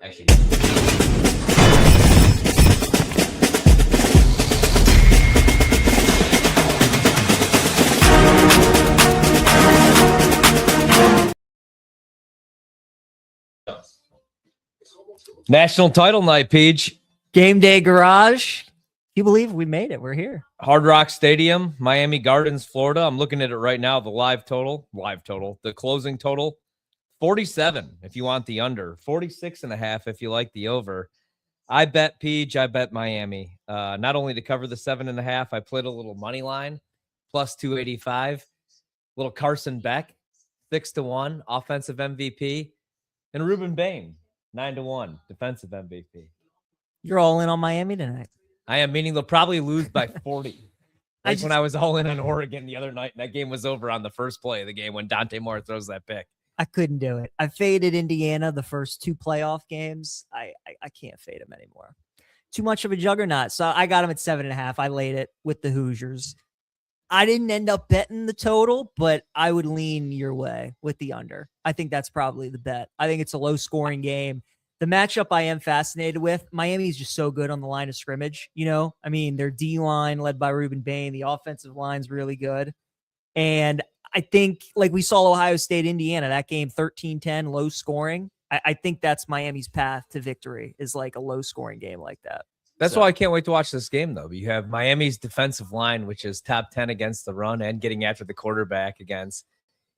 Actually. National title night, Peach. GameDay Garage. Can you believe we made it? We're here. Hard Rock Stadium, Miami Gardens, Florida. I'm looking at it right now. The the closing total, 47 if you want the under, 46.5 if you like the over. I bet Peach, I bet Miami. Not only to cover the 7.5, I played a little money line, plus 285. Little Carson Beck, 6-1, offensive MVP, and Ruben Bain, 9-1, defensive MVP. You're all in on Miami tonight. I am, meaning they'll probably lose by 40. When I was all in on Oregon the other night, and that game was over on the first play of the game when Dante Moore throws that pick. I couldn't do it. I faded Indiana the first 2 playoff games. I can't fade them anymore. Too much of a juggernaut. So I got them at 7.5. I laid it with the Hoosiers. I didn't end up betting the total, but I would lean your way with the under. I think that's probably the bet. I think it's a low-scoring game. The matchup I am fascinated with, Miami is just so good on the line of scrimmage. You know, I mean, their D-line led by Ruben Bain. The offensive line's really good. And I think, like we saw Ohio State, Indiana, that game 13-10, low scoring. I think that's Miami's path to victory, is like a low-scoring game like that. That's why I can't wait to watch this game, though. You have Miami's defensive line, which is top 10 against the run and getting after the quarterback, against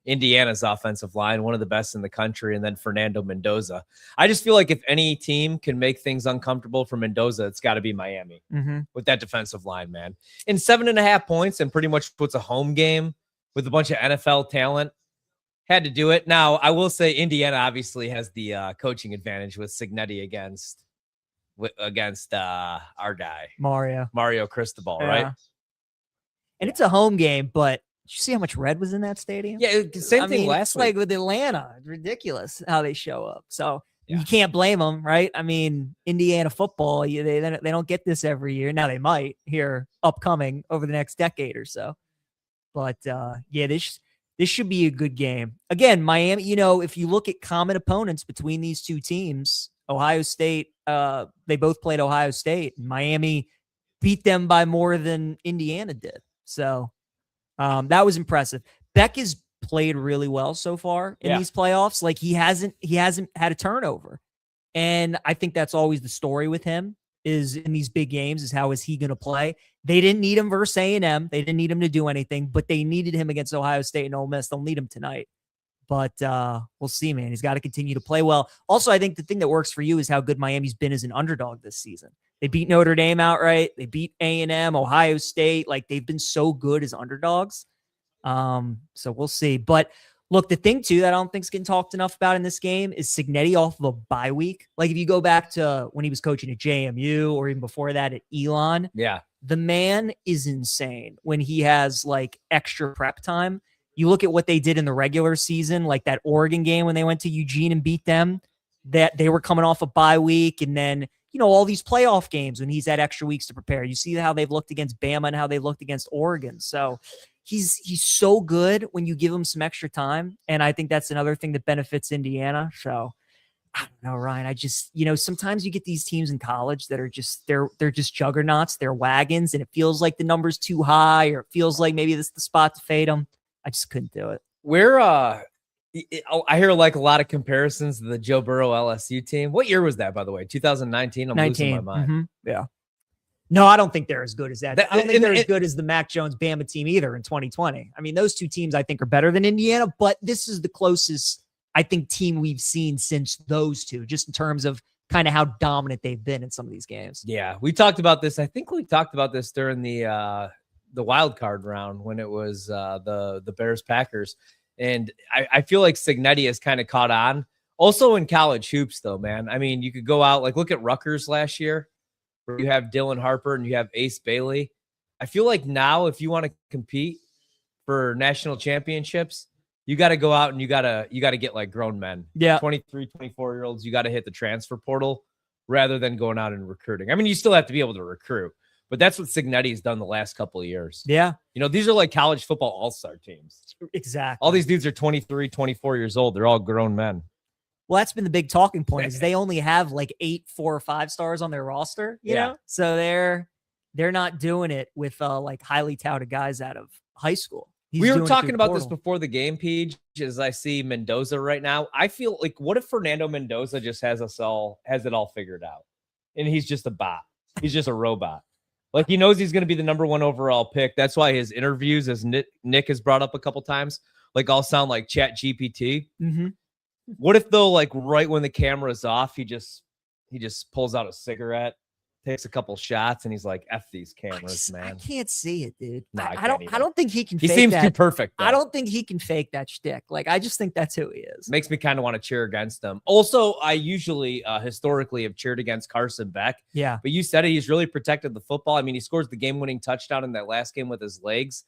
Indiana's offensive line, one of the best in the country, and then Fernando Mendoza. I just feel like if any team can make things uncomfortable for Mendoza, it's got to be Miami with that defensive line, man. In 7.5 points and pretty much puts a home game with a bunch of NFL talent. Had to do it. Now, I will say Indiana obviously has the coaching advantage with Cignetti against our guy. Mario Cristobal, right? And it's a home game, but did you see how much red was in that stadium? Yeah, same thing last week. Like with Atlanta. It's ridiculous how they show up. So you can't blame them, right? I mean, Indiana football, they don't get this every year. Now they might here upcoming over the next decade or so. But this should be a good game. Again, Miami, you know, if you look at common opponents between these two teams, Ohio State, they both played Ohio State. Miami beat them by more than Indiana did. So that was impressive. Beck has played really well so far in these playoffs. Like he hasn't had a turnover. And I think that's always the story with him, is in these big games, is how is he going to play? They didn't need him versus A&M. They didn't need him to do anything, but they needed him against Ohio State and Ole Miss. They'll need him tonight. But we'll see, man. He's got to continue to play well. Also, I think the thing that works for you is how good Miami's been as an underdog this season. They beat Notre Dame outright. They beat A&M, Ohio State. Like, they've been so good as underdogs. So we'll see. But look, the thing too that I don't think is getting talked enough about in this game is Cignetti off of a bye week. Like if you go back to when he was coaching at JMU or even before that at Elon, the man is insane when he has like extra prep time. You look at what they did in the regular season, like that Oregon game when they went to Eugene and beat them, that they were coming off a bye week. And then, you know, all these playoff games when he's had extra weeks to prepare. You see how they've looked against Bama and how they looked against Oregon. So he's so good when you give him some extra time. And I think that's another thing that benefits Indiana. So I don't know, Ryan. I just, you know, sometimes you get these teams in college that are just, they're just juggernauts. They're wagons. And it feels like the number's too high, or it feels like maybe this is the spot to fade them. I just couldn't do it. I hear like a lot of comparisons to the Joe Burrow LSU team. What year was that, by the way? 2019? I'm losing my mind. Yeah. No, I don't think they're as good as that. I don't think they're as good as the Mac Jones Bama team either in 2020. I mean, those two teams I think are better than Indiana, but this is the closest, I think, team we've seen since those two, just in terms of kind of how dominant they've been in some of these games. Yeah, we talked about this. I think we talked about this during the wild card round when it was the Bears Packers. And I feel like Cignetti has kind of caught on. Also in college hoops, though, man. I mean, you could go out, like, look at Rutgers last year, where you have Dylan Harper and you have Ace Bailey. I feel like now, if you want to compete for national championships, you got to go out and you got to get like grown men. Yeah. 23, 24-year-olds, you got to hit the transfer portal rather than going out and recruiting. I mean, you still have to be able to recruit, but that's what Cignetti has done the last couple of years. Yeah. You know, these are like college football all-star teams. Exactly. All these dudes are 23, 24 years old. They're all grown men. Well, that's been the big talking point is they only have like 8 4 or 5 stars on their roster, you know? So they're not doing it with like highly touted guys out of high school. We were talking about this before the game, Page, as I see Mendoza right now. I feel like, what if Fernando Mendoza just has it all figured out? And he's just a bot. He's just a robot. Like, he knows he's going to be the number 1 overall pick. That's why his interviews, as Nick has brought up a couple times, like all sound like Chat GPT. Mm-hmm. What if, though, like right when the camera's off, he just pulls out a cigarette, takes a couple shots, and he's like, "F these cameras, man." I can't see it, dude. No, I don't think he can. He fake seems that. too perfect. Though. I don't think he can fake that shtick. Like, I just think that's who he is. Makes me kind of want to cheer against him. Also, I usually historically have cheered against Carson Beck. Yeah, but you said it. He's really protected the football. I mean, he scores the game-winning touchdown in that last game with his legs.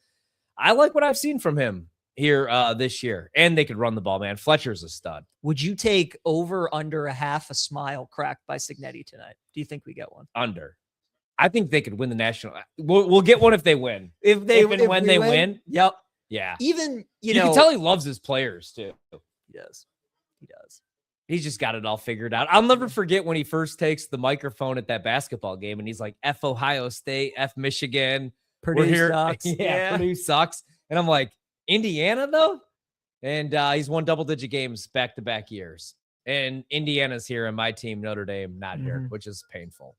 I like what I've seen from him here this year, and they could run the ball, man. Fletcher's a stud. Would you take over under a half a smile cracked by Cignetti tonight? Do you think we get one? Under. I think they could win the national. We'll get one if they win. If they win. Yep. Yeah. Even you can tell he loves his players too. He does. He's just got it all figured out. I'll never forget when he first takes the microphone at that basketball game and he's like, F Ohio State, F Michigan. Purdue sucks. Yeah, Purdue sucks. And I'm like, Indiana though? And he's won double-digit games back-to-back years. And Indiana's here and my team, Notre Dame, not here, which is painful.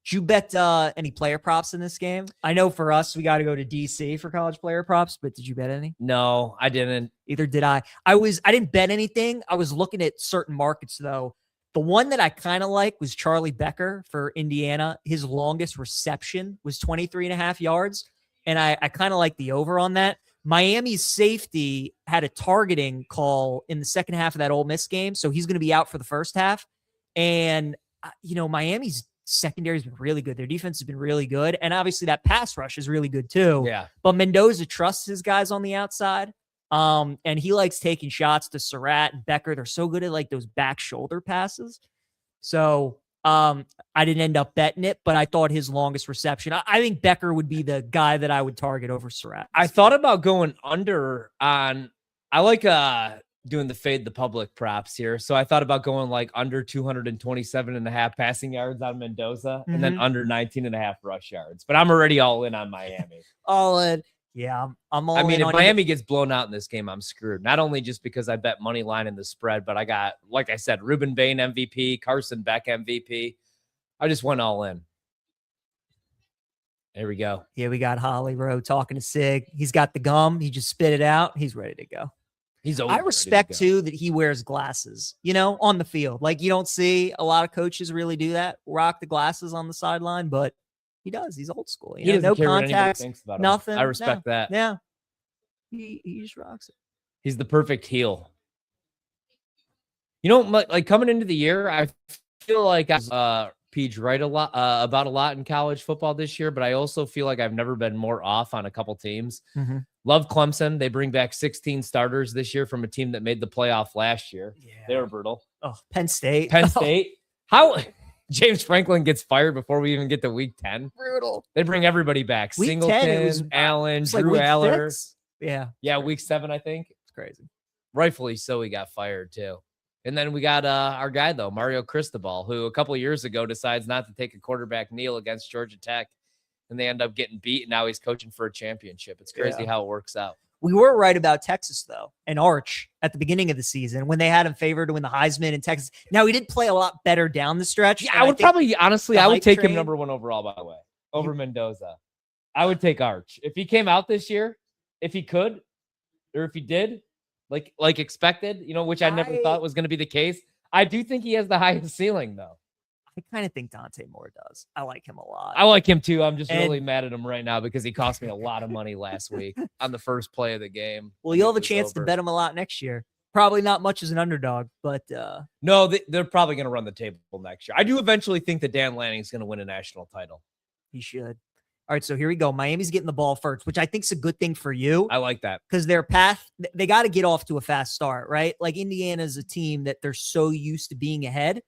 Did you bet any player props in this game? I know for us, we got to go to DC for college player props, but did you bet any? No, I didn't. Either did I. I didn't bet anything. I was looking at certain markets, though. The one that I kind of like was Charlie Becker for Indiana. His longest reception was 23.5 yards, and I kind of like the over on that. Miami's safety had a targeting call in the second half of that Ole Miss game, so he's going to be out for the first half. And, Miami's secondary has been really good. Their defense has been really good. And obviously that pass rush is really good too. Yeah. But Mendoza trusts his guys on the outside. And he likes taking shots to Surratt and Becker. They're so good at like those back shoulder passes. So I didn't end up betting it, but I thought his longest reception. I think Becker would be the guy that I would target over Surratt. I thought about going under on, I like doing the fade the public props here. So I thought about going like under 227.5 passing yards on Mendoza and then under 19.5 rush yards. But I'm already all in on Miami. All in. Yeah, I'm all in. I mean, if Miami gets blown out in this game, I'm screwed. Not only just because I bet money line in the spread, but I got, like I said, Ruben Bain MVP, Carson Beck MVP. I just went all in. There we go. Yeah, we got Holly Rowe talking to Sig. He's got the gum. He just spit it out. He's ready to go. I respect too that he wears glasses, on the field. Like, you don't see a lot of coaches really do that, rock the glasses on the sideline, but he does. He's old school. He doesn't no care contacts, nothing. I respect that. Yeah. He just rocks it. He's the perfect heel. Like coming into the year, I feel like I was Peach right about a lot in college football this year, but I also feel like I've never been more off on a couple teams. Love Clemson. They bring back 16 starters this year from a team that made the playoff last year. Yeah. They were brutal. Oh, Penn State. How James Franklin gets fired before we even get to week 10. Brutal. They bring everybody back. Week Singleton, 10, it was, Allen, Drew like Aller. 6? Yeah. Yeah, week 7, I think. It's crazy. Rightfully so, he got fired too. And then we got our guy, though, Mario Cristobal, who a couple of years ago decides not to take a quarterback kneel against Georgia Tech, and they end up getting beat, and now he's coaching for a championship. It's crazy how it works out. We were right about Texas, though, and Arch at the beginning of the season when they had him favored to win the Heisman in Texas. Now, he did play a lot better down the stretch. Yeah, I would probably, honestly, I would take him number 1 overall, by the way, over Mendoza. I would take Arch. If he came out this year, if he could, or if he did, like expected, which I never thought was going to be the case. I do think he has the highest ceiling, though. I kind of think Dante Moore does. I like him a lot. I like him too. I'm just really mad at him right now because he cost me a lot of money last week on the first play of the game. Well, you'll have a chance to bet him a lot next year. Probably not much as an underdog, but no, they're probably going to run the table next year. I do eventually think that Dan Lanning's going to win a national title. He should. All right, so here we go. Miami's getting the ball first, which I think is a good thing for you. I like that. Because their path, they got to get off to a fast start, right? Like Indiana's a team that they're so used to being ahead.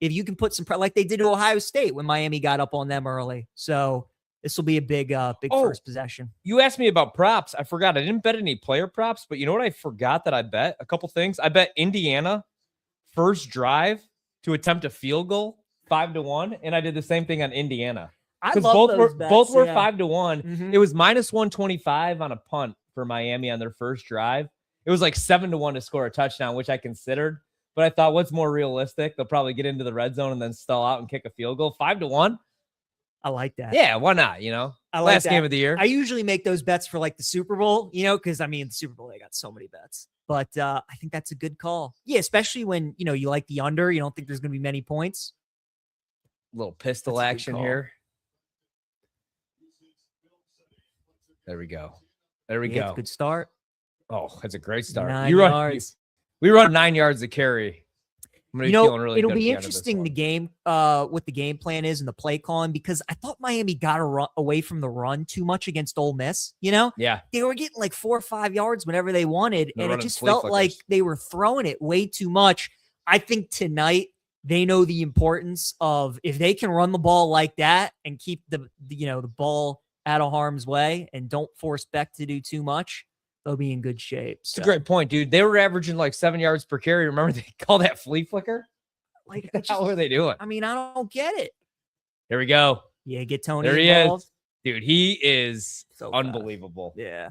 If you can put some, like they did to Ohio State when Miami got up on them early. So this will be a big first possession. You asked me about props. I forgot. I didn't bet any player props, but you know what I forgot that I bet? A couple things. I bet Indiana first drive to attempt a field goal, 5-1, and I did the same thing on Indiana. I Because love those bets, both were yeah. 5-1. Mhm. It was -125 on a punt for Miami on their first drive. It was like 7-1 to score a touchdown, which I considered. But I thought, what's more realistic? They'll probably get into the red zone and then stall out and kick a field goal. 5-1. I like that. Yeah, why not? You know, I like last that. game of the year. I usually make those bets for like the Super Bowl, you know, because I mean, the Super Bowl, they got so many bets. But I think that's a good call. Yeah, especially when, you know, you like the under. You don't think there's going to be many points. Little pistol That's a good action call. here. There we go. There we Yeah, go. good start. Oh, that's a great start. 9 yards. We run 9 yards to carry. I'm gonna be feeling really it'll good be at the end of this interesting one. the game, what the game plan is and the play calling, because I thought Miami got away from the run too much against Ole Miss. You know, Yeah, they were getting like 4 or 5 yards whenever they wanted, They're and it running just flea felt like flickers. they were throwing it way too much. I think tonight they know the importance of, if they can run the ball like that and keep the ball out of harm's way and don't force Beck to do too much, they'll be in good shape. it's a great point, dude. They were averaging like 7 yards per carry. Remember they called that flea flicker? Like, What the hell were they doing? I mean, I don't get it. Here we go. Yeah, get Tony There he involved. is. Dude, he is So fast. unbelievable. Yeah.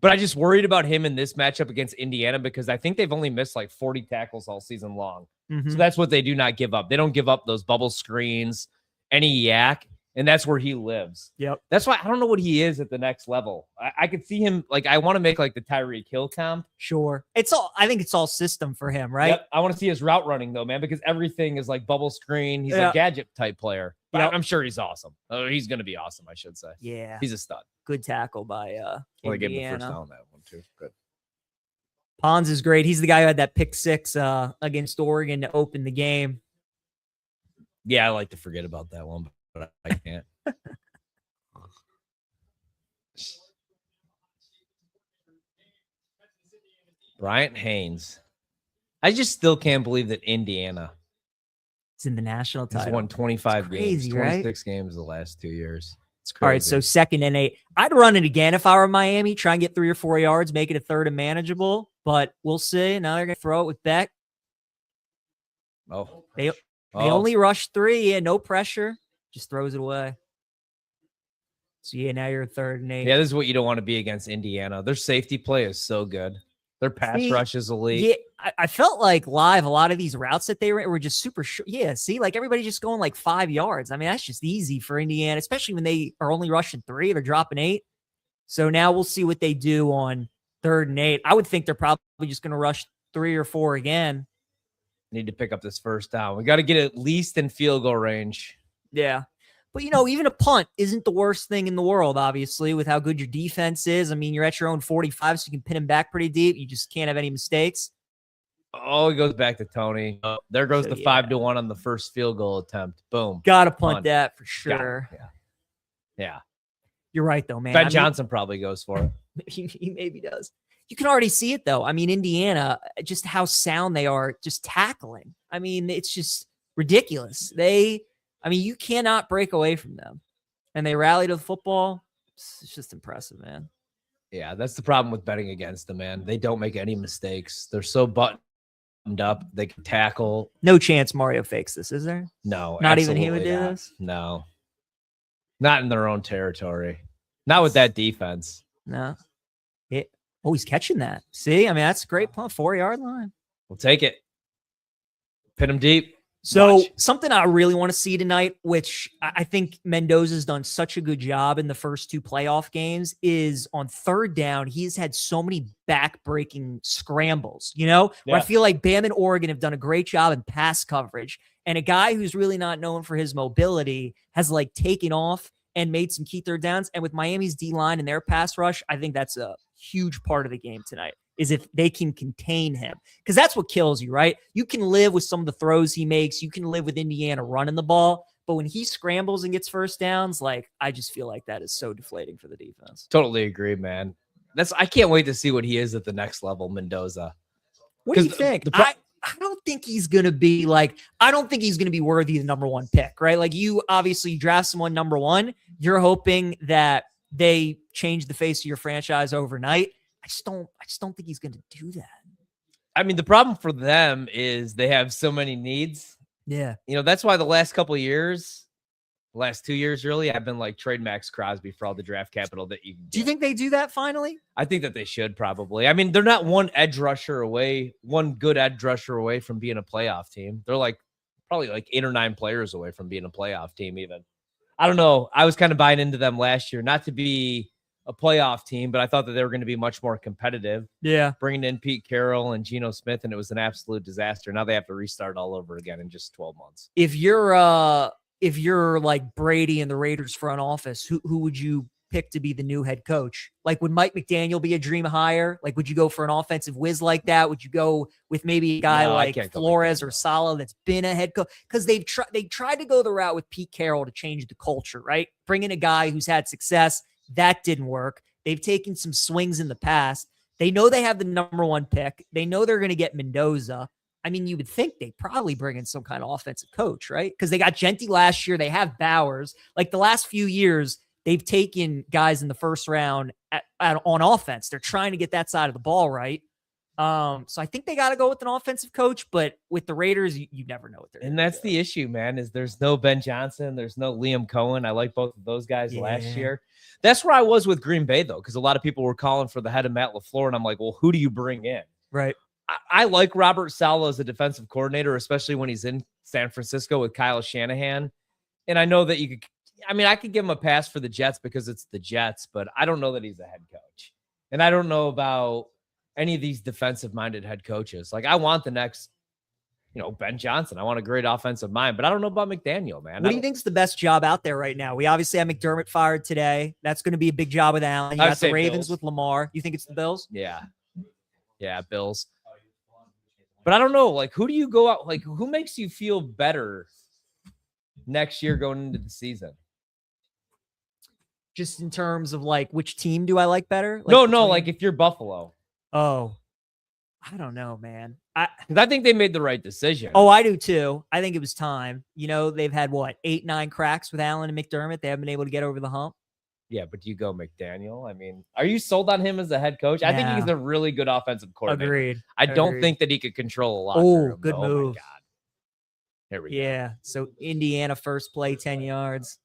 But I just worried about him in this matchup against Indiana because I think they've only missed like 40 tackles all season long. Mhm. So that's what they do not give up. They don't give up those bubble screens, any yak, and that's where he lives. Yep. That's why I don't know what he is at the next level. I could see him, like, I want to make like the Tyreek Hill comp. Sure. I think it's all system for him, right? Yep. I want to see his route running though, man, because everything is like bubble screen. He's Yeah. a gadget type player. But Yep. I'm sure he's awesome. He's going to be awesome, I should say. Yeah. He's a stud. Good tackle by Well, they gave him the first Indiana. down on that one too. Good. Pons is great. He's the guy who had that pick six against Oregon to open the game. Yeah, I like to forget about that one, but I can't. Bryant Haynes. I just still can't believe that Indiana It's in the national has title. won 25 It's crazy, games, right? 26 games the last 2 years. It's crazy. All right, so 2nd and 8. I'd run it again if I were Miami. Try and get 3 or 4 yards, make it a 3rd and manageable. But we'll see. Now they're going to throw it with Beck. They only rush 3. Yeah, no pressure. Just throws it away. So, yeah, now you're 3rd and 8. Yeah, this is what you don't want to be against Indiana. Their safety play is so good. Their pass rush is elite. Yeah, I felt like live a lot of these routes that they were just super short. Yeah, see, like everybody just going like 5 yards. I mean, that's just easy for Indiana, especially when they are only rushing 3. They're dropping 8. So now we'll see what they do on 3rd and 8. I would think they're probably just going to rush 3 or 4 again. Need to pick up this first down. We got to get at least in field goal range. Yeah. But, even a punt isn't the worst thing in the world, obviously, with how good your defense is. I mean, you're at your own 45, so you can pin him back pretty deep. You just can't have any mistakes. Oh, it goes back to Tony. There goes So, the 5-1 on the first field goal attempt. Boom. Got to punt that for sure. Yeah. You're right, though, man. Ben Johnson probably goes for it. He maybe does. You can already see it, though. I mean, Indiana, just how sound they are just tackling. I mean, it's just ridiculous. You cannot break away from them. And they rally to the football. It's just impressive, man. Yeah, that's the problem with betting against them, man. They don't make any mistakes. They're so buttoned up. They can tackle. No chance Mario fakes this, is there? No. Not even he would absolutely do not. this? No. Not in their own territory. Not with that defense. No. He's catching that. See? I mean, that's a great punt. 4-yard line. We'll take it. Pin them deep. So Watch. something I really want to see tonight, which I think Mendoza's done such a good job in the first 2 playoff games, is on 3rd down. He's had so many back-breaking scrambles, where I feel like Bam and Oregon have done a great job in pass coverage. And a guy who's really not known for his mobility has taken off and made some key 3rd downs. And with Miami's D-line and their pass rush, I think that's a huge part of the game tonight, is if they can contain him. Because that's what kills you, right? You can live with some of the throws he makes. You can live with Indiana running the ball. But when he scrambles and gets first downs, I just feel like that is so deflating for the defense. Totally agree, man. I can't wait to see what he is at the next level, Mendoza. What do you think? I don't think he's going to be I don't think he's going to be worthy of the number 1 pick, right? You obviously draft someone number 1. You're hoping that they change the face of your franchise overnight. I just don't think he's going to do that. I mean, the problem for them is they have so many needs. Yeah. That's why the last couple of years, last 2 years, really, I've been like trade Max Crosby for all the draft capital that you can get. Do you think they do that finally? I think that they should probably. I mean, they're not one good edge rusher away from being a playoff team. They're like probably like 8 or 9 players away from being a playoff team even. I don't know. I was kind of buying into them last year, not to be a playoff team, but I thought that they were going to be much more competitive. Yeah. Bringing in Pete Carroll and Geno Smith, and it was an absolute disaster. Now they have to restart all over again in just 12 months. If you're like Brady and the Raiders front office, who would you pick to be the new head coach? Like, would Mike McDaniel be a dream hire? Like, would you go for an offensive whiz like that? Would you go with maybe a guy like Flores or Saleh that's been a head coach? Because they tried to go the route with Pete Carroll to change the culture, right? Bring in a guy who's had success. That didn't work. They've taken some swings in the past. They know they have the number 1 pick. They know they're going to get Mendoza. I mean, you would think they'd probably bring in some kind of offensive coach, right? Because they got Genti last year. They have Bowers. Like the last few years, they've taken guys in the first round on offense. They're trying to get that side of the ball right. So I think they got to go with an offensive coach, but with the Raiders, you never know what they're. And that's the issue, man, is there's no Ben Johnson. There's no Liam Cohen. I like both of those guys last year. That's where I was with Green Bay, though, because a lot of people were calling for the head of Matt LaFleur, and I'm like, well, who do you bring in? Right. I like Robert Saleh as a defensive coordinator, especially when he's in San Francisco with Kyle Shanahan. And I know that I could give him a pass for the Jets because it's the Jets, but I don't know that he's a head coach. And I don't know about any of these defensive-minded head coaches. Like, I want the next, Ben Johnson. I want a great offensive mind, but I don't know about McDaniel, man. What do you think's the best job out there right now? We obviously have McDermott fired today. That's going to be a big job with Allen. You got the Ravens Bills. With Lamar. You think it's the Bills? Yeah. Yeah, Bills. But I don't know. Like, who do you go out? Like, who makes you feel better next year going into the season? Just in terms of like, which team do I like better? No. Like, if you're Buffalo. Oh, I don't know, man. Because I think they made the right decision. Oh, I do too. I think it was time. They've had 8, 9 cracks with Allen and McDermott. They haven't been able to get over the hump. Yeah, but you go McDaniel. I mean, are you sold on him as a head coach? I think he's a really good offensive coordinator. Agreed. I don't think that he could control a lot. Oh, good move. Oh, my God. Here we go. Yeah, so Indiana first play, 10 yards.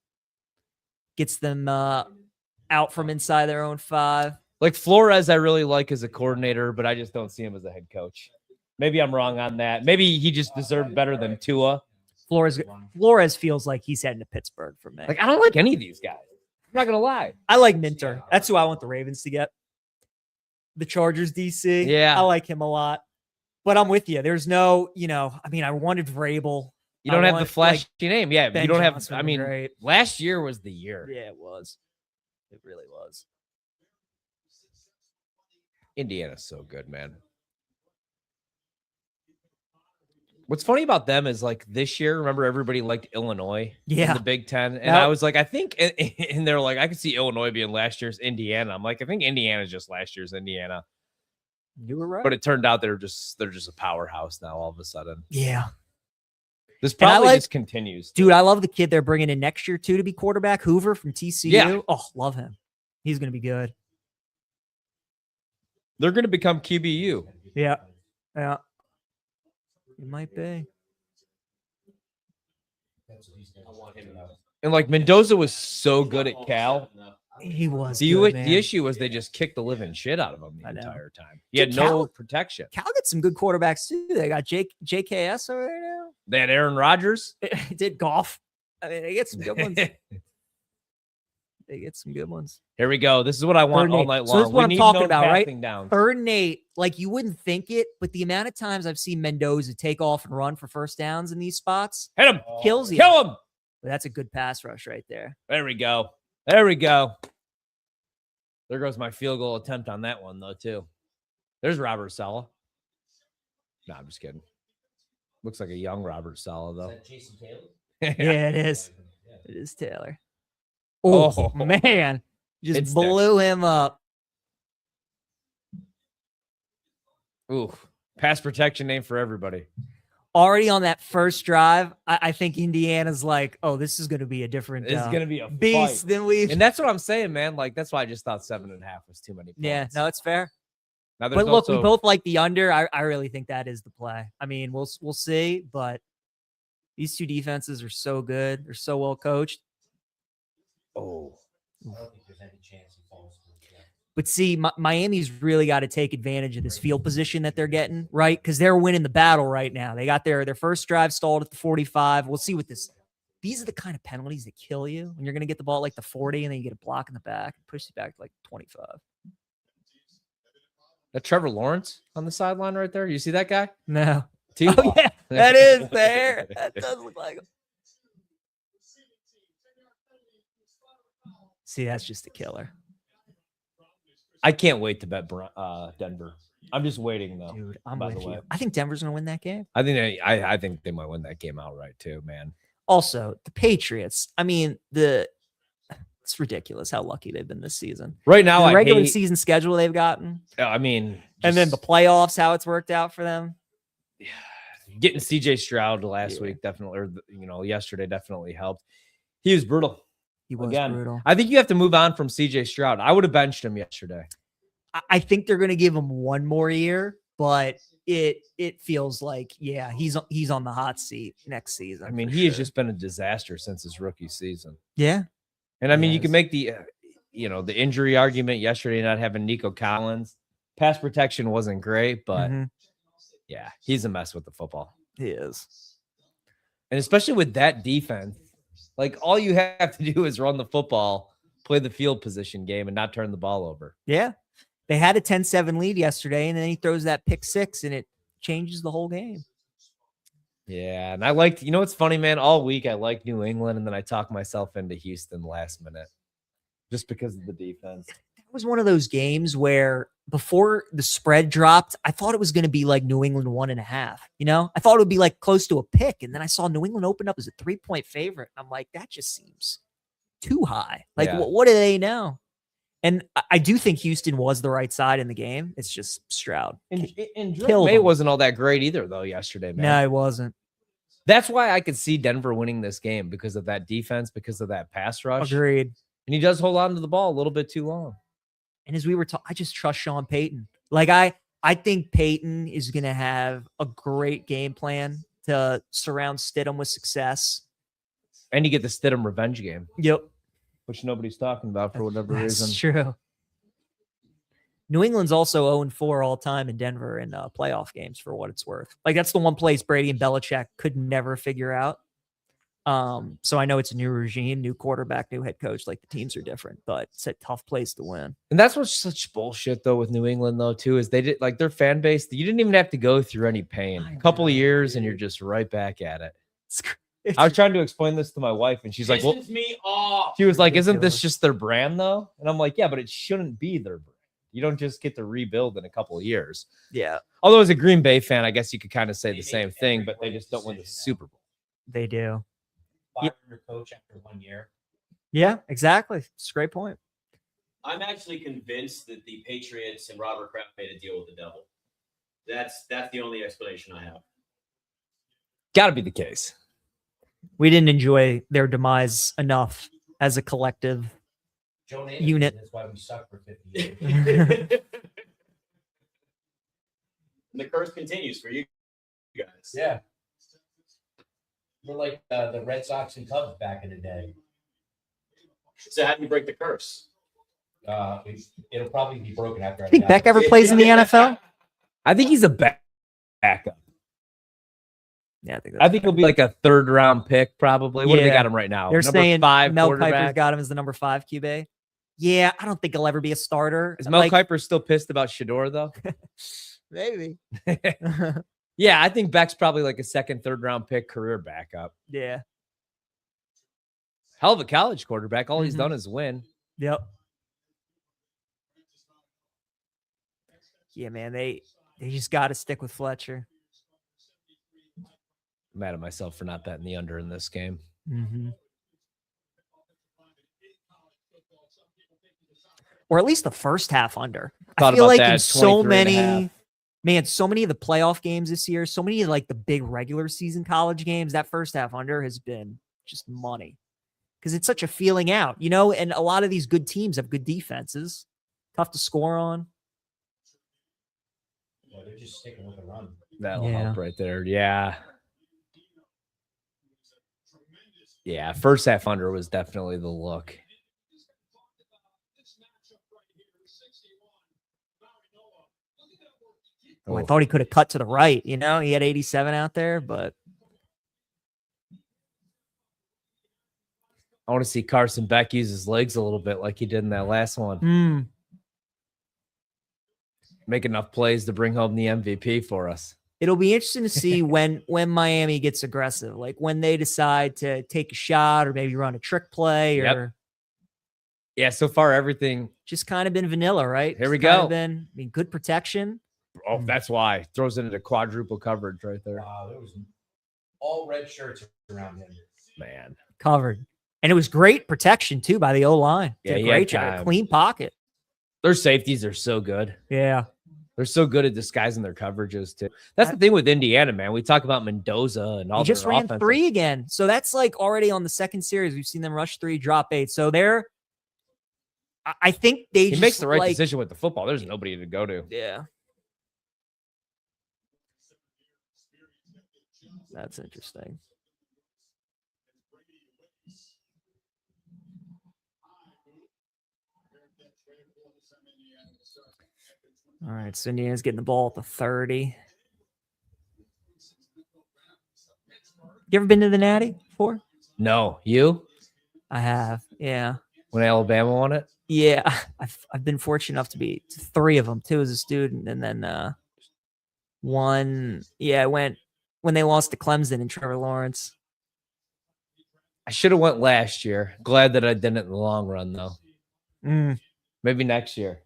Gets them out from inside their own 5. Like Flores, I really like as a coordinator, but I just don't see him as a head coach. Maybe I'm wrong on that. Maybe he just deserved better than Tua. Flores feels like he's heading to Pittsburgh for me. Like, I don't like any of these guys. I'm not going to lie. I like Minter. That's who I want the Ravens to get. The Chargers DC. Yeah. I like him a lot. But I'm with you. There's no, I wanted Vrabel. You don't have the flashy name. Yeah, Ben you don't Johnson have, great. Last year was the year. Yeah, it was. It really was. Indiana's so good, man. What's funny about them is like this year, remember everybody liked Illinois in the Big Ten. And I was like, I think, and they're like, I could see Illinois being last year's Indiana. I'm like, I think Indiana's just last year's Indiana. You were right. But it turned out they're just a powerhouse now all of a sudden. Yeah. This probably just continues. Dude, I love the kid they're bringing in next year too to be quarterback, Hoover from TCU. Yeah. Oh, love him. He's going to be good. They're going to become QBU. Yeah. Yeah. It might be. And like Mendoza was so good at Cal. He was. The issue was they just kicked the living shit out of him the entire time. He had no protection. Cal got some good quarterbacks too. They got JKS over there now. They had Aaron Rodgers. Did golf. I mean, they get some good ones. They get some good ones. Here we go. This is what I want all night long. So this is what I'm talking about, right? Downs. Third and 8, like you wouldn't think it, but the amount of times I've seen Mendoza take off and run for first downs in these spots. Hit him. Kills you. Kill him. But that's a good pass rush right there. There we go. There we go. There goes my field goal attempt on that one, though, too. There's Robert Saleh. No, I'm just kidding. Looks like a young Robert Saleh, though. Is that Jason Taylor? Yeah, it is. It is Taylor. Oh, man. Just blew him up. Ooh, pass protection name for everybody. Already on that first drive, I think Indiana's like, oh, this is going to be a different It's going to be a beast fight. than we've. And that's what I'm saying, man. Like, that's why I just thought 7.5 was too many points. Yeah, no, it's fair. Now, there's But look, we also, both like the under. I really think that is the play. I mean, we'll see, but these two defenses are so good. They're so well coached. oh, I don't think there's any chance he falls through. Yeah. But see, Miami's really got to take advantage of this field position that they're getting, right? Because they're winning the battle right now. They got their first drive stalled at the 45. We'll see what this. These are the kind of penalties that kill you when you're going to get the ball at like the 40 and then you get a block in the back and push you back to like 25. that Trevor Lawrence on the sideline right there. You see that guy? No. T-Law. Oh, yeah, that is there. That does look like him. See, that's just a killer. I can't wait to bet Denver. I'm just waiting though. Dude, I'm by with the way. you. I think Denver's going to win that game. I think they might win that game outright too, man. Also, the Patriots. I mean, it's ridiculous how lucky they've been this season. Right now, The regular season schedule they've gotten, I mean, and then the playoffs, how it's worked out for them. getting CJ Stroud last week definitely, or yesterday definitely helped. He was brutal. He was Again, brutal. I think you have to move on from CJ Stroud. I would have benched him yesterday. I think they're going to give him one more year, but it feels like, yeah, he's on the hot seat next season. I mean, he has just been a disaster since his rookie season. Yeah. And I mean, you can make the injury argument yesterday, not having Nico Collins. Pass protection wasn't great, but yeah, he's a mess with the football. He is. And especially with that defense, like all you have to do is run the football, play the field position game, and not turn the ball over. Yeah. They had a 10-7 lead yesterday, and then he throws that pick six, and it changes the whole game. Yeah, and I liked, what's funny, man? All week I liked New England, and then I talked myself into Houston last minute just because of the defense. That was one of those games where before the spread dropped, I thought it was going to be like New England 1.5. I thought it would be like close to a pick, and then I saw New England open up as a 3-point favorite. I'm like, that just seems too high. Like, what do they know? And I do think Houston was the right side in the game. It's just Stroud. And Drake May wasn't all that great either, though, yesterday, man. No, it wasn't. That's why I could see Denver winning this game, because of that defense, because of that pass rush. Agreed. And he does hold on to the ball a little bit too long. And as we were talking, I just trust Sean Payton. Like, I think Payton is going to have a great game plan to surround Stidham with success. And you get the Stidham revenge game. Yep. Which nobody's talking about for whatever reason. That's true. New England's also 0-4 all time in Denver in playoff games, for what it's worth. Like, that's the one place Brady and Belichick could never figure out. So I know it's a new regime, new quarterback, new head coach. Like, the teams are different, but it's a tough place to win. And that's what's such bullshit, though, with New England, though, too, is they did, like, their fan base, you didn't even have to go through any pain. A couple of years, and you're just right back at it. I was trying to explain this to my wife, and she's like, "Well," she was like, "Isn't this just their brand, though?" And I'm like, "Yeah, but it shouldn't be their brand. You don't just get to rebuild in a couple of years." Yeah. Although as a Green Bay fan, I guess you could kind of say the same thing, but they just don't win the Super Bowl. They do. Fire your coach after 1 year. Yeah, exactly. It's a great point. I'm actually convinced that the Patriots and Robert Kraft made a deal with the devil. That's the only explanation I have. Got to be the case. We didn't enjoy their demise enough as a collective unit. That's why we suck for 50 years. The curse continues for you guys. Yeah. We're like the Red Sox and Cubs back in the day. So how do you break the curse? It'll probably be broken after. I think Beck ever plays in the NFL? I think he's a backup. Yeah, I think he'll be like a 3rd-round pick, probably. What do they got him right now? They're saying 5 Mel quarterback? Kiper's got him as the number 5 QB. Yeah, I don't think he'll ever be a starter. Is Mel Kiper still pissed about Shador, though? Maybe. Yeah, I think Beck's probably like a 2nd, 3rd-round pick, career backup. Yeah. Hell of a college quarterback. All he's done is win. Yep. Yeah, man, they just got to stick with Fletcher. I'm mad at myself for not betting the under in this game. Or at least the first half under. Thought I feel about like that, in so 23.5. many, so many of the playoff games this year, so many of like the big regular season college games, that first half under has been just money. Because it's such a feeling out, and a lot of these good teams have good defenses. Tough to score on. Yeah, they're just sticking with the run. That'll Yeah. help right there. Yeah. Yeah. First half under was definitely the look. Oh, I thought he could have cut to the right. You know, he had 87 out there, but I want to see Carson Beck use his legs a little bit like he did in that last one. Make enough plays to bring home the MVP for us. It'll be interesting to see when Miami gets aggressive, like when they decide to take a shot or maybe run a trick play or Yeah, so far everything just kind of been vanilla, right? Here we Just kind go. of been, I mean, good protection. Oh, that's why. Throws it into quadruple coverage right there. Wow, there was all red shirts around him. Man. Covered. And it was great protection too by the O-line. Yeah, Did a he had great job. time. Clean pocket. Their safeties are so good. Yeah. They're so good at disguising their coverages too. That's the thing with Indiana, man. We talk about Mendoza and all He just their ran offenses. 3 again. So that's like already on the second series. We've seen them rush 3, drop 8. So they're, I think they He makes the right decision with the football. There's nobody to go to. Yeah. That's interesting. All right, so Indiana's getting the ball at the 30. You ever been to the Natty before? No, you? I have. Yeah. When Alabama won it? Yeah. I've been fortunate enough to be to 3 of them, 2 as a student, and then 1. Yeah, I went when they lost to Clemson and Trevor Lawrence. I should have went last year. Glad that I didn't in the long run, though. Maybe next year.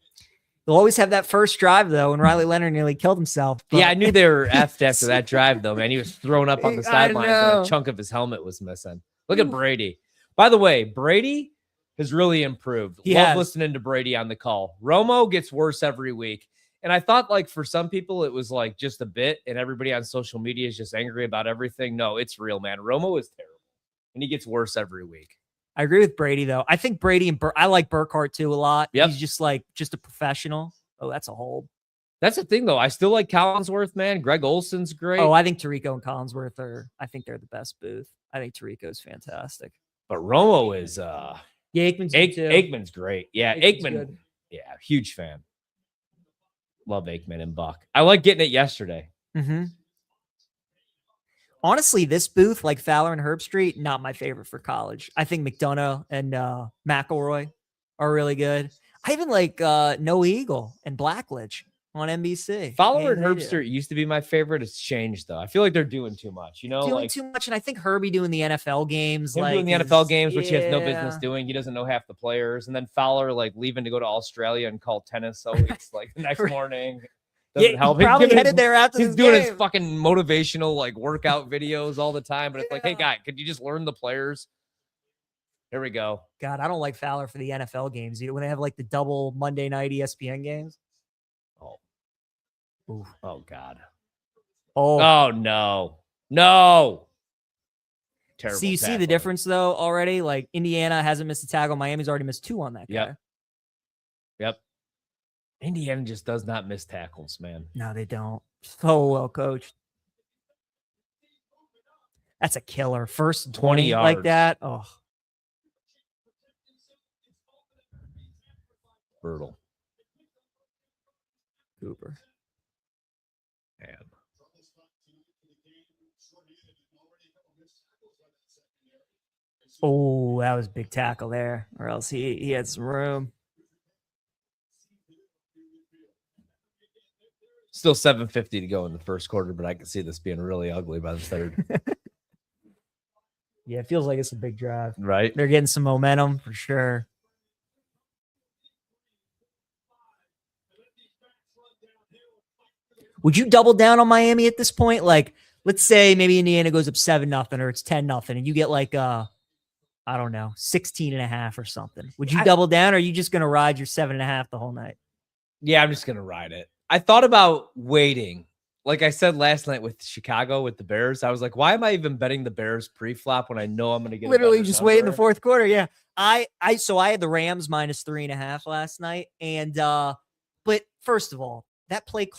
They'll always have that first drive, though, when Riley Leonard nearly killed himself. But Yeah, I knew they were effed after that drive, though, man. He was thrown up on the I sidelines and know. a chunk of his helmet was missing. Look at Brady. By the way, Brady has really improved. He Love has. listening to Brady on the call. Romo gets worse every week. And I thought, like, for some people, it was like just a bit, and everybody on social media is just angry about everything. No, it's real, man. Romo is terrible, and he gets worse every week. I agree with Brady, though. I think Brady and I like Burkhardt, too, a lot. Yep. He's just a professional. Oh, that's a hold. That's the thing, though. I still like Collinsworth, man. Greg Olson's great. Oh, I think Tirico and Collinsworth I think they're the best booth. I think Tirico's fantastic. but Romo is Yeah, Aikman's good, too. Aikman's great. Yeah, Aikman's Aikman. good. Yeah, huge fan. Love Aikman and Buck. I like getting it yesterday. Honestly, this booth, like Fowler and Herb Street, not my favorite for college. I think McDonough and McElroy are really good. I even like No Eagle and Blackledge on NBC. Fowler and Yeah, Herb Street used to be my favorite. It's changed, though. I feel like they're doing too much. You know, doing like too much, and I think Herbie doing the NFL games, him like doing the NFL games, which he has no yeah. business doing. He doesn't know half the players. And then Fowler, like, leaving to go to Australia and call tennis always, like, the next morning. Doesn't Yeah, help. he probably He's giving headed there after He's this doing his game. fucking motivational, like, workout videos all the time. But it's like, hey, guy, could you just learn the players? Here we go. God, I don't like Fowler for the NFL games. You know, when they have like the double Monday night ESPN games. Oh, God. Oh, Oh, no. No. Terrible. so you see the tackling. difference though already. Like Indiana hasn't missed a tackle. Miami's already missed 2 on that guy. Yep. Yep. Indiana just does not miss tackles, man. No, they don't. So well coached. That's a killer. First and 20 20 like yards. that. Oh, Brutal. Cooper. Man. Oh, that was a big tackle there, or else he had some room. Still 7:50 to go in the first quarter, but I can see this being really ugly by the third. Yeah, it feels like it's a big drive. Right? They're getting some momentum for sure. Would you double down on Miami at this point? Like, let's say maybe Indiana goes up 7-0 or it's 10-0 and you get like I don't know, 16.5 or something. Would you double down or are you just gonna ride your 7.5 the whole night? Yeah, I'm just gonna ride it. I thought about waiting. Like I said last night with Chicago with the Bears, I was like, why am I even betting the Bears pre-flop when I know I'm gonna get a Literally better just wait in the number? fourth quarter. Yeah. I had the Rams minus 3.5 last night. And but first of all, that play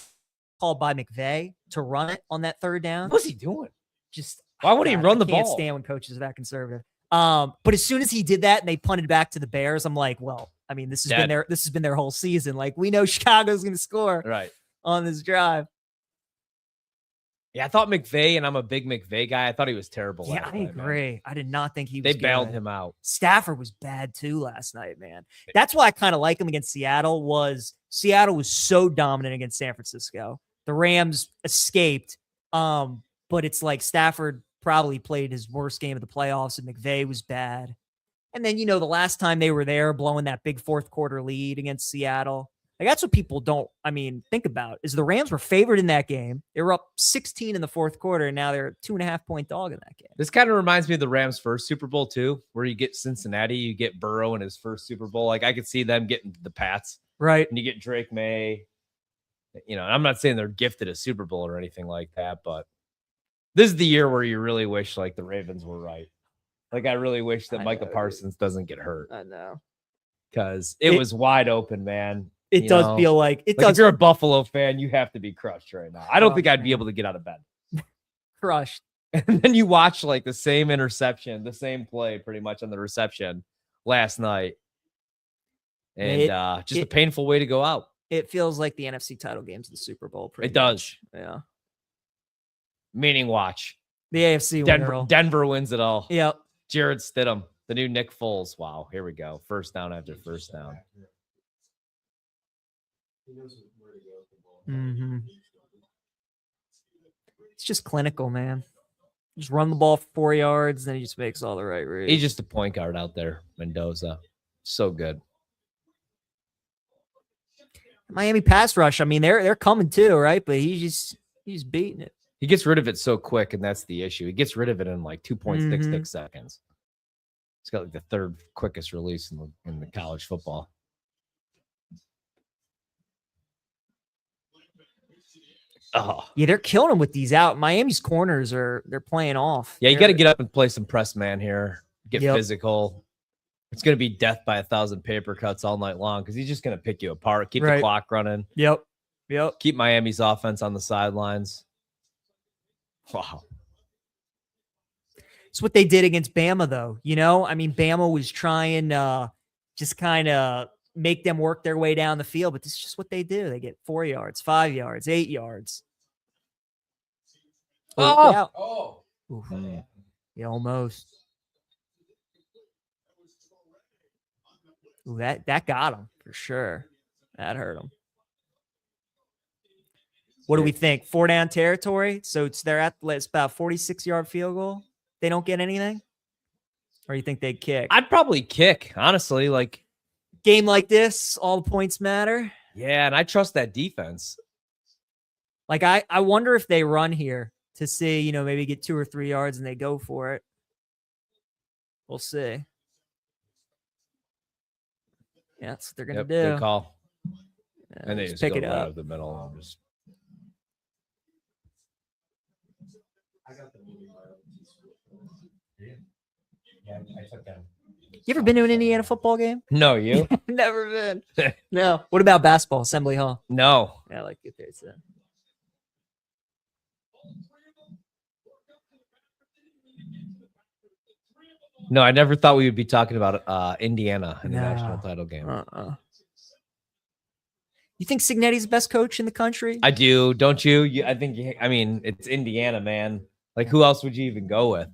called by McVay to run it on that third down. What's he doing? Just Why wouldn't he run the I can't ball? stand when coaches are that conservative. But as soon as he did that and they punted back to the Bears, I'm like, well, I mean, this has been their whole season. Like, we know Chicago's going to score Right. on this drive. Yeah, I thought McVay, and I'm a big McVay guy. I thought he was terrible. Yeah, last I night, man. agree. I did not think he was They good. bailed him out. Stafford was bad too last night, man. That's why I kind of like him against Seattle. Seattle was so dominant against San Francisco. The Rams escaped, but it's like Stafford probably played his worst game of the playoffs, and McVay was bad. And then, the last time they were there, blowing that big fourth quarter lead against Seattle. Like, that's what people think about, is the Rams were favored in that game. They were up 16 in the fourth quarter, and now they're a 2.5-point dog in that game. This kind of reminds me of the Rams' first Super Bowl, too, where you get Cincinnati, you get Burrow in his first Super Bowl. Like, I could see them getting the Pats. Right. And you get Drake May. I'm not saying they're gifted a Super Bowl or anything like that, but this is the year where you really wish, like, the Ravens were right. Like, I really wish that Micah Parsons doesn't get hurt. I know. Because it was wide open, man. It does feel like it does. If you're a Buffalo fan, you have to be crushed right now. I don't think I'd be able to get out of bed. Crushed. And then you watch like the same interception, the same play pretty much on the reception last night. And just a painful way to go out. It feels like the NFC title game's the Super Bowl. It does. Yeah. Meaning watch. The AFC Denver wins it all. Yep. Jared Stidham, the new Nick Foles. Wow, here we go. First down after first down. Mm-hmm. It's just clinical, man. Just run the ball for 4 yards, then he just makes all the right reads. He's just a point guard out there, Mendoza. So good. Miami pass rush. I mean, they're coming too, right? But he's beating it. He gets rid of it so quick, and that's the issue. He gets rid of it in like 2.66 seconds. He's got like the third quickest release in the college football. Oh. Yeah, they're killing him with these out. Miami's corners they're playing off. Yeah, you got to get up and play some press man here. Get physical. It's going to be death by 1,000 paper cuts all night long because he's just going to pick you apart. Keep the clock running. Yep. Keep Miami's offense on the sidelines. Wow. It's what they did against Bama, though. I mean, Bama was trying just kind of make them work their way down the field, but this is just what they do. They get 4 yards, 5 yards, 8 yards. Oh. Yeah, almost. Ooh, that got him for sure. That hurt him. What do we think? 4 down territory. So it's about 46-yard field goal. They don't get anything, or you think they kick? I'd probably kick, honestly. Like game like this, all the points matter. Yeah, and I trust that defense. Like I wonder if they run here to see, maybe get 2 or 3 yards and they go for it. We'll see. Yeah, that's what they're gonna do. Good call. Yeah, and they just pick go it right up. out of the middle and just. Yeah, I took them. You ever been to an Indiana football game? No, you? Never been. No. What about basketball? Assembly Hall? No. Yeah, I like it there too. No, I never thought we would be talking about Indiana in the national title game. You think Cignetti's the best coach in the country? I do, don't you? I think. It's Indiana, man. Like, who else would you even go with?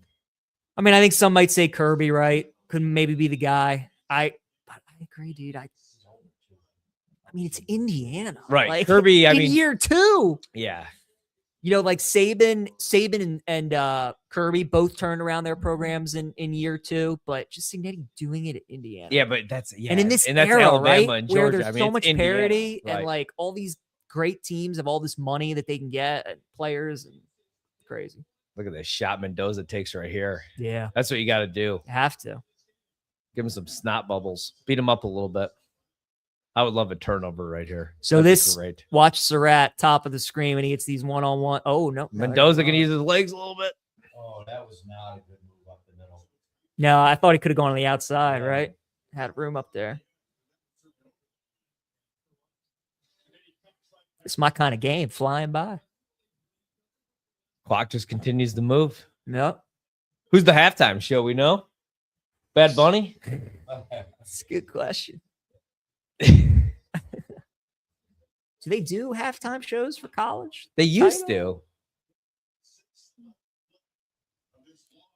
I mean, I think some might say Kirby, right? Could maybe be the guy. I agree, dude. I mean, it's Indiana, right? Like, Kirby. in year 2, yeah. Like Saban and Kirby both turned around their programs in year 2, but just Cignetti doing it at Indiana. Yeah, but that's and in this that's era, Alabama right, and where Georgia. there's so much Indiana, parity right. and like all these great teams have all this money that they can get and players and crazy. Look at this shot Mendoza takes right here. Yeah, That's what you got to do. you have to. Give him some snot bubbles. Beat him up a little bit. I would love a turnover right here. So That'd be this, great. watch Surratt top of the screen and he gets these one-on-one. Oh, no. Mendoza can use his legs a little bit. Oh, that was not a good move up the middle. No, I thought he could have gone on the outside, right? Had room up there. It's my kind of game, flying by. Clock just continues to move. Yep. Who's the halftime show? We know. Bad Bunny. That's a good question. Do they do halftime shows for college? They used to.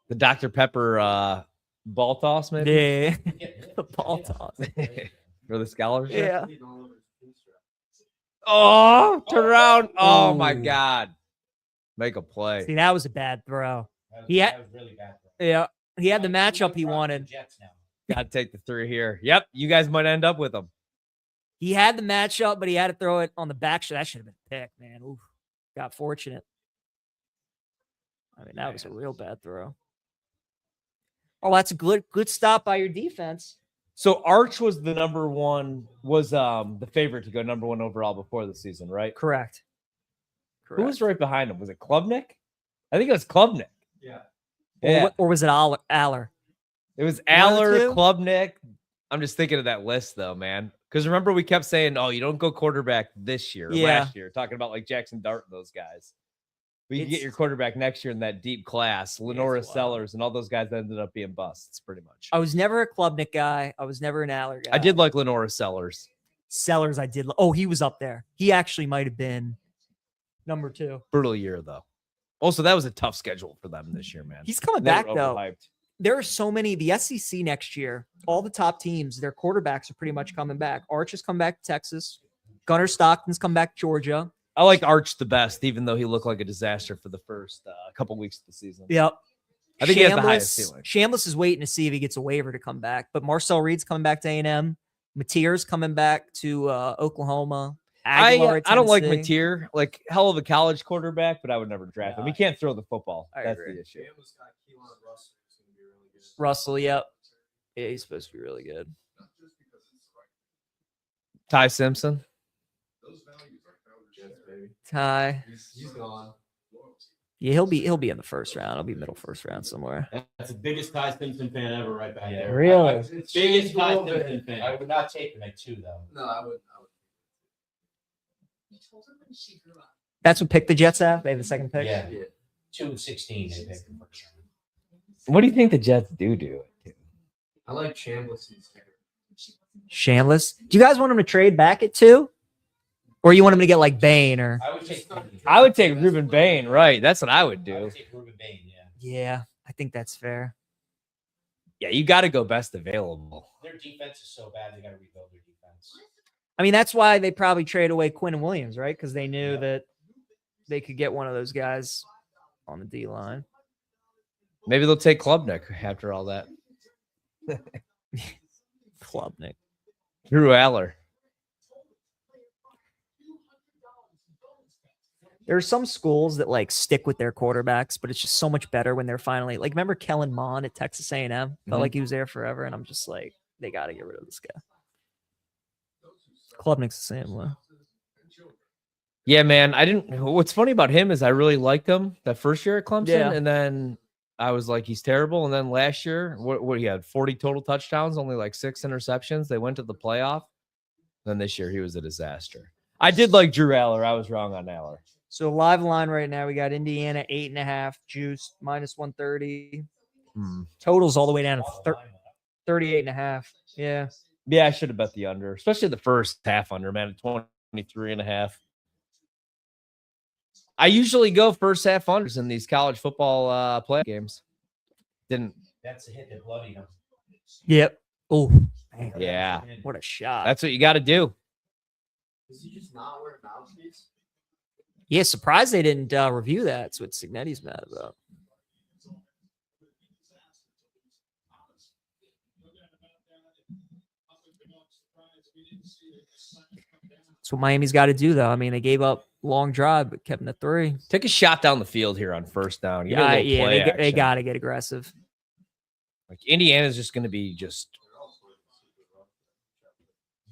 The Dr. Pepper ball toss, maybe? Yeah. The ball toss. For the scholarship? Yeah. Oh, turn around. Oh, my Ooh. God. Make a play. See, that was a bad throw. That Yeah. was really bad. Yeah. He had the matchup he wanted. Jets now. Got to take the 3 here. Yep, you guys might end up with them. He had the matchup, but he had to throw it on the back. That should have been a pick, man. Oof. Got fortunate. I mean, that was a real bad throw. Oh, that's a good stop by your defense. So Arch was the the favorite to go number 1 overall before the season, right? Correct. Who was right behind him? Was it Klubnik? I think it was Klubnik. Yeah. Yeah. Or was it Aller? It was One of the Aller, two? Klubnik. I'm just thinking of that list, though, man. Because remember, we kept saying, oh, you don't go quarterback this year, or Yeah. last year, talking about like Jackson Dart and those guys. But you can get It's- your quarterback next year in that deep class. Lenora wild. Sellers and all those guys ended up being busts, pretty much. I was never a Klubnik guy. I was never an Aller guy. I did like Lenora Sellers. Sellers. I did. Oh, he was up there. He actually might have been number 2. Brutal year, though. Also, that was a tough schedule for them this year, man. He's coming They were back, though. overhyped. There are so many. The SEC next year, all the top teams, their quarterbacks are pretty much coming back. Arch has come back to Texas. Gunnar Stockton's come back to Georgia. I like Arch the best, even though he looked like a disaster for the first couple weeks of the season. Yep. I think he has the highest ceiling. Shamlis is waiting to see if he gets a waiver to come back. But Marcel Reed's coming back to A&M. Mateer's coming back to Oklahoma. Aguilar at I don't like Tennessee. Mateer, like hell of a college quarterback, but I would never draft him. He can't throw the football. I That's agree. the issue. Russell, yep. Yeah, he's supposed to be really good. Ty Simpson. Ty. He's gone. Yeah, he'll be in the first round. He'll be middle first round somewhere. That's the biggest Ty Simpson fan ever, right back there. Really? Biggest Ty Simpson fan. I would not take him at 2, though. No, I would. That's what pick the Jets have. They have the second pick. Yeah. 2 and 16. They picked him first round. What do you think the Jets do? I like Chambliss. Shamlis. Do you guys want him to trade back at 2? Or you want him to get like Bain or I would take Ruben Bain, right? That's what I would I do. would take Ruben Bain, yeah. yeah, I think that's fair. Yeah, you got to go best available. Their defense is so bad, they got to rebuild their defense. I mean, that's why they probably trade away Quinn and Williams, right? Because they knew Yeah. that they could get one of those guys on the D line. Maybe they'll take Klubnik after all that. Klubnik. Drew Aller. There are some schools that like stick with their quarterbacks, but it's just so much better when they're finally like. Remember Kellen Mond at Texas A&M? Felt Mhm. like he was there forever, and I'm just like, they got to get rid of this guy. Klubnik's the same way. Yeah, man. What's funny about him is I really liked him that first year at Clemson, Yeah. and then I was like, he's terrible. And then last year, what he had 40 total touchdowns, only like 6 interceptions. They went to the playoff. Then this year, he was a disaster. I did like Drew Aller. I was wrong on Aller. So live line right now, we got Indiana 8.5, juice -130. Totals all the way down to 38.5. Yeah. Yeah, I should have bet the under, especially the first half under, man, at 23.5. I usually go first half unders in these college football play games. Didn't. That's a hit that bloodied him. Yep. Oh, Yeah, what a shot. that's what you got to do. Is he just not wearing mouthpiece? Yeah, surprised they didn't review that. That's what Signetti's mad about. That's what Miami's got to do, though. I mean, they gave up long drive, but kept them at 3. Take a shot down the field here on first down. Give it a Yeah, little play they action. got to get aggressive. Like Indiana's just going to be just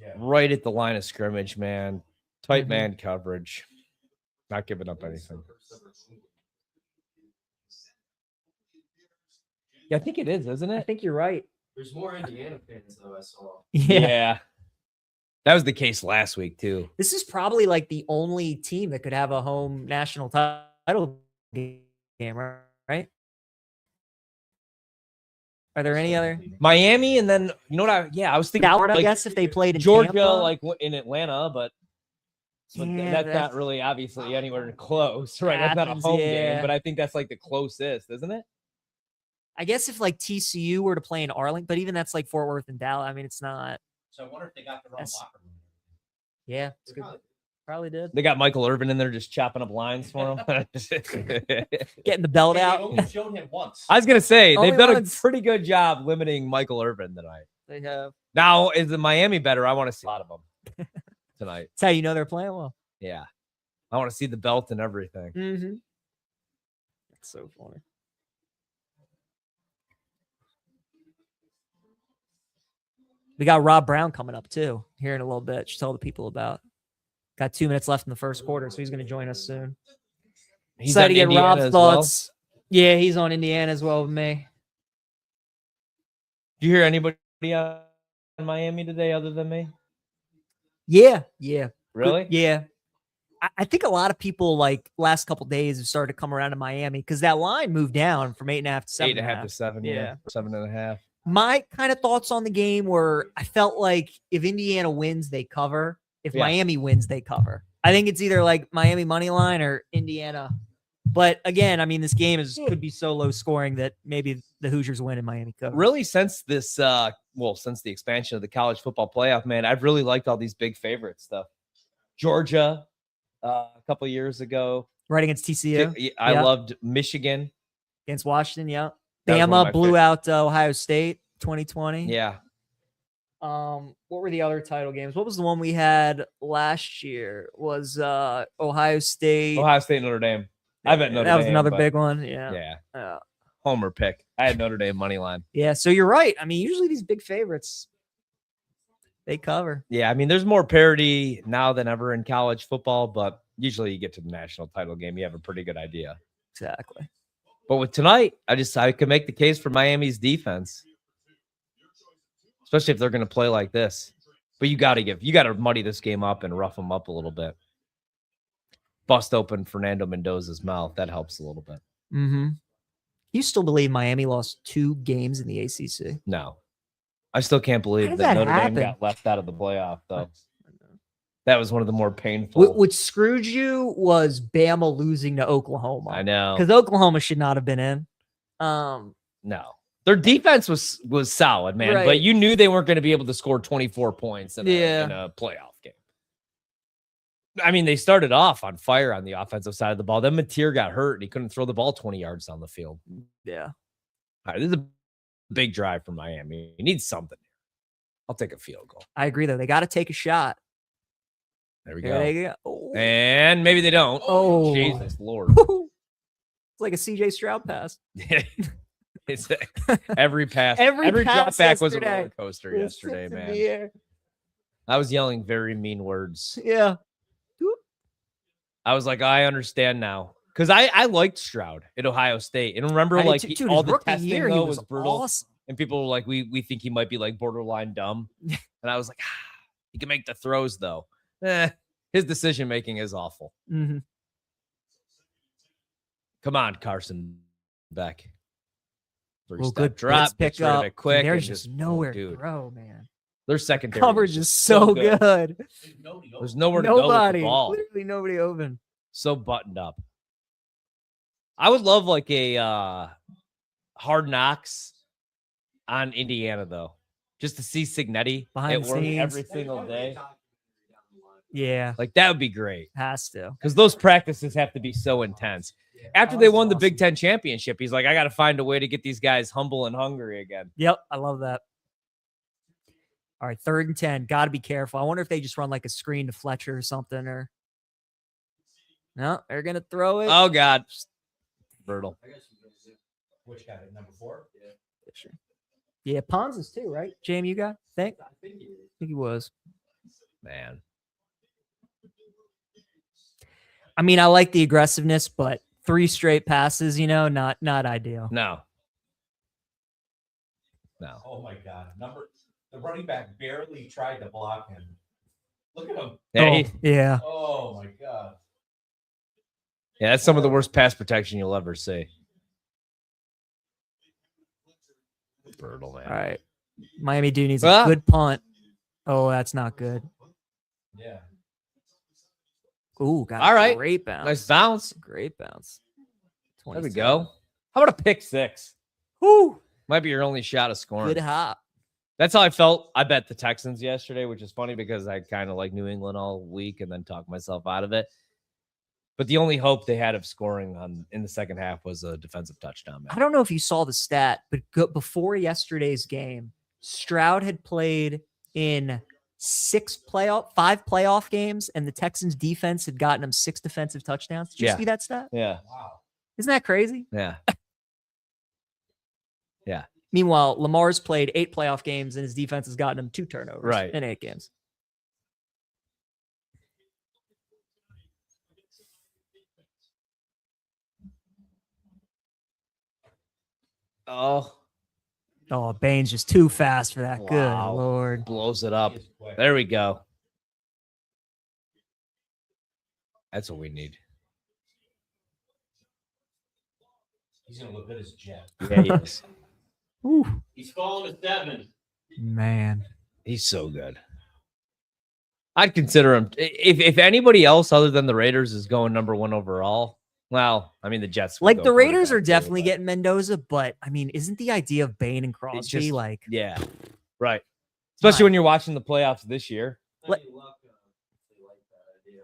Yeah. right at the line of scrimmage, man. Tight man coverage. Not giving up anything. Yeah, I think it is, isn't I it? think you're right. There's more Indiana fans though. I saw. Yeah. That was the case last week too. This is probably like the only team that could have a home national title game, right? Are there any other? Miami, and then you know what? I was thinking. Howard, I like, guess if they played in Georgia, Tampa. like in Atlanta, but Yeah, that's not really obviously anywhere close, right? That's not a Athens, home yeah. game, but I think that's like the closest, isn't it? I guess if like TCU were to play in Arlington, but even that's like Fort Worth and Dallas. I mean, it's not. So I wonder if they got the wrong That's- locker room. Yeah, it's good. Probably did. They got Michael Irvin in there just chopping up lines for him. Getting the belt They out. only showed him once. I was gonna say Only they've done once. a pretty good job limiting Michael Irvin tonight. They have. Now, is the Miami better? I want to see a lot of them tonight. That's how you know they're playing well. Yeah, I want to see the belt and everything. Mm-hmm. That's so funny. We got Rob Brown coming up too here in a little bit. Just tell the people about. Got 2 minutes left in the first quarter, so he's going to join us soon. He's Excited on to get Indiana Rob's as well. thoughts. Yeah, he's on Indiana as well with me. Do you hear anybody in Miami today other than me? Yeah. Really? Yeah. I think a lot of people like last couple days have started to come around to Miami because that line moved down from 8.5 to 7. 8.5 to 7. Yeah, 7.5. My kind of thoughts on the game were I felt like if Indiana wins, they cover. If Yeah. Miami wins, they cover. I think it's either like Miami money line or Indiana. But again, I mean, this game could be so low scoring that maybe the Hoosiers win and Miami cover. Really, since this, since the expansion of the college football playoff, man, I've really liked all these big favorite stuff. Georgia, a couple years ago, Right against TCU. I Yeah. loved Michigan. Against Washington, yeah. That was one of my Bama blew out Ohio State 2020. Yeah, What were the other title games? What was the one we had last year? Was Ohio State? Ohio State, Notre Dame. I bet Notre Dame. That was another but big one. Yeah. Yeah, homer pick. I had Notre Dame money line. Yeah. So you're right. I mean, usually these big favorites, they cover. Yeah, I mean, there's more parity now than ever in college football, but usually you get to the national title game, you have a pretty good idea. Exactly. But with tonight, I could make the case for Miami's defense, especially if they're going to play like this. But you got to muddy this game up and rough them up a little bit. Bust open Fernando Mendoza's mouth. That helps a little bit. Mm-hmm. You still believe Miami lost 2 games in the ACC? No, I still can't How believe did that that Notre happen? Dame got left out of the playoff, though. That was one of the more painful. What screwed you was Bama losing to Oklahoma. I know. Because Oklahoma should not have been in. No, their defense was solid, man. But Right. you knew they weren't going to be able to score 24 points in Yeah. a playoff game. I mean, they started off on fire on the offensive side of the ball. Then Mateer got hurt and he couldn't throw the ball 20 yards down the field. Yeah. All right, this is a big drive for Miami. You need something. I'll take a field goal. I agree, though. They got to take a shot. There we There go. they go. Oh. And maybe they don't. Oh. Jesus Lord. It's like a CJ Stroud pass. It's every pass. Every drop pass back was a yesterday roller coaster It yesterday, sits in man. the air. I was yelling very mean words. Yeah. I was like, I understand now. Because I liked Stroud at Ohio State. And remember, I did like, too. Dude, all his the rookie testing, year, he though, was was brutal. awesome. And people were like, we think he might be, like, borderline dumb. And I was like, he can make the throws, though. His decision-making is awful. Mm-hmm. Come on, Carson Beck. Well, Three-step good drop, blitz gets pick rid of up. it quick. and There's just nowhere to dude. throw, man. Their secondary Coverage is just so good. There's nobody There's open. nowhere to go with Nobody. the ball. Literally nobody open. So buttoned up. I would love like a Hard Knocks on Indiana, though, just to see Signetti Behind at the work scenes. every single day. Yeah. Like, that would be great. Has to. Because those practices have to be so intense. After they won the Big Ten championship, he's like, I got to find a way to get these guys humble and hungry again. Yep. I love that. All right. 3rd and 10. Got to be careful. I wonder if they just run like a screen to Fletcher or something or. No, they're going to throw it. Oh, God. Brutal. Which guy? Number 4? Fisher. Yeah. Pons is too, right? JMU guy? I think he was. Man. I mean, I like the aggressiveness, but 3 straight passes, not ideal. No. Oh my God! The running back barely tried to block him. Look at him. Yeah, Yeah. Oh my god. yeah, that's some of the worst pass protection you'll ever see. Brutal, man. All right. Miami dude needs Ah. a good punt. Oh, that's not good. Yeah. Ooh, got All a right. great bounce. Nice bounce. Great bounce. There we 27. go. How about a pick six? Woo. Might be your only shot of scoring. Good hop. That's how I felt. I bet the Texans yesterday, which is funny because I kind of like New England all week and then talked myself out of it. But the only hope they had of scoring in the second half was a defensive touchdown. Man. I don't know if you saw the stat, but before yesterday's game, Stroud had played in 5 playoff games, and the Texans defense had gotten him 6 defensive touchdowns. Did you see that stat? Yeah. Wow. Isn't that crazy? Yeah. Yeah. Meanwhile, Lamar's played 8 playoff games, and his defense has gotten him 2 turnovers in 8 games. Oh, Bane's just too fast for that. Wow. Good Lord. blows it up. He is quick. There we go. That's what we need. He's gonna look good as Jet. Yeah, he is. Ooh, He's falling to 7. man. He's so good. I'd consider him if anybody else other than the Raiders is going number 1 overall. Well, I mean the Jets. would Like go the Raiders are quarterback too, definitely but getting Mendoza, but I mean, isn't the idea of Bane and Crosby just- like yeah, right. Especially when you're watching the playoffs this year. Let- Any luck, they like that idea.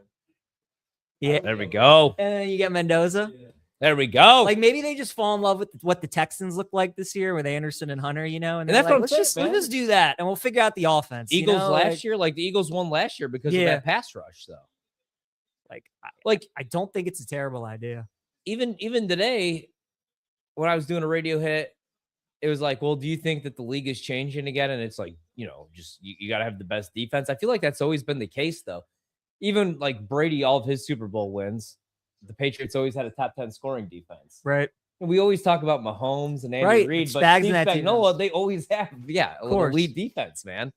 yeah? There we go. And then you get Mendoza. Yeah. There we go. Like maybe they just fall in love with what the Texans look like this year with Anderson and Hunter, and And they're that's like, what I'm let's saying, man. just do that, and we'll figure out the offense. Eagles like, last year, like the Eagles won last year because of Yeah. that pass rush, though. Like I don't think it's a terrible idea. Even today, when I was doing a radio hit, it was like, well, do you think that the league is changing again? And it's like, just you got to have the best defense. I feel like that's always been the case, though. Even like Brady, all of his Super Bowl wins, the Patriots always had a top 10 scoring defense. Right. And we always talk about Mahomes and Andy Right, Reid, it's but Spags in Steve that Spagnuolo, they always have, Of course. elite defense, man.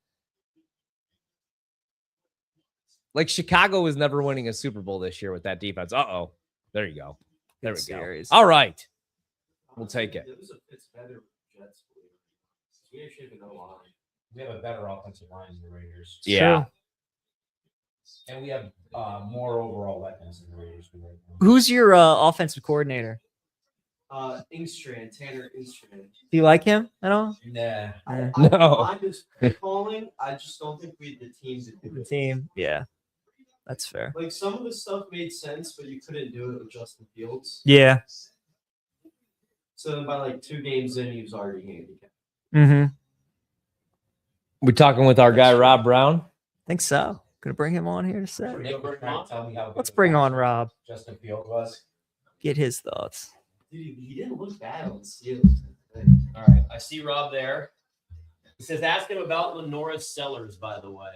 Like Chicago was never winning a Super Bowl this year with that defense. Uh-oh. There you go. There we Good go. series. All right. We'll take it. It's better with Jets. We actually have an O-line. We have a better offensive line than the Raiders. Yeah. True. And we have more overall weapons than the Raiders do right now. Who's your offensive coordinator? Ingstrand, Tanner Ingstrand. Do you like him at all? Nah. I No. don't mind his play calling. I just don't think we had the team to do The it. team. Yeah. That's fair. Like some of the stuff made sense, but you couldn't do it with Justin Fields. Yeah. So then by like 2 games in, he was already handicapped. Mm-hmm. We're talking with our guy, Rob Brown. Think so. Gonna bring him on here to say. Nick was trying to tell me how good Let's of a bring on passer Rob. Justin Fields was. Get his thoughts. Dude, he didn't look bad on Steelers. All right. I see Rob there. He says, ask him about Lenora Sellers, by the way.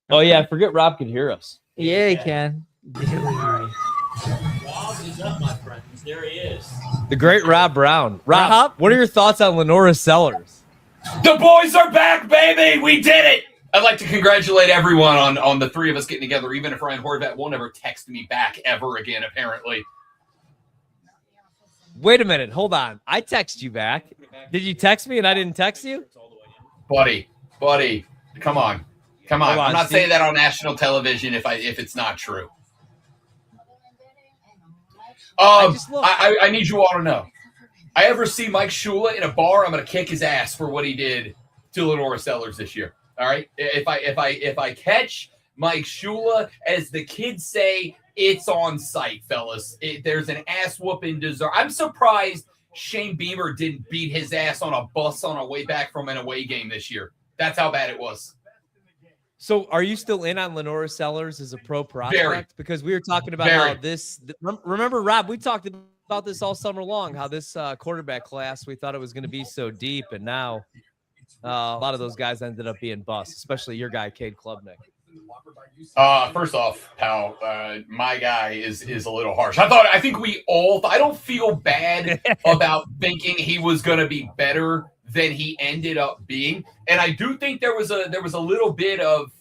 Oh, yeah. I forget Rob could hear us. Yeah, he Yeah. can. Rob is up, my friends. There he is. The great Rob Brown. Rob, Rob? what are your thoughts on Lenora Sellers? The boys are back, baby. We did it. I'd like to congratulate everyone on the 3 of us getting together, even if Ryan Horvat won't ever text me back ever again, apparently. Wait a minute. Hold on. I text you back. Did you text me and I didn't text you? Buddy, come on. Come on. Hold on, I'm not Steve. saying that on national television if it's not true. just looked. I need you all to know. I ever see Mike Shula in a bar, I'm gonna kick his ass for what he did to Lenora Sellers this year. All right. If I catch Mike Shula, as the kids say, it's on site, fellas. There's an ass whooping deserved. I'm surprised Shane Beamer didn't beat his ass on a bus on a way back from an away game this year. That's how bad it was. So are you still in on Lenora Sellers as a pro prospect? Very. Because we were talking about Very. how this remember, Rob, we talked about this all summer long, how this quarterback class, we thought it was going to be so deep, and now a lot of those guys ended up being busts, especially your guy, Cade Klubnik. First off, pal, my guy is a little harsh. I think we all. I don't feel bad about thinking he was going to be better than he ended up being, and I do think there was a little bit of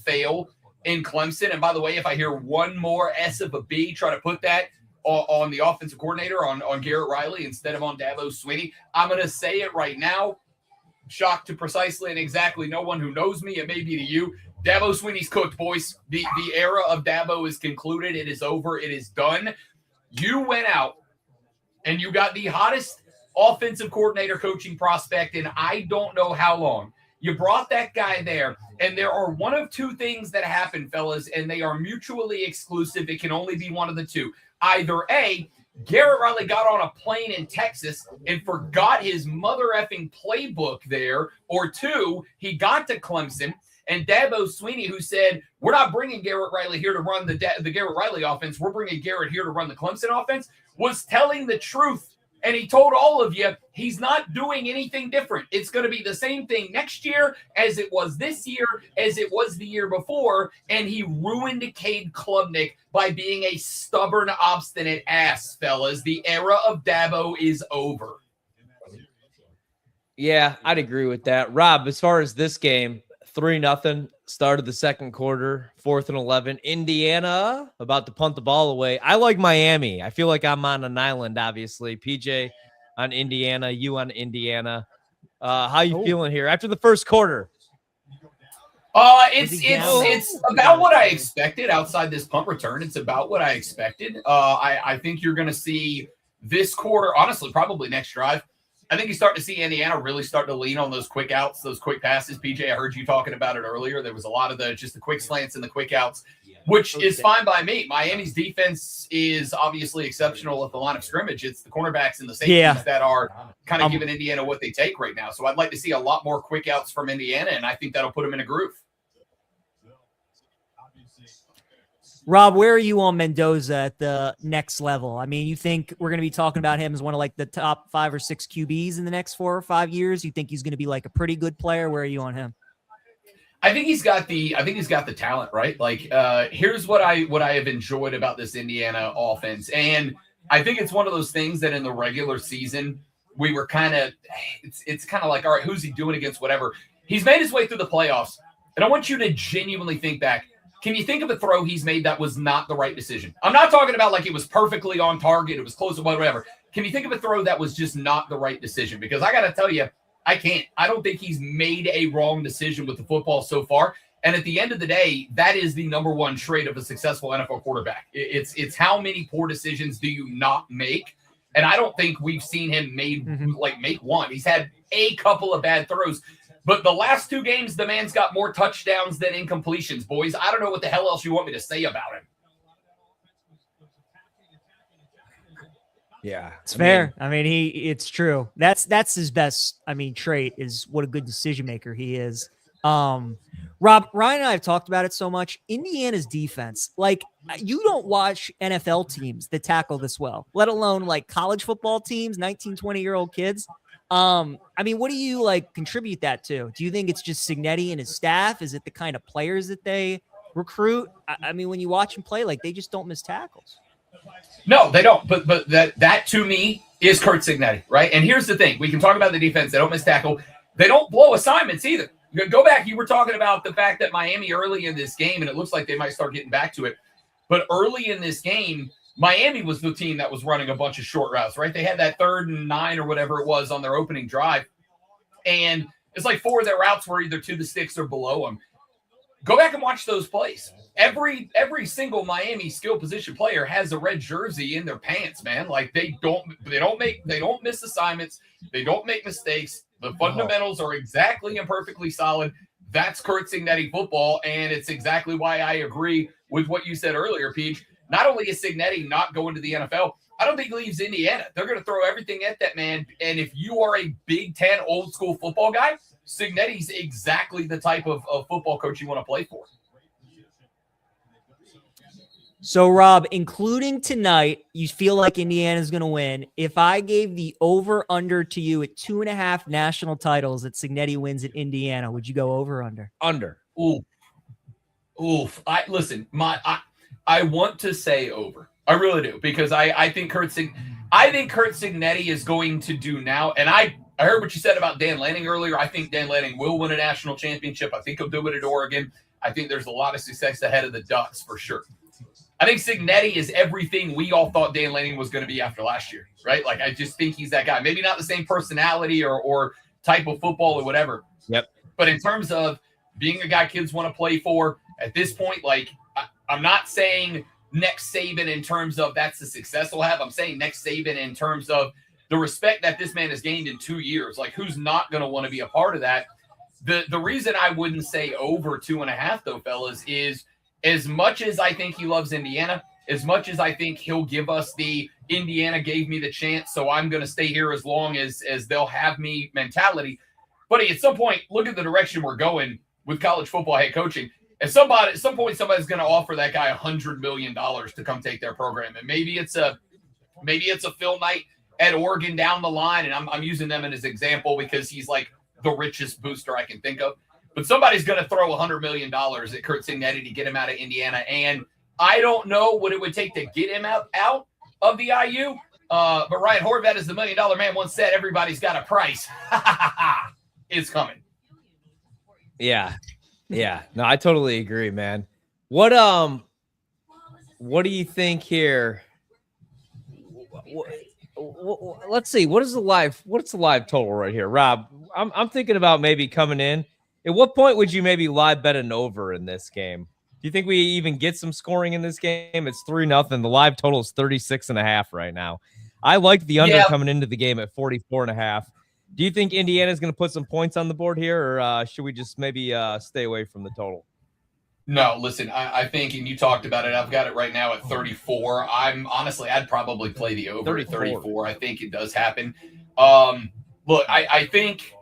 fail in Clemson. And by the way, if I hear one more S of a B, try to put that on the offensive coordinator, on Garrett Riley instead of on Dabo Swinney, I'm going to say it right now. Shocked to precisely and exactly no one who knows me. It may be to you. Dabo Swinney's cooked, boys. The era of Dabo is concluded. It is over. It is done. You went out and you got the hottest offensive coordinator coaching prospect in I don't know how long. You brought that guy there, and there are one of two things that happen, fellas, and they are mutually exclusive. It can only be one of the two. Either A, Garrett Riley got on a plane in Texas and forgot his mother effing playbook there, or two, he got to Clemson, and Dabo Swinney, who said, we're not bringing Garrett Riley here to run the Garrett Riley offense, we're bringing Garrett here to run the Clemson offense, was telling the truth. And he told all of you he's not doing anything different. It's going to be the same thing next year as it was this year, as it was the year before. And he ruined Cade Klubnik by being a stubborn, obstinate ass, fellas. The era of Dabo is over. Yeah, I'd agree with that. Rob, as far as this game, 3-0, started the second quarter, 4th and 11. Indiana about to punt the ball away. I like Miami. I feel like I'm on an island, obviously. PJ on Indiana, you on Indiana. How you feeling here after the first quarter? It's about what I expected outside this punt return. It's about what I expected. I think you're going to see this quarter, honestly, probably next drive. I think you start to see Indiana really start to lean on those quick outs, those quick passes. PJ, I heard you talking about it earlier. There was a lot of the quick slants and the quick outs, which is fine by me. Miami's defense is obviously exceptional at the line of scrimmage. It's the cornerbacks and the safeties that are kind of giving Indiana what they take right now. So I'd like to see a lot more quick outs from Indiana, and I think that'll put them in a groove. Rob, where are you on Mendoza at the next level? I mean, you think we're going to be talking about him as one of like the top 5 or 6 QBs in the next 4 or 5 years? You think he's going to be like a pretty good player? Where are you on him? I think he's got the talent, right? Like, here's what I have enjoyed about this Indiana offense. And I think it's one of those things that in the regular season, we were kind of, it's kind of like, all right, who's he doing against whatever? He's made his way through the playoffs. And I want you to genuinely think back. Can you think of a throw he's made that was not the right decision? I'm not talking about like it was perfectly on target, it was close to whatever. Can you think of a throw that was just not the right decision? Because I got to tell you, I can't. I don't think he's made a wrong decision with the football so far. And at the end of the day, that is the number one trait of a successful NFL quarterback. It's how many poor decisions do you not make? And I don't think we've seen him make one. He's had a couple of bad throws. But the last 2 games, the man's got more touchdowns than incompletions, boys. I don't know what the hell else you want me to say about him. Yeah, it's fair. I mean, it's true. That's his best, trait is what a good decision maker he is. Rob, Ryan and I have talked about it so much. Indiana's defense, like you don't watch NFL teams that tackle this well, let alone like college football teams, 19, 20-year-old kids. What do you contribute that to? Do you think it's just Cignetti and his staff? Is it the kind of players that they recruit? When you watch them play, they just don't miss tackles. No, they don't. But that to me is Kurt Cignetti, right? And here's the thing: we can talk about the defense; they don't miss tackle. They don't blow assignments either. Go back. You were talking about the fact that Miami early in this game, and it looks like they might start getting back to it. But early in this game, Miami was the team that was running a bunch of short routes, right? They had that 3rd and 9 or whatever it was on their opening drive. And it's like 4 of their routes were either to the sticks or below them. Go back and watch those plays. Every single Miami skill position player has a red jersey in their pants, man. Like they don't miss assignments. They don't make mistakes. The fundamentals are exactly and perfectly solid. That's Kurt Cignetti football. And it's exactly why I agree with what you said earlier, Peach. Not only is Cignetti not going to the NFL, I don't think he leaves Indiana. They're going to throw everything at that man. And if you are a Big Ten old school football guy, Cignetti's exactly the type of football coach you want to play for. So, Rob, including tonight, you feel like Indiana's going to win. If I gave the over-under to you at 2.5 national titles that Cignetti wins at Indiana, would you go over-under? Under. Oof. I want to say over. I really do, because I think Kurt Cignetti is going to do now. And I heard what you said about Dan Lanning earlier. I think Dan Lanning will win a national championship. I think he'll do it at Oregon. I think there's a lot of success ahead of the Ducks for sure. I think Cignetti is everything we all thought Dan Lanning was going to be after last year, right? Like, I just think he's that guy. Maybe not the same personality or type of football or whatever. Yep. But in terms of being a guy kids want to play for, at this point, like, I'm not saying next Saban in terms of that's the success he'll have. I'm saying next Saban in terms of the respect that this man has gained in 2 years. Like, who's not going to want to be a part of that? The reason I wouldn't say over 2.5, though, fellas, is as much as I think he loves Indiana, as much as I think he'll give us the Indiana gave me the chance, so I'm going to stay here as long as they'll have me mentality. Buddy, at some point, look at the direction we're going with college football head coaching. At some point, somebody's going to offer that guy $100 million to come take their program. And maybe it's a Phil Knight at Oregon down the line, and I'm using them as an example because he's like the richest booster I can think of. But somebody's going to throw $100 million at Kurt Cignetti to get him out of Indiana. And I don't know what it would take to get him out of the IU. But Ryan Horvat, is the $1 million man, once said, everybody's got a price. It's coming. Yeah. Yeah. No, I totally agree, man. What do you think here? Let's see. What's the live total right here, Rob? I'm thinking about maybe coming in. At what point would you maybe live bet an over in this game? Do you think we even get some scoring in this game? It's 3-0. The live total is 36.5 right now. I like the under coming into the game at 44.5. Do you think Indiana's going to put some points on the board here, or should we just maybe stay away from the total? No, listen, I think, and you talked about it, I've got it right now at 34. I'd probably play the over at 34. I think it does happen. Look, I think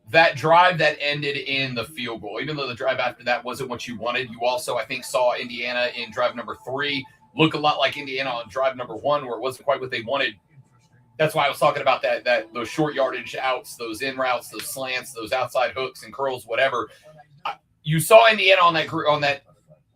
that drive that ended in the field goal, even though the drive after that wasn't what you wanted, you also, I think, saw Indiana in drive number 3 look a lot like Indiana on drive number 1, where it wasn't quite what they wanted. That's why I was talking about that those short yardage outs, those in routes, those slants, those outside hooks and curls, whatever. You saw Indiana on that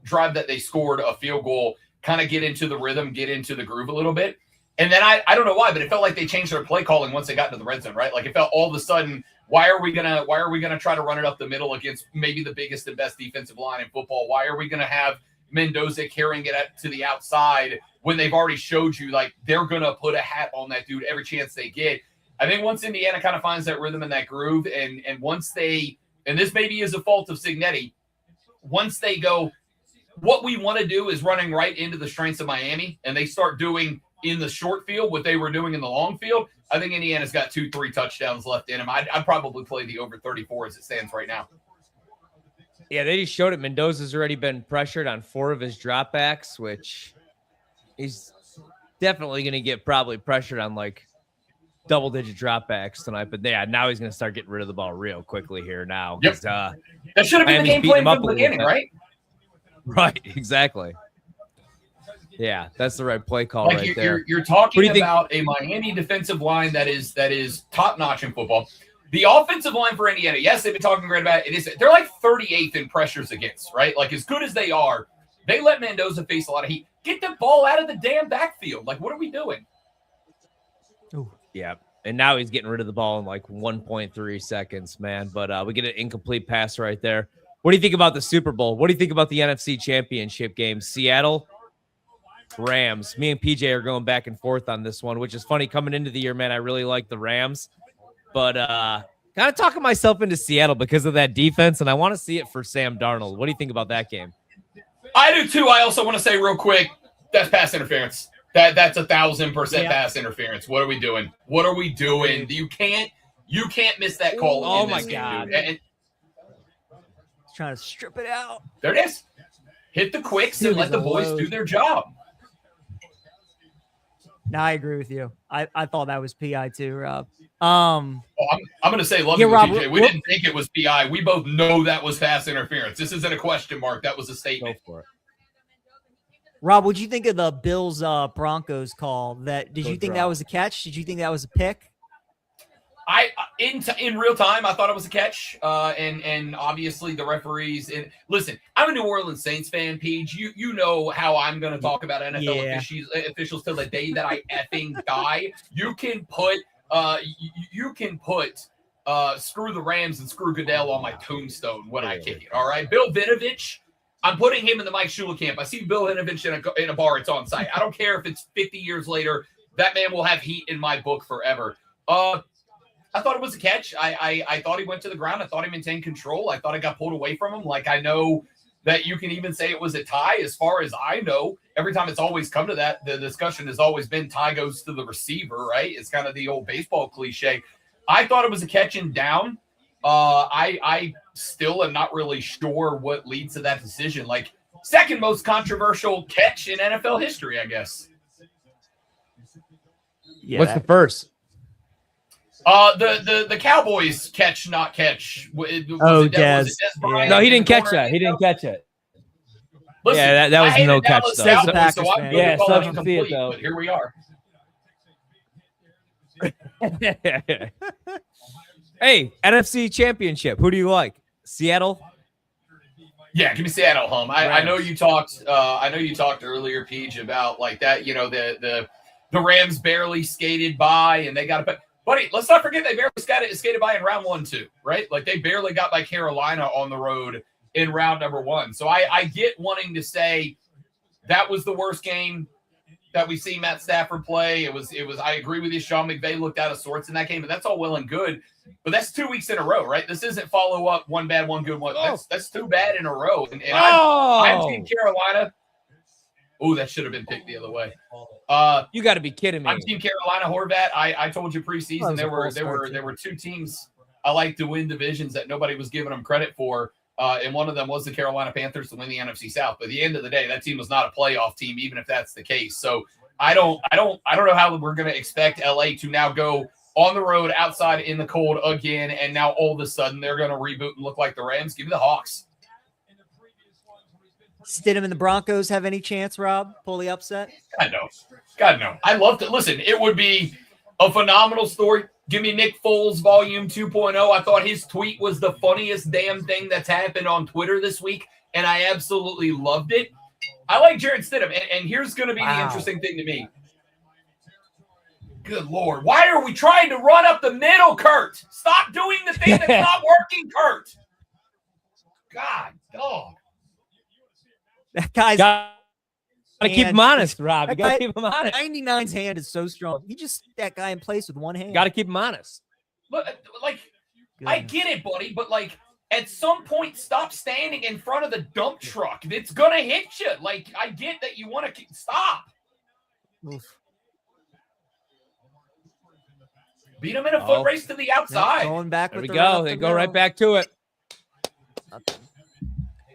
drive that they scored a field goal, kind of get into the rhythm, get into the groove a little bit. And then I don't know why, but it felt like they changed their play calling once they got into the red zone, right? Like, it felt all of a sudden, why are we gonna try to run it up the middle against maybe the biggest and best defensive line in football? Why are we gonna have Mendoza carrying it to the outside when they've already showed you like they're gonna put a hat on that dude every chance they get? I think once Indiana kind of finds that rhythm and that groove, and once they, and this maybe is a fault of Cignetti, once they go, what we want to do is running right into the strengths of Miami, and they start doing in the short field what they were doing in the long field, I think Indiana's got 2-3 touchdowns left in him. I'd probably play the over 34 as it stands right now. Yeah, they just showed it. Mendoza's already been pressured on 4 of his dropbacks, which he's definitely going to get probably pressured on like double-digit dropbacks tonight. But yeah, now he's going to start getting rid of the ball real quickly here now. Yep. That should have been the game plan from the beginning, right? Right, exactly. Yeah, that's the right play call like there. You're talking about a Miami defensive line that is top-notch in football. The offensive line for Indiana, yes, they've been talking great about it. They're like 38th in pressures against, right? Like, as good as they are, they let Mendoza face a lot of heat. Get the ball out of the damn backfield. Like, what are we doing? Ooh, yeah. And now he's getting rid of the ball in like 1.3 seconds, man. But we get an incomplete pass right there. What do you think about the Super Bowl? What do you think about the NFC Championship game? Seattle, Rams. Me and PJ are going back and forth on this one, which is funny. Coming into the year, man, I really like the Rams. But kind of talking myself into Seattle because of that defense, and I want to see it for Sam Darnold. What do you think about that game? I do too. I also want to say real quick, that's pass interference. That's 1,000% pass interference. What are we doing? What are we doing? You can't miss that call. Oh my God! And trying to strip it out. There it is. Hit the quicks and let the boys do their job. No, I agree with you. I thought that was PI too, Rob. I'm going to say, love you, Rob, TJ. We didn't think it was PI. We both know that was pass interference. This isn't a question mark. That was a statement. Go for it. Rob, what'd you think of the Bills Broncos call? Did you think that was a catch? Did you think that was a pick? In real time, I thought it was a catch, and obviously the referees. And listen, I'm a New Orleans Saints fan, Paige. You know how I'm going to talk about NFL officials till the day that I effing die. You can put screw the Rams and screw Goodell on my tombstone when I kick it. All right. Bill Vinovich, I'm putting him in the Mike Shula camp. I see Bill Vinovich in a bar. It's on site. I don't care if it's 50 years later. That man will have heat in my book forever. I thought it was a catch. I thought he went to the ground. I thought he maintained control. I thought it got pulled away from him. Like, I know that you can even say it was a tie. As far as I know, every time it's always come to that, the discussion has always been tie goes to the receiver, right? It's kind of the old baseball cliche. I thought it was a catch and down. I still am not really sure what leads to that decision. Like, second most controversial catch in NFL history, I guess. Yeah, What's the first? The Cowboys catch, not catch. Dez. Bryant No, he in the didn't catch corner? that. He didn't catch it. Listen, Yeah, that was I hated no catch, Dallas though. Cowboys, As a Packers so I'm fan. going Yeah, to call so it I can see it, incomplete, though. but here we are. Hey, NFC Championship. Who do you like? Seattle? Yeah, give me Seattle, home. I know Rams. you talked. I know you talked earlier, Peach, about like that. You know, the Rams barely skated by, and they got it. Buddy, let's not forget they barely skated by in round 1, too, right? Like, they barely got by Carolina on the road in round number 1. So I get wanting to say that was the worst game that we see Matt Stafford play. It was. I agree with you. Sean McVay looked out of sorts in that game, and that's all well and good. But that's 2 weeks in a row, right? This isn't follow up, one bad, one good, one. That's 2 bad in a row. And I'm Team Carolina. Oh, that should have been picked the other way. You got to be kidding me. I'm Team Carolina. Horvat. I told you preseason there were 2 teams I like to win divisions that nobody was giving them credit for. And one of them was the Carolina Panthers to win the NFC South. But at the end of the day, that team was not a playoff team, even if that's the case. So I don't know how we're going to expect LA to now go on the road outside in the cold again. And now all of a sudden they're going to reboot and look like the Rams. Give me the Hawks. Stidham and the Broncos have any chance, Rob? Pull the upset? God, no. I love to listen. It would be a phenomenal story. Give me Nick Foles volume 2.0. I thought his tweet was the funniest damn thing that's happened on Twitter this week, and I absolutely loved it. I like Jarrett Stidham, and here's going to be the interesting thing to me. Good Lord. Why are we trying to run up the middle, Kurt? Stop doing the thing that's not working, Kurt. God, dog. That guy's Gotta keep him honest, Rob. You That got guy- to keep him honest. 99's hand is so strong. He just that guy in place with one hand. Got to keep him honest. Look, like, I get it, buddy, but like at some point, stop standing in front of the dump truck. It's gonna hit you. Like, I get that you want to stop. Oof. Beat him in a foot race to the outside. Going back. There with we the run go. up They the go right middle. back to it. Nothing.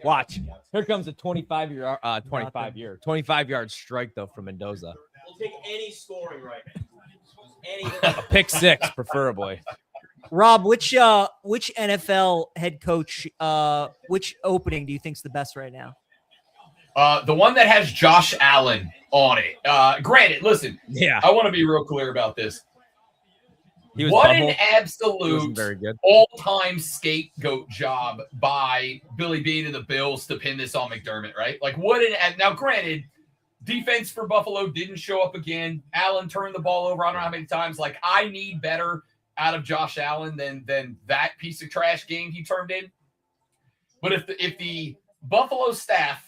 Watch. Here comes a 25-yard strike, though, from Mendoza. We'll take any scoring right now. Any. A pick 6, preferably. Rob, which NFL head coach, which opening do you think's the best right now? The one that has Josh Allen on it. Granted, listen, Yeah. I want to be real clear about this. He was What bubble. an He absolute wasn't very good. all-time scapegoat job by Billy Beane and the Bills to pin this on McDermott, right? Like, what an now, granted, defense for Buffalo didn't show up again. Allen turned the ball over I don't know how many times. Like, I need better out of Josh Allen than that piece of trash game he turned in. But if the Buffalo staff,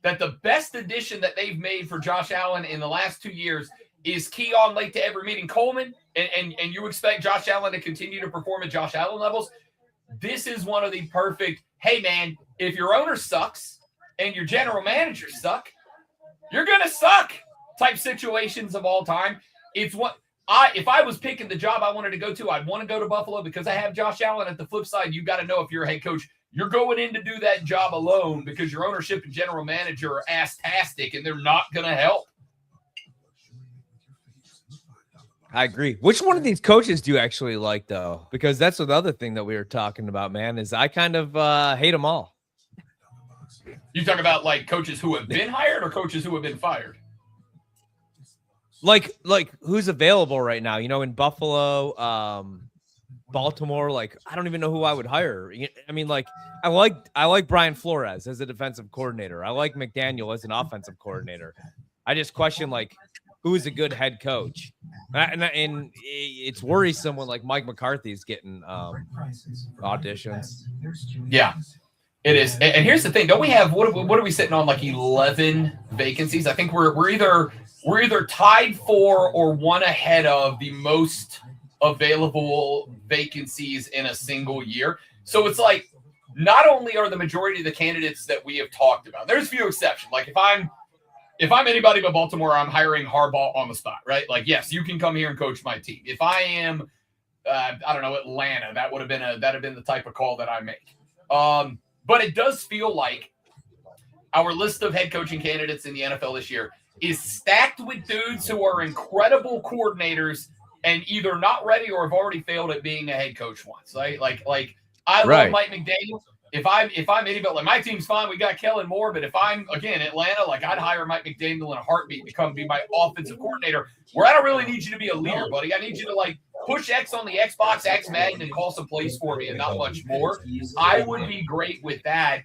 that the best addition that they've made for Josh Allen in the last 2 years is key on late to every meeting Coleman, and you expect Josh Allen to continue to perform at Josh Allen levels, this is one of the perfect, hey, man, if your owner sucks and your general manager suck, you're going to suck type situations of all time. It's what if I was picking the job I wanted to go to, I'd want to go to Buffalo because I have Josh Allen. At the flip side, you got to know if you're a head coach, you're going in to do that job alone because your ownership and general manager are ass-tastic and they're not going to help. I agree. Which one of these coaches do you actually like, though? Because that's another thing that we were talking about, man, is I kind of hate them all. You talk about like coaches who have been hired or coaches who have been fired? Like who's available right now? You know, in Buffalo, Baltimore, like I don't even know who I would hire. I mean, like I like Brian Flores as a defensive coordinator. I like McDaniel as an offensive coordinator. I just question like who is a good head coach. And it's worrisome when like Mike McCarthy's getting auditions. Yeah, it is. And here's the thing: don't we have what are we sitting on, like 11 vacancies? I think we're either tied for or one ahead of the most available vacancies in a single year. So it's like not only are the majority of the candidates that we have talked about, there's a few exceptions. Like if I'm anybody but Baltimore, I'm hiring Harbaugh on the spot, right? Like, yes, you can come here and coach my team. If I am, I don't know, Atlanta, that would have been the type of call that I make. But it does feel like our list of head coaching candidates in the NFL this year is stacked with dudes who are incredible coordinators and either not ready or have already failed at being a head coach once. Right? Like I love Mike McDaniel. If I'm anybody, like my team's fine, we got Kellen Moore, but if I'm again Atlanta, like I'd hire Mike McDaniel in a heartbeat to come be my offensive coordinator. Where I don't really need you to be a leader, buddy. I need you to like push X on the Xbox, X Madden, and call some plays for me, and not much more. I would be great with that.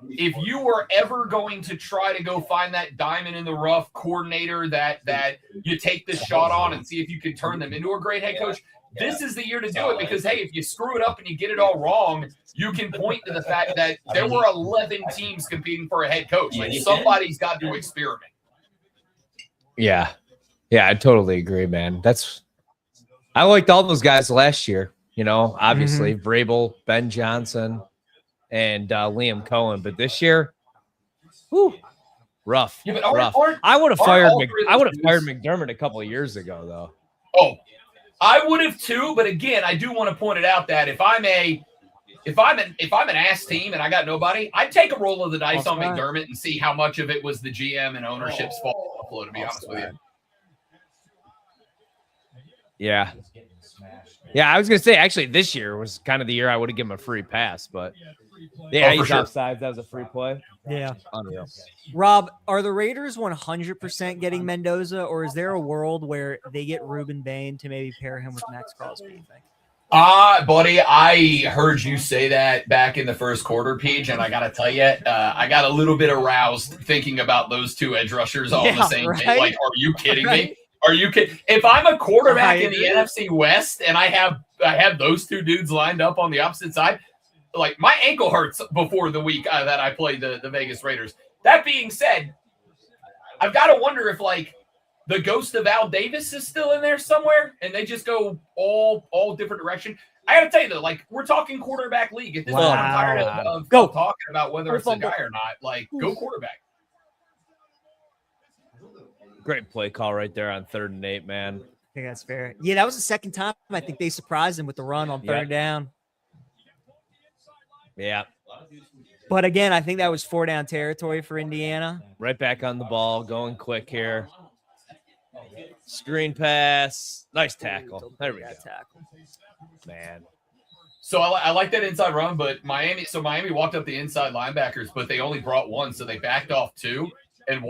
If you were ever going to try to go find that diamond in the rough coordinator that you take the shot on and see if you can turn them into a great head coach, this is the year to do it, because, hey, if you screw it up and you get it all wrong, you can point to the fact that there were 11 teams competing for a head coach. Like, somebody's got to experiment. Yeah. Yeah, I totally agree, man. I liked all those guys last year, obviously Vrabel, Ben Johnson, and Liam Cohen. But this year, rough. Yeah, rough. I would have fired McDermott a couple of years ago, though. Oh, I would have too, but again, I do want to point it out that if I'm an ass team and I got nobody, I'd take a roll of the dice on McDermott and see how much of it was the GM and ownership's fault, to be honest with you. Yeah. Yeah, I was going to say, actually, this year was kind of the year I would have given him a free pass, but yeah, he's offside. That was a free play. Yeah. Unreal. Rob, are the Raiders 100% getting Mendoza, or is there a world where they get Reuben Bain to maybe pair him with Max Crosby, you think? Buddy, I heard you say that back in the first quarter, Peach, and I got to tell you, I got a little bit aroused thinking about those two edge rushers all on the same day. Like, are you kidding me? Are you kidding? If I'm a quarterback in the NFC West and I have those two dudes lined up on the opposite side, like my ankle hurts before the week that I played the Vegas Raiders. That being said, I've got to wonder if like the ghost of Al Davis is still in there somewhere and they just go all different direction. I got to tell you though, like we're talking quarterback league. At this point, I'm tired of talking about whether it's a guy or not. Like go quarterback. Great play call right there on 3rd and 8, man. I think that's fair. Yeah, that was the second time I think they surprised him with the run on 3rd down. Yeah. But again, I think that was 4-down territory for Indiana. Right back on the ball, going quick here. Screen pass. Nice tackle. There we go. Man. So I like that inside run, but Miami walked up the inside linebackers, but they only brought one, so they backed off 2 and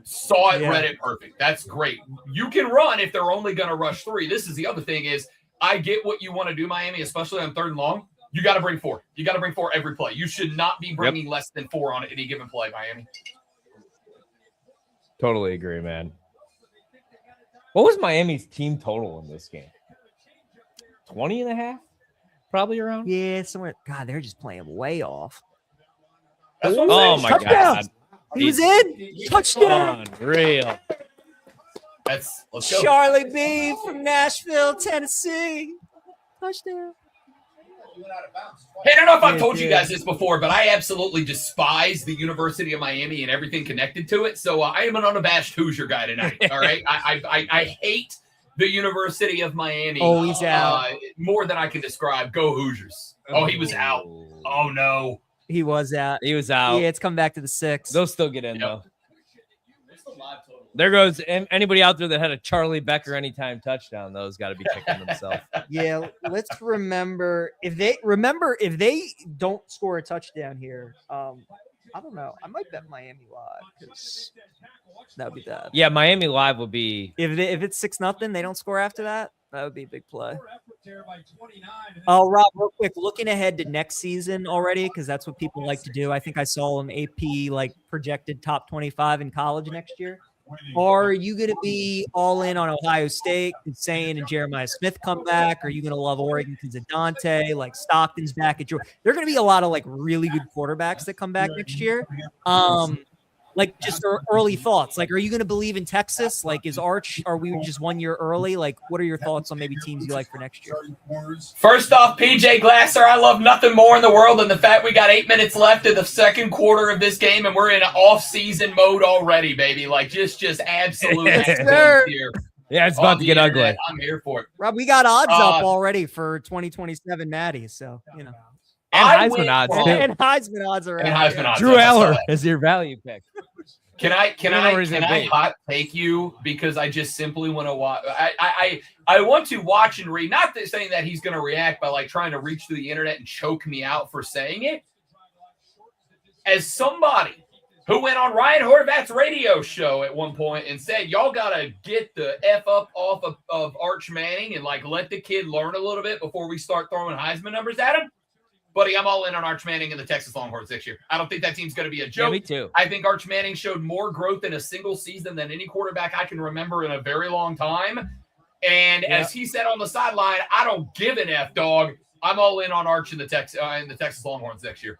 saw it, read it perfect. That's great. You can run if they're only going to rush 3. This is the other thing is I get what you want to do, Miami, especially on 3rd and long. You got to bring 4. You got to bring 4 every play. You should not be bringing less than 4 on any given play, Miami. Totally agree, man. What was Miami's team total in this game? 20.5? Probably around? Yeah, somewhere. God, they're just playing way off. That's what I'm saying. My God. He was in. Touchdown. Unreal. Let's go. Charlie B from Nashville, Tennessee. Touchdown. Hey, I don't know if I've told you guys this before, but I absolutely despise the University of Miami and everything connected to it. So I am an unabashed Hoosier guy tonight. All right. I hate the University of Miami. Oh, he's out. More than I can describe. Go Hoosiers. Oh, he was out. Oh, no. He was out. He was out. Yeah, it's come back to the 6. They'll still get in, though. There goes anybody out there that had a Charlie Becker anytime touchdown. Those got to be kicking themselves. Yeah, let's remember if they don't score a touchdown here. I don't know. I might bet Miami live because that would be bad. Yeah, Miami live will be if it's 6-0, they don't score after that. That would be a big play. Oh, Rob, real quick, looking ahead to next season already, because that's what people like to do. I think I saw an AP projected top 25 in college next year. Are you going to be all in on Ohio State and saying and Jeremiah Smith come back? Are you going to love Oregon because of Dante? Like Stockton's back at Georgia. There are going to be a lot of like really good quarterbacks that come back next year. Like just early thoughts. Like, are you going to believe in Texas? Like, is Arch? Are we just 1 year early? Like, what are your thoughts on maybe teams you like for next year? First off, PJ Glasser, I love nothing more in the world than the fact we got 8 minutes left in the second quarter of this game, and we're in off-season mode already, baby. Like, just absolute excellence here. Yeah, it's about to get ugly. I'm here for it. Rob, we got odds up already for 2027 Natties, so you know. And Heisman odds too. And Heisman odds are out. Drew Eller is your value pick. Can I hot take you because I just simply want to watch. I want to watch and read. Not that saying that he's going to react by like trying to reach through the internet and choke me out for saying it. As somebody who went on Ryan Horvat's radio show at one point and said, "Y'all got to get the F up off of Arch Manning and like let the kid learn a little bit before we start throwing Heisman numbers at him." Buddy, I'm all in on Arch Manning and the Texas Longhorns next year. I don't think that team's going to be a joke. Yeah, me too. I think Arch Manning showed more growth in a single season than any quarterback I can remember in a very long time. And as he said on the sideline, I don't give an F, dog. I'm all in on Arch and the Texas Longhorns next year.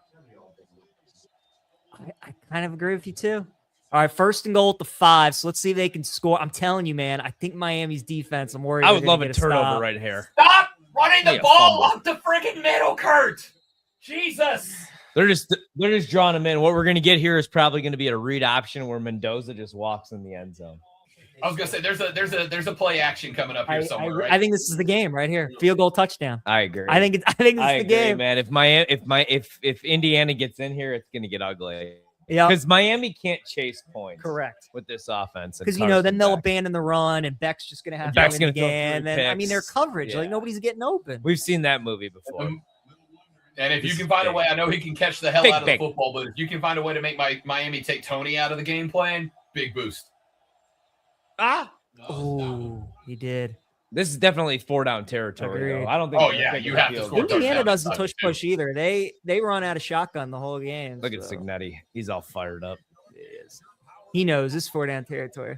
I kind of agree with you too. All right, 1st and goal at the 5. So let's see if they can score. I'm telling you, man, I think Miami's defense, I'm worried. I would love a turnover right here. Stop running the ball up the friggin' middle, Kurt. Jesus. They're just drawing them in. What we're going to get here is probably going to be a read option where Mendoza just walks in the end zone. I was going to say there's a play action coming up here somewhere. Right? I think this is the game right here. Field goal touchdown. I agree. I think it's the game, man. If Indiana gets in here, it's going to get ugly. Yeah, because Miami can't chase points. Correct. With this offense, because then they'll abandon the run, and Beck's just going to have to win again. Then I mean, their coverage, like nobody's getting open. We've seen that movie before. And if you can find a way, I know he can catch the hell out of the football, but if you can find a way to make Miami take Tony out of the game plan, big boost. Oh, he did. This is definitely 4-down territory. Though. I don't think. Oh yeah, you have to score. Indiana doesn't push either. They run out of shotgun the whole game. Look at Cignetti. He's all fired up. He knows this 4-down territory.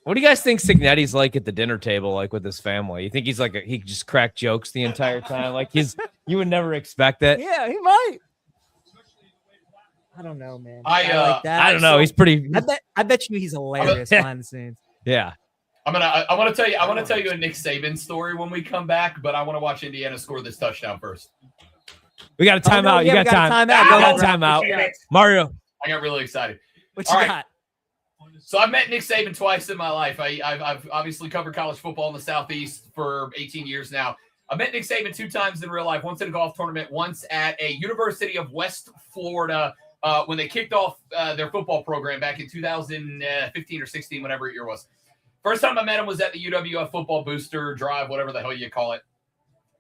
What do you guys think Cignetti's like at the dinner table, like with his family? You think he's like he just crack jokes the entire time? Like you would never expect it. Yeah, he might. I don't know, man. I don't know. He's pretty. I bet you he's hilarious behind the scenes. Yeah. I want to tell you a Nick Saban story when we come back, but I want to watch Indiana score this touchdown first. We got a timeout. You got time. Timeout. Mario. I got really excited. What you got? So I've met Nick Saban twice in my life. I've obviously covered college football in the Southeast for 18 years now. I met Nick Saban 2 times in real life, once at a golf tournament, once at a University of West Florida when they kicked off their football program back in 2015 or 16, whatever year was. First time I met him was at the UWF football booster drive, whatever the hell you call it.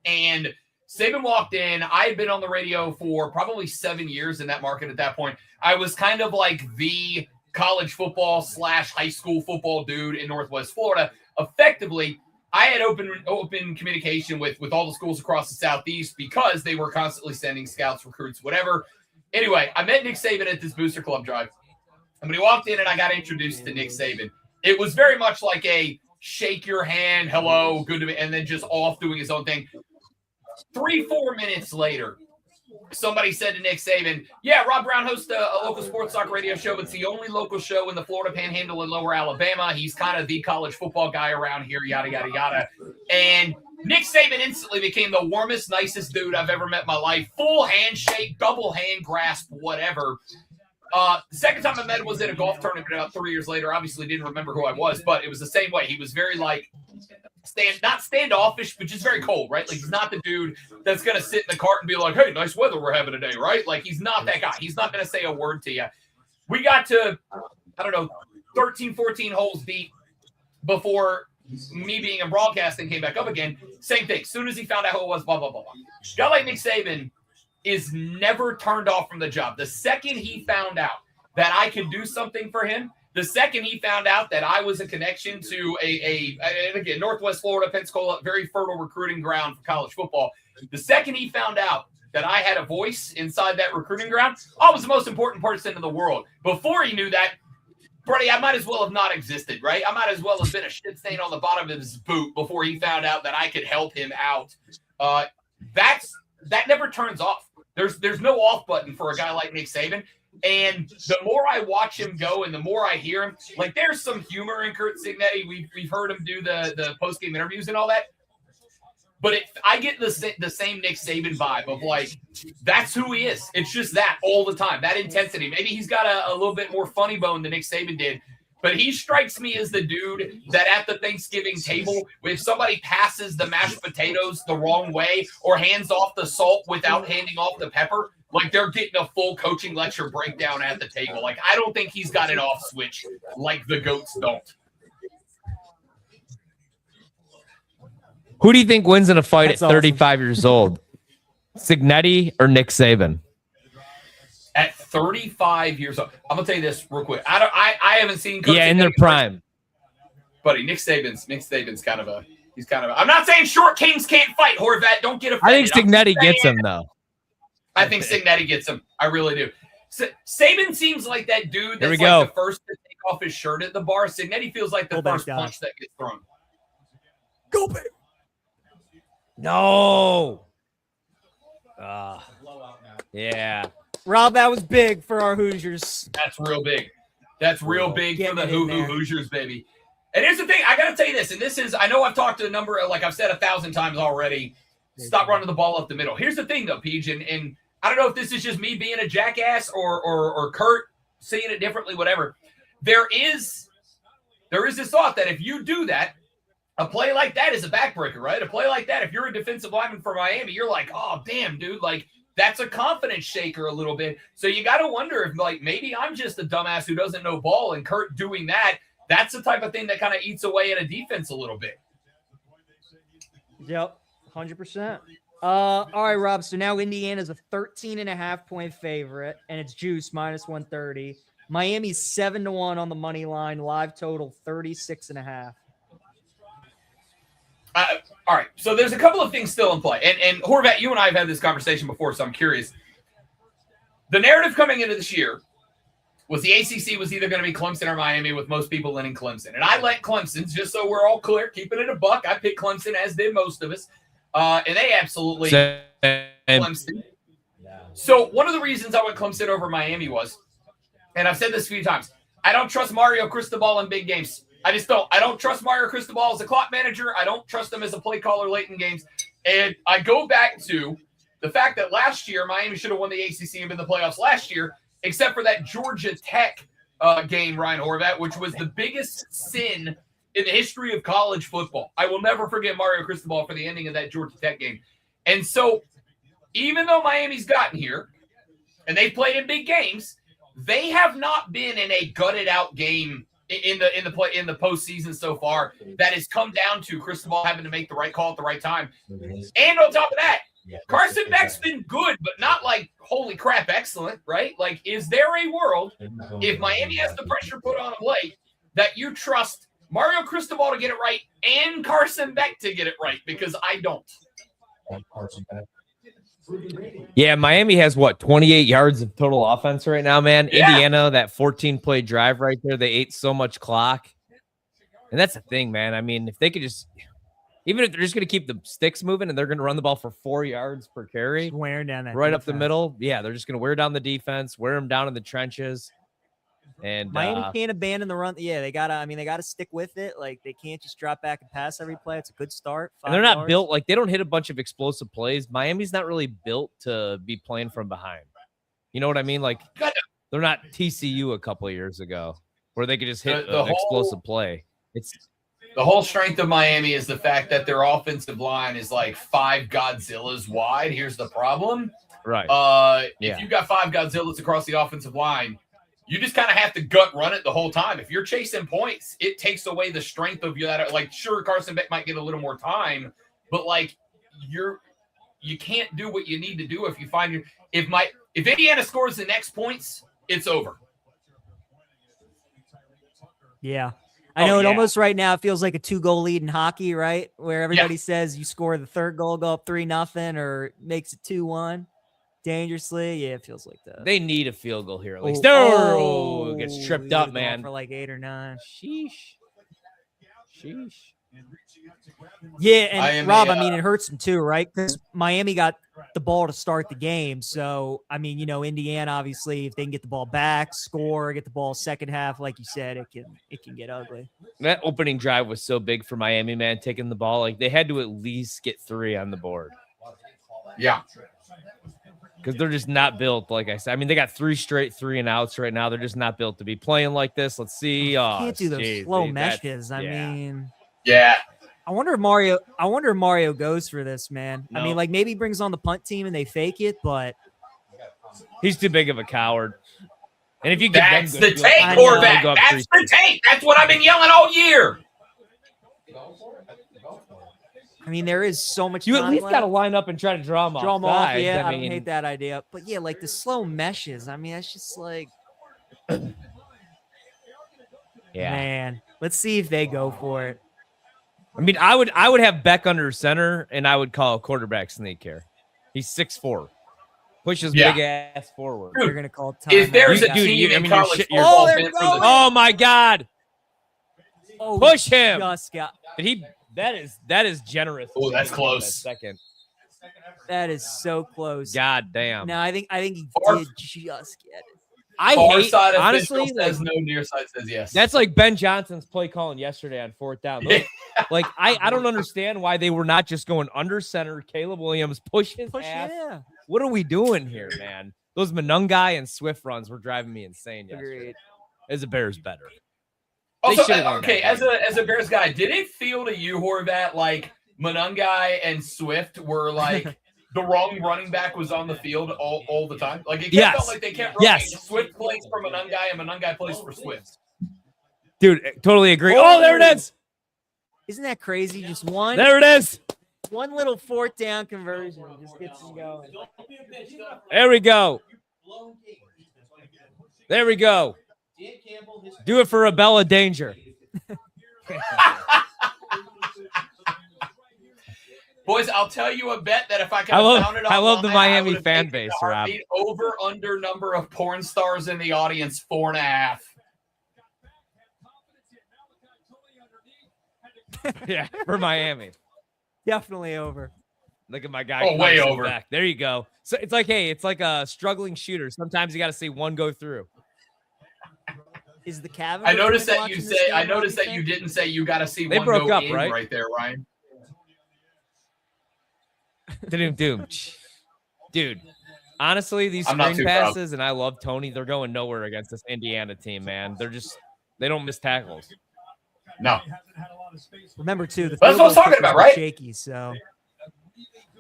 And Saban walked in. I had been on the radio for probably 7 years in that market at that point. I was kind of like the college football / high school football dude in Northwest Florida. Effectively, I had open communication with all the schools across the Southeast because they were constantly sending scouts, recruits, whatever. Anyway, I met Nick Saban at this Booster Club drive. And when he walked in and I got introduced to Nick Saban, it was very much like a shake your hand, hello, good to me, and then just off doing his own thing. 3-4 minutes later, somebody said to Nick Saban, yeah, Rob Brown hosts a local sports talk radio show. It's the only local show in the Florida Panhandle in Lower Alabama. He's kind of the college football guy around here, yada, yada, yada. And Nick Saban instantly became the warmest, nicest dude I've ever met in my life. Full handshake, double hand grasp, whatever. The second time I met him was at a golf tournament about 3 years later. Obviously didn't remember who I was, but it was the same way. He was very like not standoffish, but just very cold, right? Like he's not the dude that's going to sit in the cart and be like, hey, nice weather we're having today, right? Like he's not that guy. He's not going to say a word to you. We got to, 13, 14 holes deep before me being in broadcasting came back up again. Same thing. As soon as he found out who it was, blah, blah, blah, blah. Guy like Nick Saban is never turned off from the job. The second he found out that I could do something for him, the second he found out that I was a connection to and again, Northwest Florida, Pensacola, very fertile recruiting ground for college football. The second he found out that I had a voice inside that recruiting ground, I was the most important person in the world. Before he knew that, Brody, I might as well have not existed, right? I might as well have been a shit stain on the bottom of his boot before he found out that I could help him out. That never turns off. There's no off button for a guy like Nick Saban. And the more I watch him go and the more I hear him, like there's some humor in Curt Cignetti. We've heard him do the post-game interviews and all that. But I get the same Nick Saban vibe of like, that's who he is. It's just that all the time, that intensity. Maybe he's got a little bit more funny bone than Nick Saban did. But he strikes me as the dude that at the Thanksgiving table, if somebody passes the mashed potatoes the wrong way or hands off the salt without handing off the pepper, like they're getting a full coaching lecture breakdown at the table. Like I don't think he's got an off switch like the GOATs don't. Who do you think wins in a fight That's at 35 years old? Cignetti or Nick Saban? At 35 years old, I'm gonna tell you this real quick. I haven't seen. Coach In their prime, buddy. Nick Saban's kind of a. He's kind of. I'm not saying short kings can't fight. Horvat, don't get offended. I think Cignetti gets him though. I think Cignetti gets him. I really do. Saban seems like that dude There we that's go. like the first to take off his shirt at the bar. Cignetti feels like the Go back first down. punch that gets thrown. Go back. No. Blowout now. Yeah. Rob, that was big for our Hoosiers. That's real big. That's real big for Getting the it in there. Hoosiers, baby. And here's the thing. I got to tell you this, and this is, I know I've talked to a number of, like I've said 1,000 times already, stop running the ball up the middle. Here's the thing, though, Peach, and I don't know if this is just me being a jackass or Kurt seeing it differently, whatever. There is this thought that if you do that, a play like that is a backbreaker, right? A play like that, if you're a defensive lineman for Miami, you're like, oh, damn, dude, like, that's a confidence shaker a little bit. So you got to wonder if, like, maybe I'm just a dumbass who doesn't know ball, and Kurt doing that, that's the type of thing that kind of eats away at a defense a little bit. Yep, 100%. All right, Rob. So now Indiana's a 13.5-point favorite, and it's juice minus 130. Miami's 7-1 on the money line. Live total 36.5. All right, so there's a couple of things still in play. And Horvat, you and I have had this conversation before, so I'm curious. The narrative coming into this year was the ACC was either going to be Clemson or Miami, with most people leaning Clemson. And I let Clemson, just so we're all clear, keeping it a buck. I picked Clemson, as did most of us. And they absolutely Clemson. Yeah. So one of the reasons I went Clemson over Miami was, and I've said this a few times, I don't trust Mario Cristobal in big games. I just don't. I don't trust Mario Cristobal as a clock manager. I don't trust him as a play caller late in games. And I go back to the fact that last year Miami should have won the ACC and been in the playoffs last year, except for that Georgia Tech game, Ryan Horvat, which was the biggest sin in the history of college football. I will never forget Mario Cristobal for the ending of that Georgia Tech game. And so even though Miami's gotten here and they've played in big games, they have not been in a gutted out game in the postseason so far that has come down to Cristobal having to make the right call at the right time. And on top of that, Carson Beck's been good, but not like holy crap excellent, right? Like, is there a world, if Miami has the pressure put on him late, that you trust Mario Cristobal to get it right and Carson Beck to get it right? Because I don't. Yeah, Miami has 28 yards of total offense right now, man. Yeah. Indiana, that 14-play drive right there, they ate so much clock. And that's the thing, man. I mean, if they could just, even if they're just going to keep the sticks moving and they're going to run the ball for 4 yards per carry, Wearing down that right up the defense. middle. Yeah, they're just going to wear down the defense, wear them down in the trenches. And Miami can't abandon the run. Yeah, they gotta stick with it. Like, they can't just drop back and pass every play. It's a good start. and they're not 5 yards. built, like, they don't hit a bunch of explosive plays. Miami's not really built to be playing from behind. You know what I mean? Like, they're not TCU a couple of years ago where they could just hit The an explosive play. It's The whole strength of Miami is the fact that their offensive line is like 5 Godzillas wide. Here's the problem. right. If you've got 5 Godzillas across the offensive line, you just kind of have to gut run it the whole time. If you're chasing points, it takes away the strength of you. Like, sure, Carson Beck might get a little more time, but like you can't do what you need to do if you find your if Indiana scores the next points, it's over. Yeah. I know Oh, it yeah. almost right now, it feels like a 2-goal lead in hockey, right? Where everybody says you score the third goal, go up 3-0, or makes it 2-1. dangerously. Yeah, it feels like that. They need a field goal here at least. Oh, Gets tripped he up, would've gone man. for like 8 or 9. Sheesh. Yeah, I and am Rob, a, I mean, it hurts them too, right? Because Miami got the ball to start the game. So, I mean, Indiana, obviously, if they can get the ball back, score, get the ball second half, like you said, it can get ugly. That opening drive was so big for Miami, man, taking the ball. Like, they had to at least get 3 on the board. Yeah. Because they're just not built, like I said. I mean, they got 3 straight 3-and-outs right now. They're just not built to be playing like this. Let's see. Oh, Can't do those geez, slow dude, that's- meshes. I yeah. mean, Yeah. I wonder if Mario goes for this, man. I No. mean, like maybe he brings on the punt team and they fake it, but He's too big of a coward. And if you get That's them the good field take, I know. goals, they'll Horvat. go up That's 3. the take. That's what I've been yelling all year. I mean, there is so much. You at time least left. got to line up and try to draw them off. Draw them off. sides. Yeah, I, mean, don't hate that idea. But yeah, like the slow meshes. I mean, that's just like, Yeah. man. Let's see if they go for it. I mean, I would have Beck under center, and I would call a quarterback sneak here. He's 6'4", pushes Yeah. big ass forward. They're gonna call time. If there's a Dude, team I in mean, you're college shit- you're- football Oh, they're meant for going. the Oh my God! oh, Push him! Just got. Did he? That is generous. Oh, that's That close. second. That is so close. God damn. No, I think he Far- did just get it. I far hate, side honestly, official says no, near side says yes. that's like Ben Johnson's play calling yesterday on 4th down. Yeah. Like, I don't understand why they were not just going under center. Caleb Williams push his ass. Yeah. What are we doing here, man? Those Monungai and Swift runs were driving me insane yesterday. Agreed. As a Bears better. Also, should've won okay, that as a Bears guy, did it feel to you, Horvat, like Monungai and Swift were like the wrong running back was on the field all the time? Like it Yes. felt like they kept running. Yes. Swift plays for Monungai and Monungai plays for Swift. Dude, totally agree. Oh, there it is. Isn't that crazy? Just one There it is. little 4th down conversion just gets you going. There we go. There we go. Do it for Abella Danger. Boys, I'll tell you a bet that if I could I have love- found it I love the online, Miami would've fan taken base, the Rob. heartbeat. Over under number of porn stars in the audience, 4.5. Yeah, for Miami. Definitely over. Look at my guy. Oh, way Carson over. Back. There you go. So it's like, hey, it's like a struggling shooter. Sometimes you got to see one go through. Is the Cavs? I noticed that you say. I noticed that you didn't say you got to see They one broke go up, in right? there, Ryan. Doom. Dude, honestly, these I'm not screen too proud. passes, and I love Tony, they're going nowhere against this Indiana team, man. They don't miss tackles. No. Remember too, the That's what I was field goal talking about, kickers were right? Shaky, so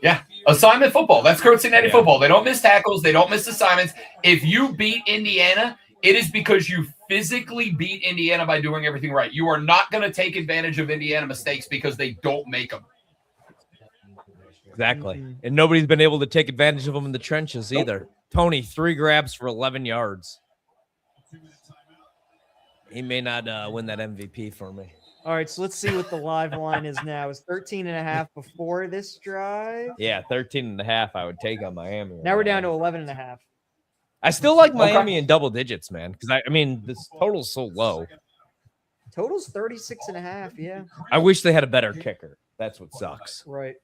Yeah, assignment football. That's Kurt Signetti Yeah. football. They don't miss tackles. They don't miss assignments. If you beat Indiana, it is because you physically beat Indiana by doing everything right. You are not going to take advantage of Indiana mistakes because they don't make them. Exactly. Mhm. And nobody's been able to take advantage of them in the trenches either. Tony, 3 grabs for 11 yards. He may not win that MVP for me. all right, so let's see what the live line is now. It's 13.5 before this drive. Yeah, 13.5 I would take on Miami. Now we're down to 11.5. I still like Okay. Miami in double digits, man, because I mean, this total's so low. Total's 36.5. Yeah, I wish they had a better kicker. That's what sucks. right.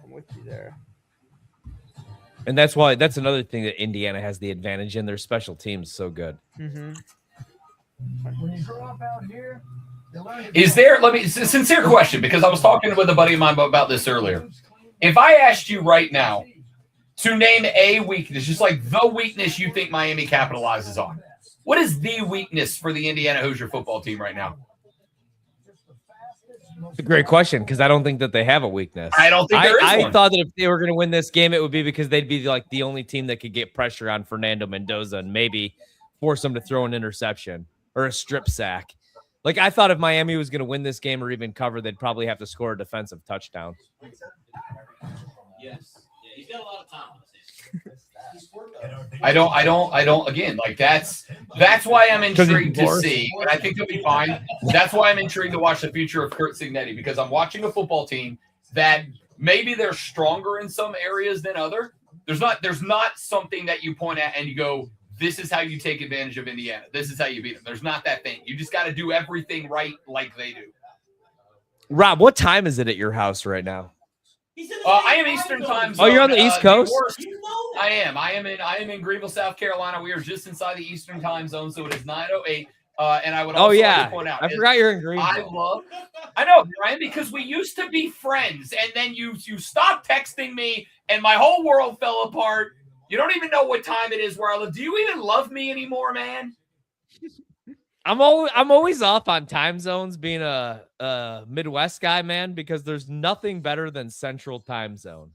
I'm with you there. And that's another thing that Indiana has the advantage in. Their special teams so good. Mm-hmm. Is there, let me, sincere question, because I was talking with a buddy of mine about this earlier. If I asked you right now to name a weakness, just like the weakness you think Miami capitalizes on, what is the weakness for the Indiana Hoosier football team right now? It's a great question because I don't think that they have a weakness. I don't think there is I one. thought that if they were going to win this game, it would be because they'd be like the only team that could get pressure on Fernando Mendoza and maybe force him to throw an interception or a strip sack. Like I thought if Miami was going to win this game or even cover, they'd probably have to score a defensive touchdown. Yes. Yeah, he's got a lot of time on his hands. I don't again, like that's why I'm intrigued to see, and I think it'll be fine. That's why I'm intrigued to watch the future of Kurt Signetti, because I'm watching a football team that maybe they're stronger in some areas than other, There's not something that you point at and you go, this is how you take advantage of Indiana. This is how you beat them. There's not that thing. You just got to do everything right like they do. Rob, what time is it at your house right now? I am Eastern time zone. Oh, you're on the East Coast? I am. I am in Greenville, South Carolina. We are just inside the Eastern time zone, so it is 9:08. And I would also like to point out, I forgot you're in Greenville. I know, Brian, because we used to be friends, and then you stopped texting me, and my whole world fell apart. You don't even know what time it is where I live. Do you even love me anymore, man? I'm always off on time zones being a Midwest guy, man, because there's nothing better than Central time zone.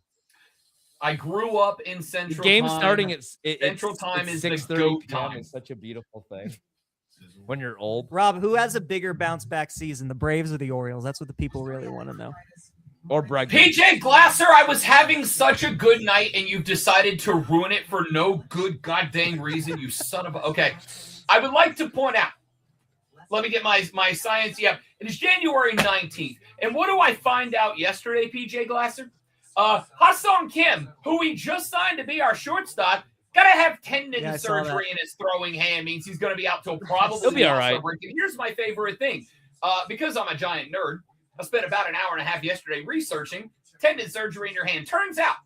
I grew up in Central The game time. starting at Central time is the 6:30 goat p.m. time. is such a beautiful thing. When you're old. Rob, who has a bigger bounce back season, the Braves or the Orioles? That's what the people really want to know. Or Bregman. PJ Glasser, I was having such a good night, and you've decided to ruin it for no good goddamn reason, you son of a... Okay. I would like to point out, let me get my science. Yeah, it is January 19th. And what do I find out yesterday, PJ Glasser? Ha-Sung Kim, who we just signed to be our shortstop, got to have tendon surgery in his throwing hand. Means he's going to be out till probably He'll be all right. break. And here's my favorite thing. Because I'm a giant nerd, I spent about an hour and a half yesterday researching tendon surgery in your hand. Turns out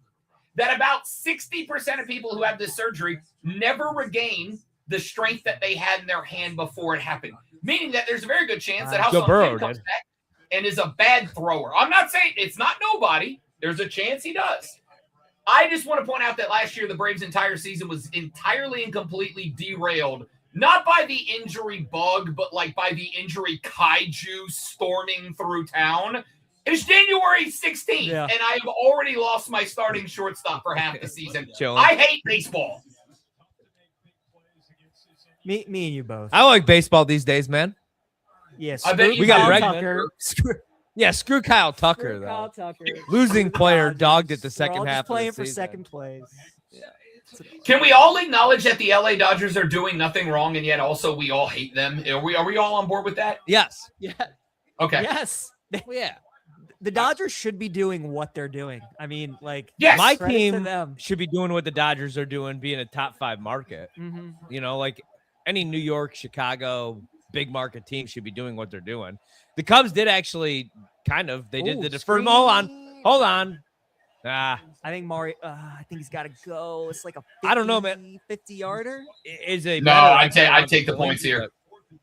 that about 60% of people who have this surgery never regain the strength that they had in their hand before it happened. Meaning that there's a very good chance that Ha-Sung Kim comes back and is a bad thrower. I'm not saying it's not nobody. There's a chance he does. I just want to point out that last year the Braves' entire season was entirely and completely derailed, not by the injury bug, but like by the injury kaiju storming through town. It's January 16th, and I have already lost my starting shortstop for half the season. I hate baseball. Me and you both. I like baseball these days, man. Yes, we got Bregman. Screw Kyle Tucker, though. Kyle Tucker. Losing player, dogged it the second half. Playing of the for season. second place. Yeah. Can we all acknowledge that the LA Dodgers are doing nothing wrong, and yet also we all hate them? Are we all on board with that? Yes. Yeah. Okay. Yes. Yeah. The Dodgers should be doing what they're doing. I mean, like, my team should be doing what the Dodgers are doing, being a top 5 market. Mm-hmm. You know, like any New York, Chicago, big market team should be doing what they're doing. The Cubs did actually they did the deferred. Hold on. I think I think he's got to go. It's like a 50, I don't know, man. 50-yarder. I'd take the points here.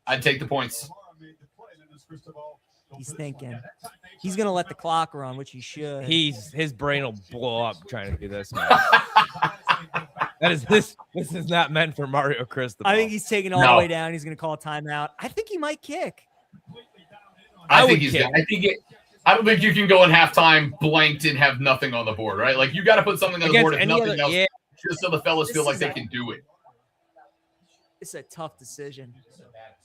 I'd take the points. He's thinking. He's going to let the clock run, which he should. His brain will blow up trying to do this. This is not meant for Mario Cristobal. I think he's taking all the way down. He's going to call a timeout. I think he might kick. I think he's good. I don't think you can go in halftime blanked and have nothing on the board, right? Like, you got to put something on the board if nothing else, just so the fellas feel like they can do it. It's a tough decision.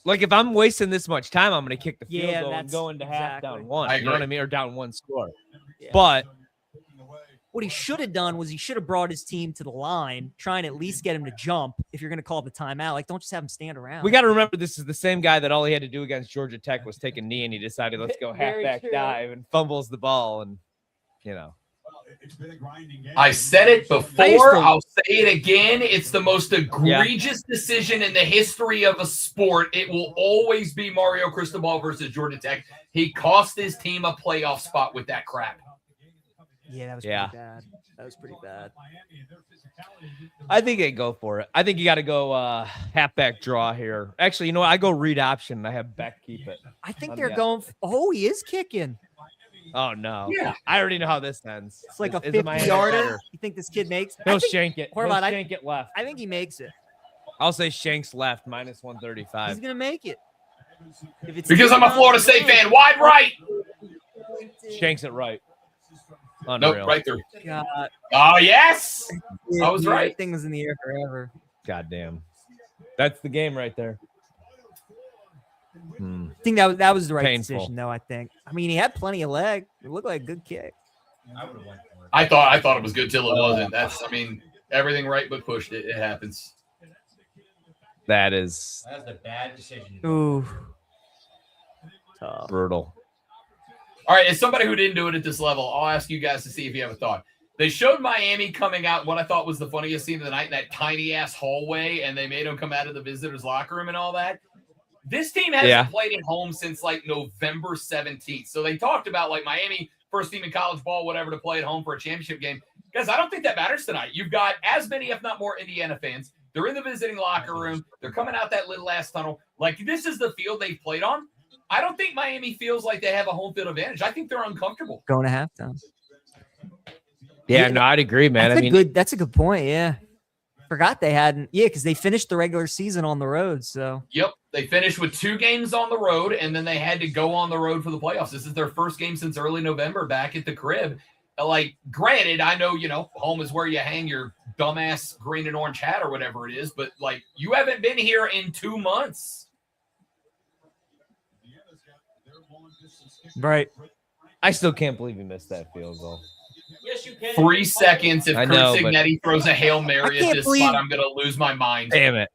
Like, if I'm wasting this much time, I'm going to kick the field goal and go into half down 1. You know what I mean? Or down 1 score. Yeah. But what he should have done was he should have brought his team to the line, trying to at least get him to jump if you're going to call the timeout. Like, don't just have him stand around. We got to remember this is the same guy that all he had to do against Georgia Tech was take a knee, and he decided, let's go halfback dive, and fumbles the ball. And, you know. I said it before. I'll say it again. It's the most egregious decision in the history of a sport. It will always be Mario Cristobal versus Georgia Tech. He cost his team a playoff spot with that crap. Yeah, that was pretty bad. That was pretty bad. I think they go for it. I think you got to go halfback draw here. Actually, you know what? I go read option, and I have Beck keep it. I think they're going he is kicking. Oh, no. Yeah. I already know how this ends. It's like a 50-yarder. You think this kid makes it? He'll shank it. Horvat, He'll shank it left. I think he makes it. I'll say Shanks left, minus 135. He's going to make it. Because I'm a Florida State fan. Wide right. Shanks it right. Unreal. Nope, right there. God. Oh, yes. I was right. Thing was in the air forever. Goddamn. That's the game right there. I think that was the right decision, though. I think. I mean, he had plenty of leg. It looked like a good kick. I thought it was good till it wasn't. Everything right but pushed it. It happens. That's a bad decision. Ooh, tough. Brutal. All right, as somebody who didn't do it at this level, I'll ask you guys to see if you have a thought. They showed Miami coming out what I thought was the funniest scene of the night in that tiny ass hallway, and they made them come out of the visitors' locker room and all that. This team hasn't played at home since like November 17th. So they talked about like Miami, first team in college ball, whatever, to play at home for a championship game. Guys, I don't think that matters tonight. You've got as many, if not more, Indiana fans. They're in the visiting locker room. They're coming out that little ass tunnel. Like, this is the field they've played on. I don't think Miami feels like they have a home field advantage. I think they're uncomfortable. Going to halftime. Yeah, no, I'd agree, man. That's a good point. Yeah. Forgot they hadn't. Yeah, because they finished the regular season on the road. So yep, they finished with 2 games on the road, and then they had to go on the road for the playoffs. This is their first game since early November back at the crib. Like, granted, I know, home is where you hang your dumbass green and orange hat or whatever it is, but like, you haven't been here in 2 months. right. I still can't believe he missed that field goal. Yes, you can. 3 seconds. If I Kurt know, Signetti throws a Hail Mary at this spot, I'm going to lose my mind. Damn it.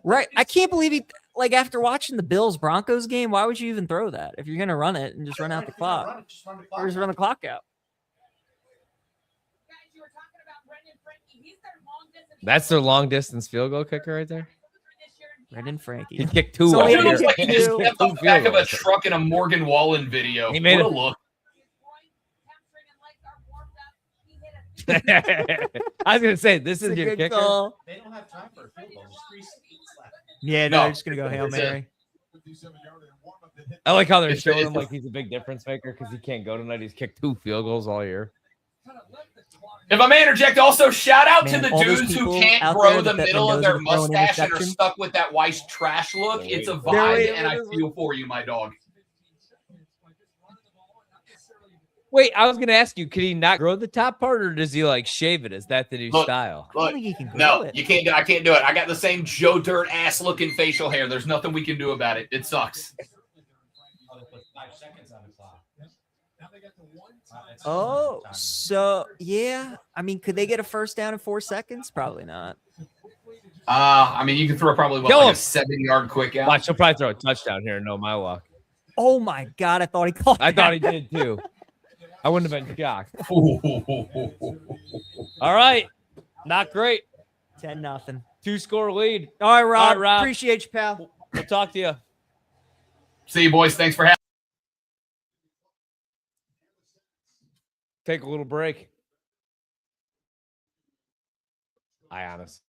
Right. I can't believe he, like, after watching the Bills Broncos game, why would you even throw that if you're going to run it and just run out the clock? Or just run the clock out? That's their long distance field goal kicker right there. Brendan Frankie. He kicked 2. So up he It here. looks like he just Two. stepped on the back of a truck in a Morgan Wallen video. He made What a it. look. I was gonna say this is It's a your good kicker. call. They don't have time for a field goal. There's 3 seconds left. Yeah, No. they're just going to go Hail It's a- Mary. I like how they're It's- showing it's him a- like he's a big difference maker because he can't go tonight. He's kicked 2 field goals all year. If I may interject, also shout out Man, to the all those dudes who people can't out grow there the that middle of knows their are throwing mustache and are interception. stuck with that white trash look. It's a They're vibe, waiting and I for this feel for you, my dog. Wait, I was gonna ask you, could he not grow the top part, or does he like shave it? Is that the new Look, style? I don't Look, think he can grow no, it. you can't. I can't do it. I got the same Joe Dirt ass looking facial hair. There's nothing we can do about it. It sucks. Oh, they put 5 seconds on the clock. Oh, so yeah. I mean, could they get a first down in 4 seconds? Probably not. I mean, you can throw probably Kill like him. a 7-yard quick out. Watch, he'll probably throw a touchdown here. No, my luck. Oh my God, I thought he caught. I thought he that. did too. I wouldn't have been shocked. Ooh. All right, not great. 10-0. 2-score lead. All right, Rob. All right, Rob. Appreciate you, pal. We'll talk to you. See you, boys. Thanks for having. Take a little break. Honest.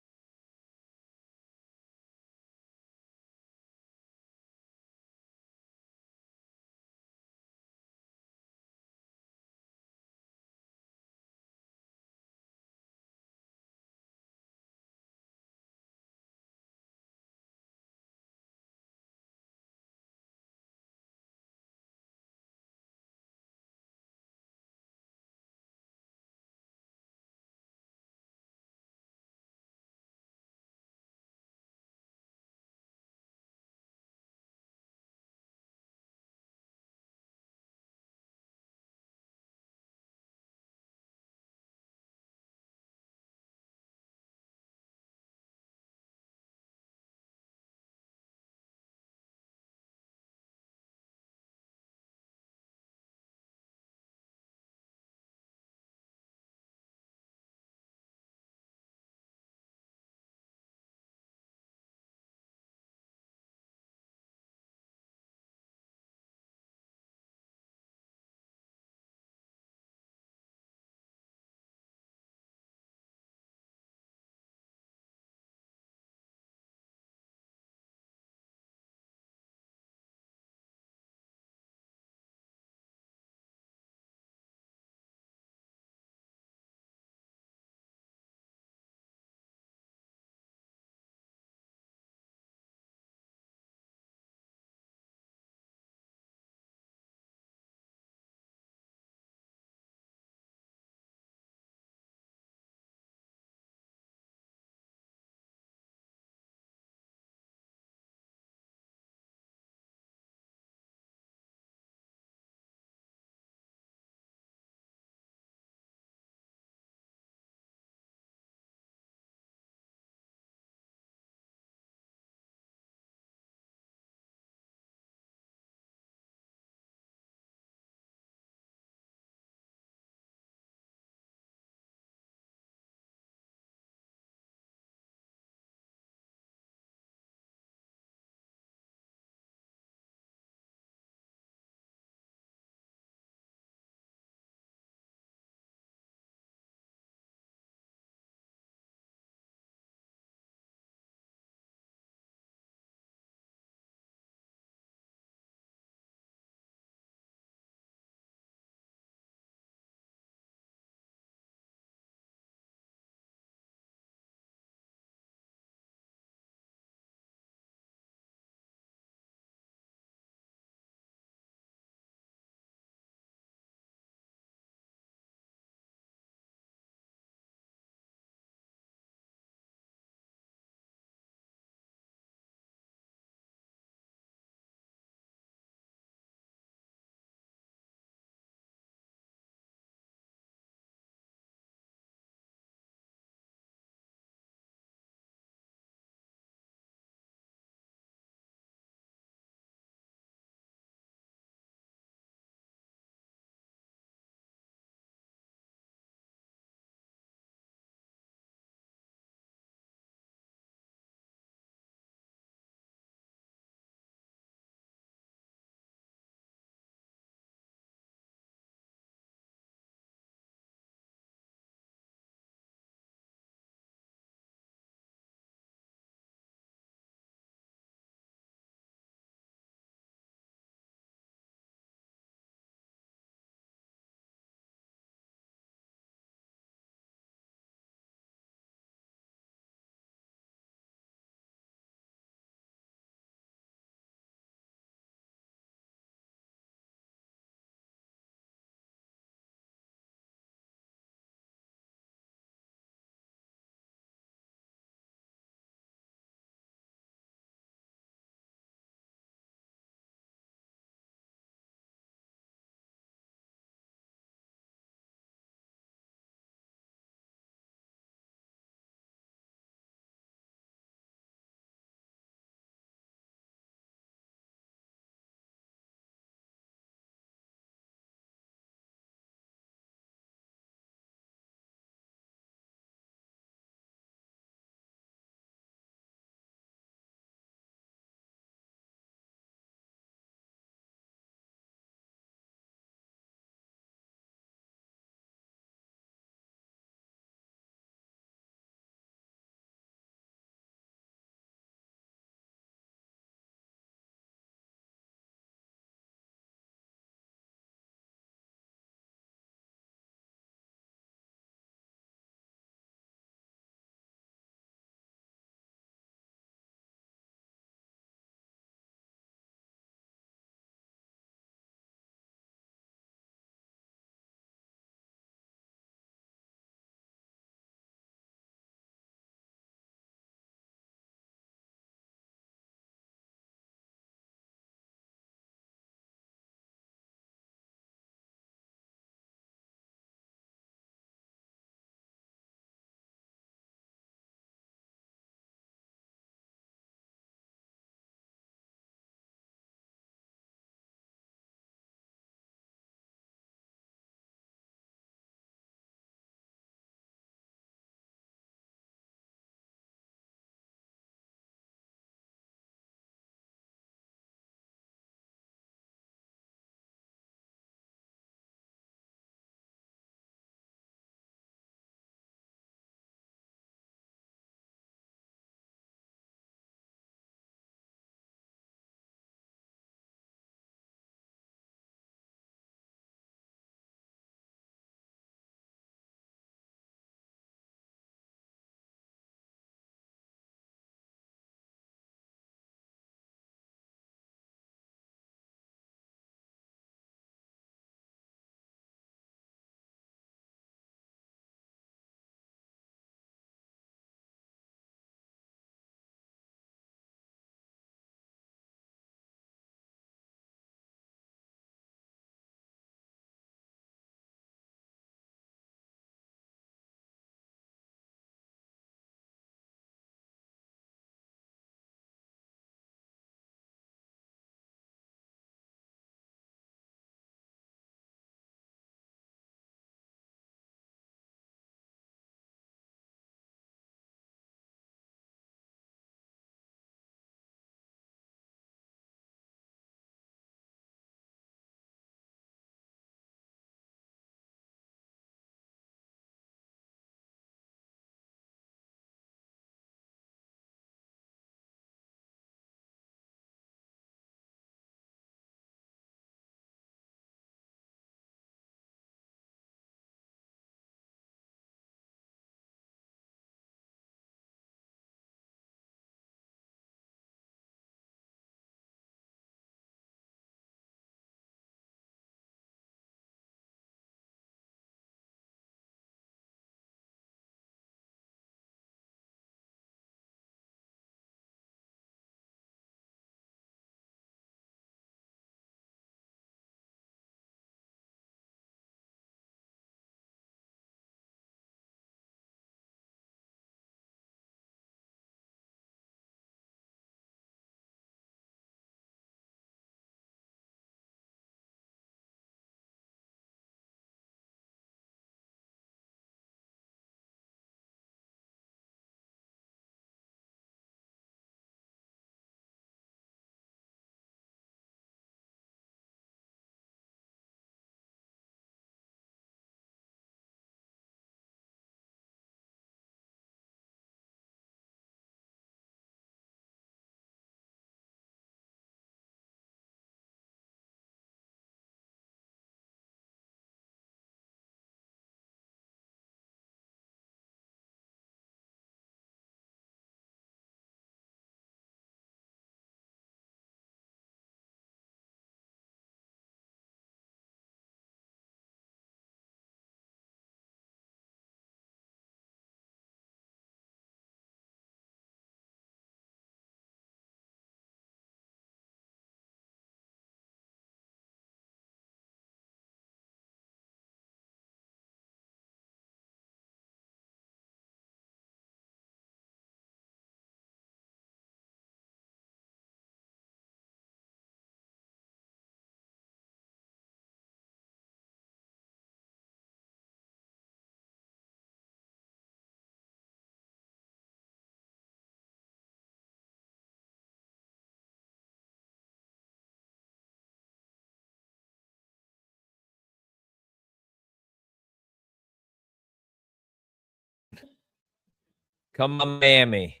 Come on, Miami.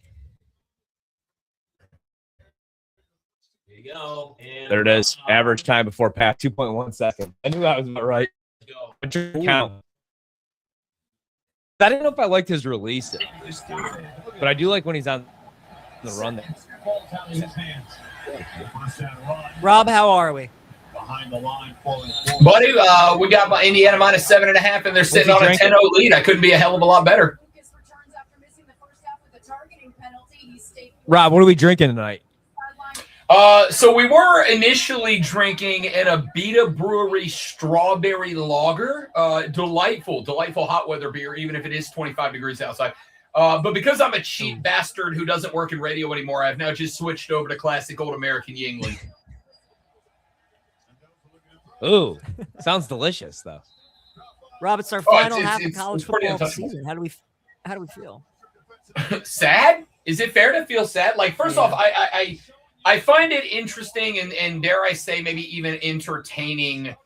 There you go. And There it is. Average time before pass, 2.1 seconds. I knew that was about right. let's go. Count. I didn't know if I liked his release, but I do like when he's on the run there. Rob, how are we? Buddy, we got Indiana minus 7.5, and they're sitting on a 10-0 lead. I couldn't be a hell of a lot better. Rob, what are we drinking tonight? So we were initially drinking an Abita Brewery strawberry lager. Delightful hot weather beer, even if it is 25 degrees outside. But because I'm a cheap bastard who doesn't work in radio anymore, I've now just switched over to classic old American Yingling. Ooh, sounds delicious though. Rob, it's our final it's- half of it's- college it's pretty football untouchable. season. How do we feel? Sad? Is it fair to feel sad? Like, first off, I find it interesting and dare I say maybe even entertaining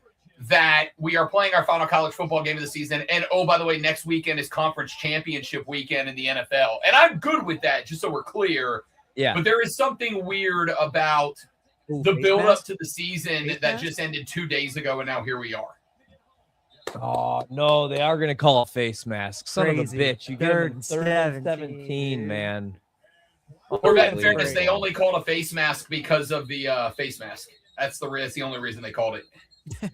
that we are playing our final college football game of the season. And, oh, by the way, next weekend is conference championship weekend in the NFL. And I'm good with that, just so we're clear. Yeah. But there is something weird about the build-up to the season that just ended 2 days ago, and now here we are. Oh, no, they are going to call a face mask. Son Crazy. of a bitch. You get Third them and 17, man. Or in Holy fairness, they crap. only called a face mask because of the face mask. That's the only reason they called it.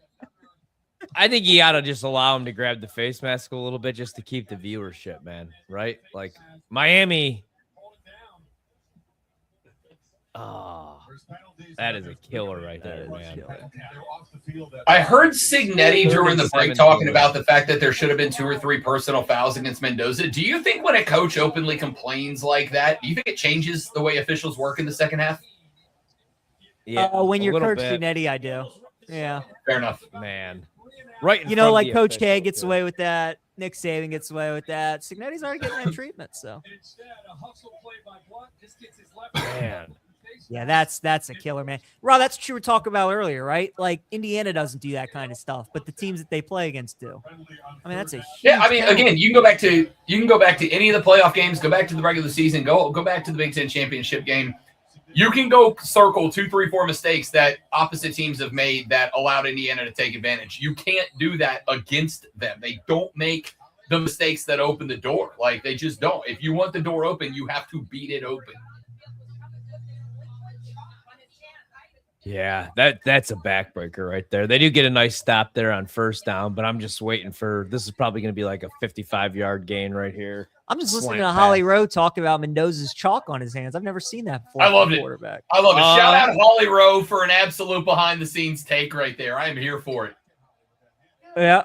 I think you got to just allow him to grab the face mask a little bit just to keep the viewership, man. Right? Like, Miami. Oh, that is a killer right there, man. I heard Signetti during the break talking about the fact that there should have been 2 or 3 personal fouls against Mendoza. Do you think when a coach openly complains like that, do you think it changes the way officials work in the second half? Yeah, When a you're little Coach bit, Signetti, I do. Yeah. Fair enough. man. Right. in You know, front of like the Coach K official, gets too. away with that. Nick Saban gets away with that. Signetti's already getting that treatment, so. Man. Yeah, that's a killer, man. Rob, that's what you were talking about earlier, right? Like, Indiana doesn't do that kind of stuff, but the teams that they play against do. I mean, that's a huge Yeah, I mean, penalty. again, you can go back to any of the playoff games, go back to the regular season, go back to the Big Ten championship game. You can go circle 2, 3, 4 mistakes that opposite teams have made that allowed Indiana to take advantage. You can't do that against them. They don't make the mistakes that open the door. Like, they just don't. If you want the door open, you have to beat it open. Yeah, that's a backbreaker right there. They do get a nice stop there on first down, but I'm just waiting for this is probably going to be like a 55-yard gain right here. I'm just listening Slant to Holly pass. Rowe talk about Mendoza's chalk on his hands. I've never seen that before. I from loved a it. Quarterback. I love it. Shout out Holly Rowe for an absolute behind-the-scenes take right there. I am here for it. Yeah.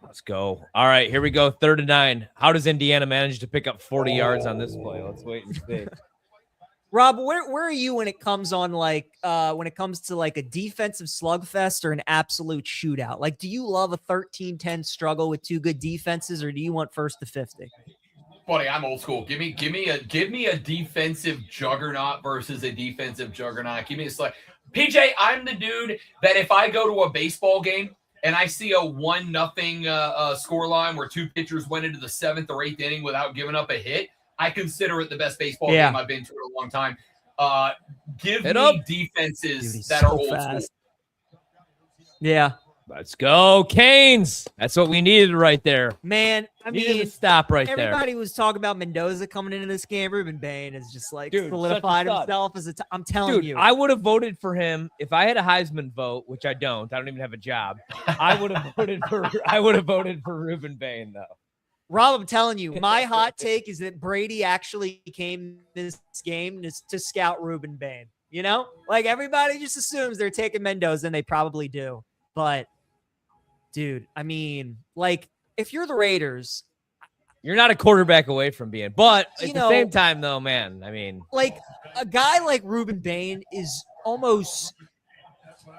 Let's go. All right, here we go. 3rd and 9. How does Indiana manage to pick up 40 yards on this play? Let's wait and see. Rob, where are you when it comes on when it comes to like a defensive slugfest or an absolute shootout? Like, do you love a 13-10 struggle with 2 good defenses, or do you want 1st to 50? Buddy, I'm old school. Give me a defensive juggernaut versus a defensive juggernaut. Give me a select. PJ, I'm the dude that if I go to a baseball game and I see a 1-0 score line where 2 pitchers went into the 7th or 8th inning without giving up a hit, I consider it the best baseball game I've been to in a long time. Give Hit me up. defenses Dude, that so are old fast. school. Yeah, Let's go, Canes. That's what we needed right there. man. I Needed mean, to stop right there. everybody was talking about Mendoza coming into this game. Ruben Bain is just like Dude, solidified such a stud. himself as I'm telling Dude, you. I would have voted for him if I had a Heisman vote, which I don't. I don't even have a job. I would have voted for Ruben Bain though. Rob, I'm telling you, my hot take is that Brady actually came this game to scout Ruben Bain. You know, like everybody just assumes they're taking Mendoza, and they probably do. But, dude, I mean, like, if you're the Raiders, You're not a quarterback away from being, but at You the know- same time, though, man, I mean, like a guy like Ruben Bain is almost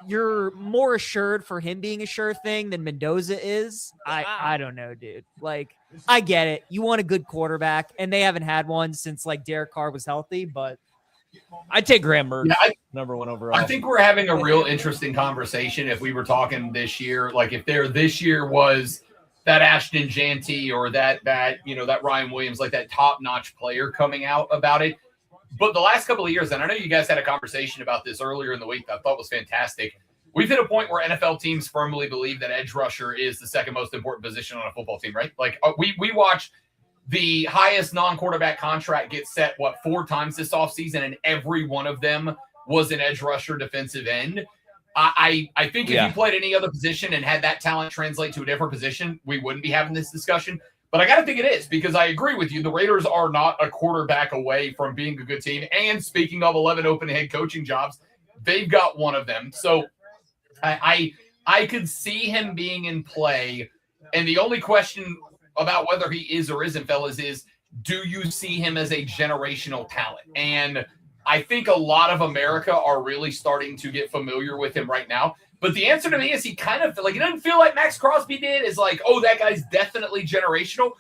you're more assured for him being a sure thing than Mendoza is. I don't know, dude. Like, I get it. You want a good quarterback, and they haven't had one since like Derek Carr was healthy, but I'd take Graham Mertz, Yeah, number 1 overall. I think we're having a real interesting conversation if we were talking this year. Like if this year was Ashton Janty or that Ryan Williams, like that top-notch player coming out about it. But the last couple of years, and I know you guys had a conversation about this earlier in the week that I thought was fantastic. We've hit a point where NFL teams firmly believe that edge rusher is the second most important position on a football team, right? Like we watched the highest non-quarterback contract get set, 4 times this offseason, and every one of them was an edge rusher defensive end. I think if you played any other position and had that talent translate to a different position, we wouldn't be having this discussion. But I got to think it is, because I agree with you. The Raiders are not a quarterback away from being a good team. And speaking of 11 open head coaching jobs, they've got one of them. So I could see him being in play. And the only question about whether he is or isn't, fellas, is do you see him as a generational talent? And I think a lot of America are really starting to get familiar with him right now. But the answer to me is he kind of like, he doesn't feel like Max Crosby did. Is like, oh, that guy's definitely generational.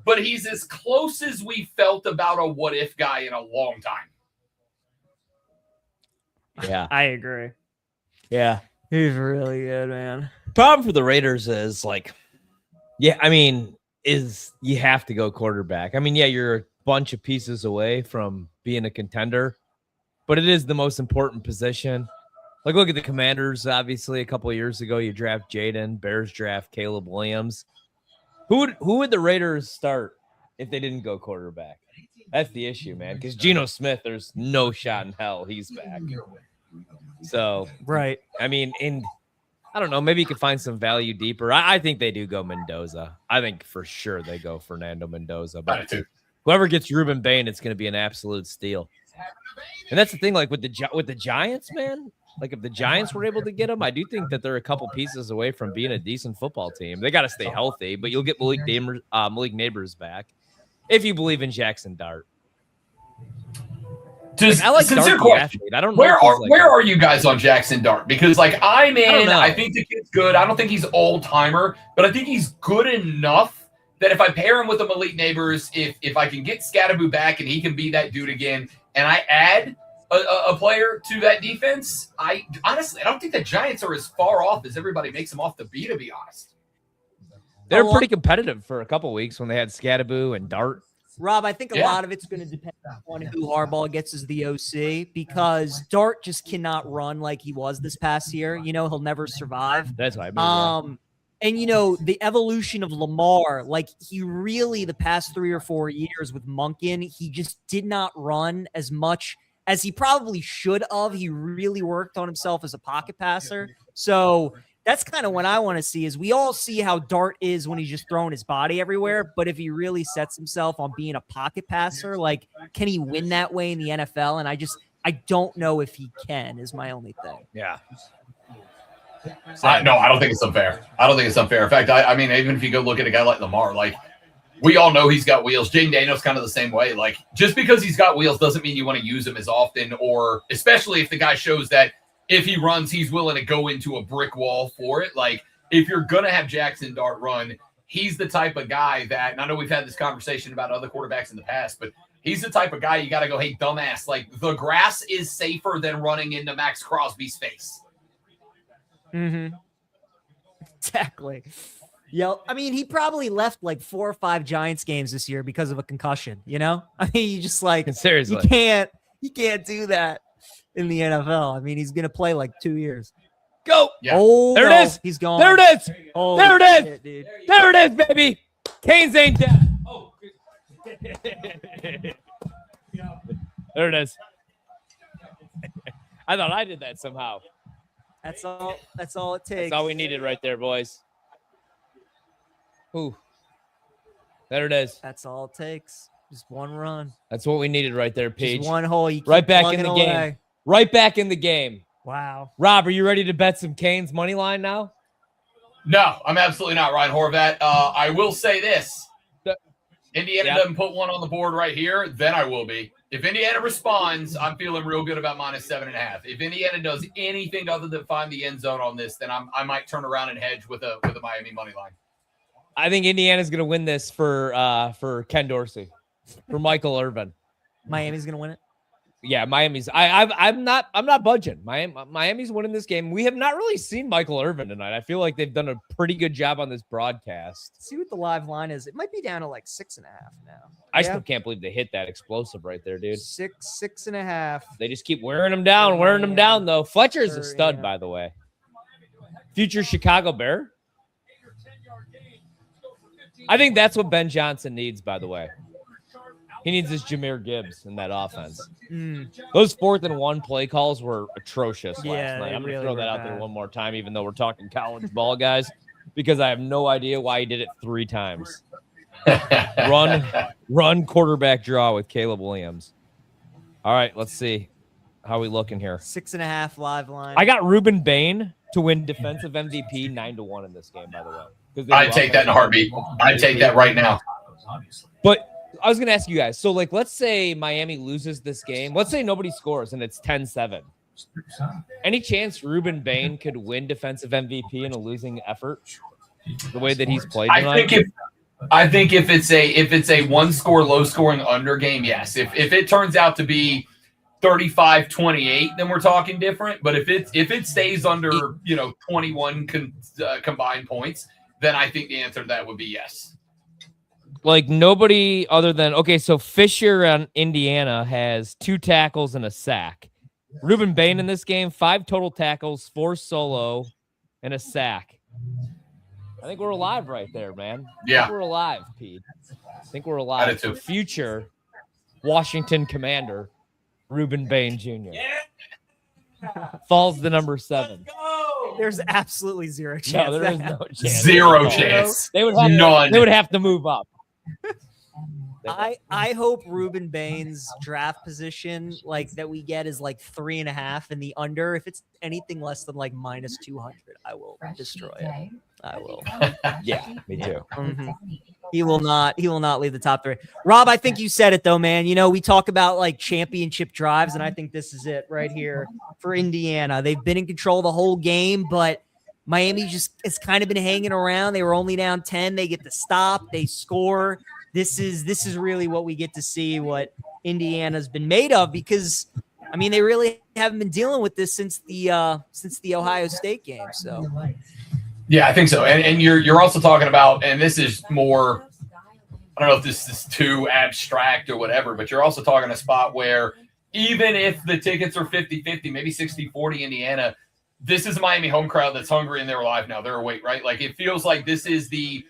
But he's as close as we felt about a what-if guy in a long time. Yeah. I agree. Yeah. He's really good, man. Problem for the Raiders is like, yeah, I mean, is you have to go quarterback. I mean, yeah, you're a bunch of pieces away from being a contender, but it is the most important position. Like, look at the Commanders. Obviously, a couple of years ago, you draft Jaden. Bears draft Caleb Williams. Who would the Raiders start if they didn't go quarterback? That's the issue, man. Because Geno Smith, there's no shot in hell he's back. So, Right. I mean, I don't know. Maybe you could find some value deeper. I think they do go Mendoza. I think for sure they go Fernando Mendoza. But whoever gets Ruben Bain, it's going to be an absolute steal. And that's the thing. Like with the Giants, man. Like if the Giants were able to get him, I do think that they're a couple pieces away from being a decent football team. They got to stay healthy, but you'll get Malik Neighbors back if you believe in Jackson Dart. Just I like sincere Dart, question. I don't know where are you guys on Jackson Dart? Because like I'm in, I I think the kid's good. I don't think he's all timer, but I think he's good enough that if I pair him with a Malik Neighbors, if I can get Scatterboo back and he can be that dude again, and I add a player to that defense, I don't think the Giants are as far off as everybody makes them off to be honest. They're pretty competitive for a couple weeks when they had Scatterboo and Dart. Rob, I think a lot of it's going to depend on who Harbaugh gets as the OC, because Dart just cannot run like he was this past year. You know, he'll never survive. That's what I mean. And, you know, the evolution of Lamar, like he really, the past 3 or 4 years with Monken, he just did not run as much as he probably should have. He really worked on himself as a pocket passer. So that's kind of what I want to see. Is we all see how Dart is when he's just throwing his body everywhere. But if he really sets himself on being a pocket passer, like, can he win that way in the NFL? And I don't know if he can, is my only thing. Yeah. No, I don't think it's unfair. In fact, I mean, even if you go look at a guy like Lamar, like we all know he's got wheels. Jaden Daniels kind of the same way. Like just because he's got wheels doesn't mean you want to use him as often, or especially if the guy shows that if he runs, he's willing to go into a brick wall for it. Like if you're going to have Jackson Dart run, he's the type of guy that, and I know we've had this conversation about other quarterbacks in the past, but he's the type of guy you got to go, hey, dumbass, like the grass is safer than running into Max Crosby's face. Mm-hmm. Exactly. Yo, I mean, he probably left like 4 or 5 Giants games this year because of a concussion, you know? I mean, you just like, seriously, you can't do that in the NFL. I mean, he's going to play like 2 years. Go. Yeah. Oh, there it is. He's gone. There it is. Holy there it is. shit, dude. There it is, baby. Canes ain't dead. Oh. There it is. I thought I did that somehow. That's all it takes. That's all we needed right there, boys. Ooh. There it is. That's all it takes. Just one run. That's what we needed right there, Paige. Just one hole. You keep right back in the plugging game. away. Right back in the game. Wow. Rob, are you ready to bet some Canes money line now? No, I'm absolutely not, Ryan Horvat. I will say this. Indiana doesn't put one on the board right here, then I will be. If Indiana responds, I'm feeling real good about -7.5. If Indiana does anything other than find the end zone on this, then I might turn around and hedge with a Miami money line. I think Indiana's going to win this for Ken Dorsey, for Michael Irvin. Miami's going to win it? Yeah, Miami's. I'm not budging. Miami's winning this game. We have not really seen Michael Irvin tonight. I feel like they've done a pretty good job on this broadcast. See what the live line is. It might be down to like 6.5 now. I still can't believe they hit that explosive right there, dude. 6.5. They just keep wearing them down, though. Fletcher's a stud, by the way. Future Chicago Bear. I think that's what Ben Johnson needs, by the way. He needs this Jahmyr Gibbs in that offense. Those 4th and 1 play calls were atrocious last night. I'm going to throw that out there one more time, even though we're talking college ball, guys, because I have no idea why he did it 3 times. Run quarterback draw with Caleb Williams. All right, let's see. How we looking here? 6.5 live line. I got Ruben Bain to win defensive MVP 9-1 in this game, by the way. I'd take that in a heartbeat. I'd take that right now. But I was going to ask you guys. So, like, let's say Miami loses this game. Let's say nobody scores and it's 10-7. Any chance Ruben Bain could win defensive MVP in a losing effort the way that he's played tonight? I think if it's a 1-score, low-scoring under game, yes. If it turns out to be 35-28, then we're talking different. But if it stays under 21 combined points, then I think the answer to that would be yes. Like nobody other than so Fisher on Indiana has 2 tackles and a sack. Ruben Bain in this game, 5 total tackles, 4 solo, and a sack. I think we're alive right there, man. Yeah. I think we're alive, Pete. I think we're alive. For future Washington Commander, Ruben Bain Jr. Yeah. Falls to number 7. There's absolutely zero chance. No, there is no chance. Zero chance. They would have to move up. I hope Ruben Bain's draft position like that we get is like 3.5 in the under. If it's anything less than like minus 200, I will destroy it. I will. Yeah, me too. Mm-hmm. He will not leave the top 3. Rob, I think you said it though, man. We talk about like championship drives, and I think this is it right here for Indiana. They've been in control the whole game, but Miami just has kind of been hanging around. They were only down 10. They get the stop. They score. This is really what we get to see what Indiana's been made of, because I mean they really haven't been dealing with this since the Ohio State game. So yeah, I think so. And you're also talking about, and this is more, I don't know if this is too abstract or whatever, but you're also talking a spot where even if the tickets are 50-50, maybe 60-40 Indiana, this is a Miami home crowd that's hungry and they're alive now. They're awake, right? Like it feels like this is the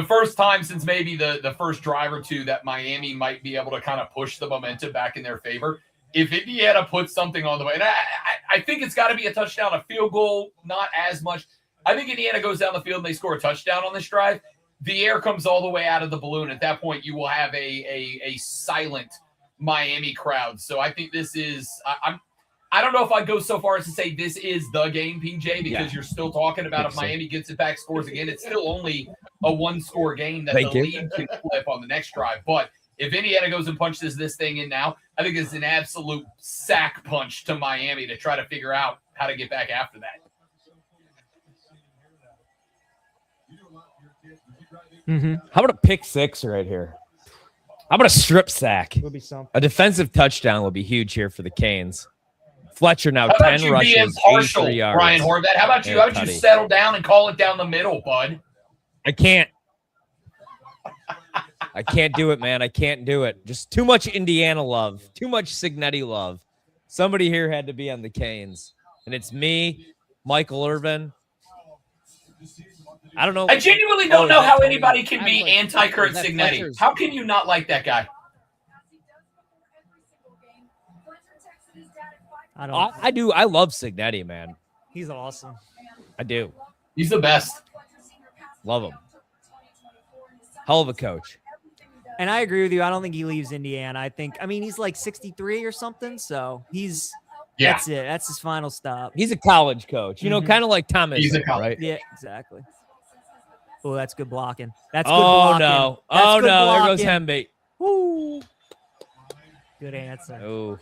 first time since maybe the first drive or two that Miami might be able to kind of push the momentum back in their favor. If Indiana puts something on the way, and I think it's got to be a touchdown, a field goal, not as much. I think Indiana goes down the field and they score a touchdown on this drive. The air comes all the way out of the balloon. At that point, you will have a silent Miami crowd. So I think this is I don't know if I'd go so far as to say this is the game, PJ, because you're still talking about if Miami gets it back, scores again, it's still only a 1-score game that the lead can flip on the next drive. But if Indiana goes and punches this thing in now, I think it's an absolute sack punch to Miami to try to figure out how to get back after that. Mm-hmm. How about a pick 6 right here? How about a strip sack? Would be something. A defensive touchdown would be huge here for the Canes. Fletcher now 10 rushes, being partial, 83 yards. Brian Horvat? How about you? How about you settle down and call it down the middle, bud? I can't. I can't do it, man. I can't do it. Just too much Indiana love. Too much Cignetti love. Somebody here had to be on the Canes. And it's me, Michael Irvin. I don't know. I genuinely don't know how anybody can be anti-Kurt Cignetti. How can you not like that guy? I do. I love Cignetti, man. He's awesome. I do. He's the best. Love him. Hell of a coach. And I agree with you. I don't think he leaves Indiana. I mean, he's like 63 or something. So that's it. That's his final stop. He's a college coach, kind of like Thomas. He's a college, right? Yeah, exactly. Oh, that's good blocking. That's good blocking. No. That's good no. blocking. There goes Hembate. Woo. Good answer. Oh.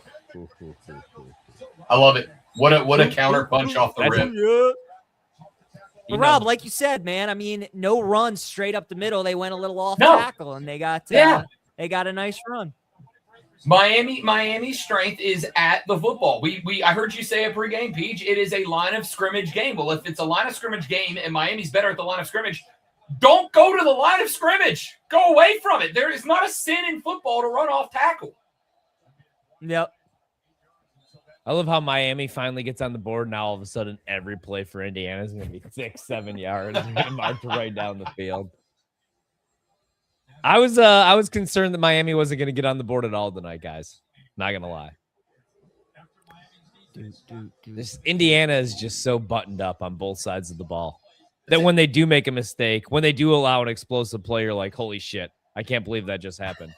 I love it. What a counter punch off the rib. But Rob, like you said, man, I mean, no runs straight up the middle. They went a little off tackle, and they got a nice run. Miami's strength is at the football. I heard you say it pregame, Peach. It is a line of scrimmage game. Well, if it's a line of scrimmage game and Miami's better at the line of scrimmage, don't go to the line of scrimmage. Go away from it. There is not a sin in football to run off tackle. Yep. I love how Miami finally gets on the board. Now all of a sudden, every play for Indiana is going to be 6-7 yards and march right down the field. I was concerned that Miami wasn't going to get on the board at all tonight, guys. Not going to lie. This Indiana is just so buttoned up on both sides of the ball that when they do make a mistake, when they do allow an explosive play, you're like, holy shit, I can't believe that just happened.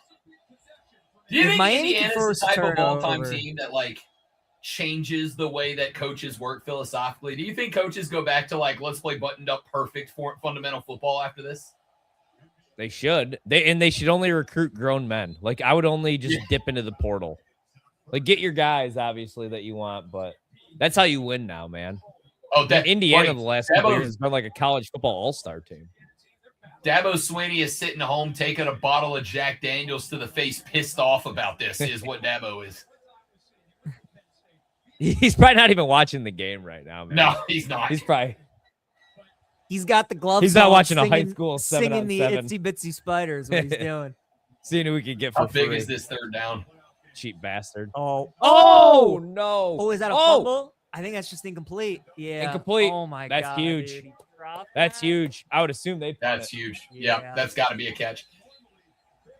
Do you think Miami Indiana's the type of all-time turnover team that, like, changes the way that coaches work philosophically? Do you think coaches go back to, like, let's play buttoned-up, perfect fundamental football after this? They should. They should only recruit grown men. Like, I would only just dip into the portal. Like, get your guys, obviously, that you want, but that's how you win now, man. Oh, Indiana the last couple years has been like a college football all-star team. Dabo Swinney is sitting home taking a bottle of Jack Daniels to the face, pissed off about this, is what Dabo is. He's probably not even watching the game right now, man. No, he's not. He's got the gloves. He's not on, watching singing, a high school 7-on-7. Singing the Itsy Bitsy Spiders. What he's doing. Seeing who we could get for How big free. is this third down? Cheap bastard. Oh no. Oh, is that a fumble? I think that's just incomplete. Yeah. Incomplete. Oh my That's god. huge. Dude, he dropped That's that. huge. I would assume they. That's huge. Yeah, that's got to be a catch.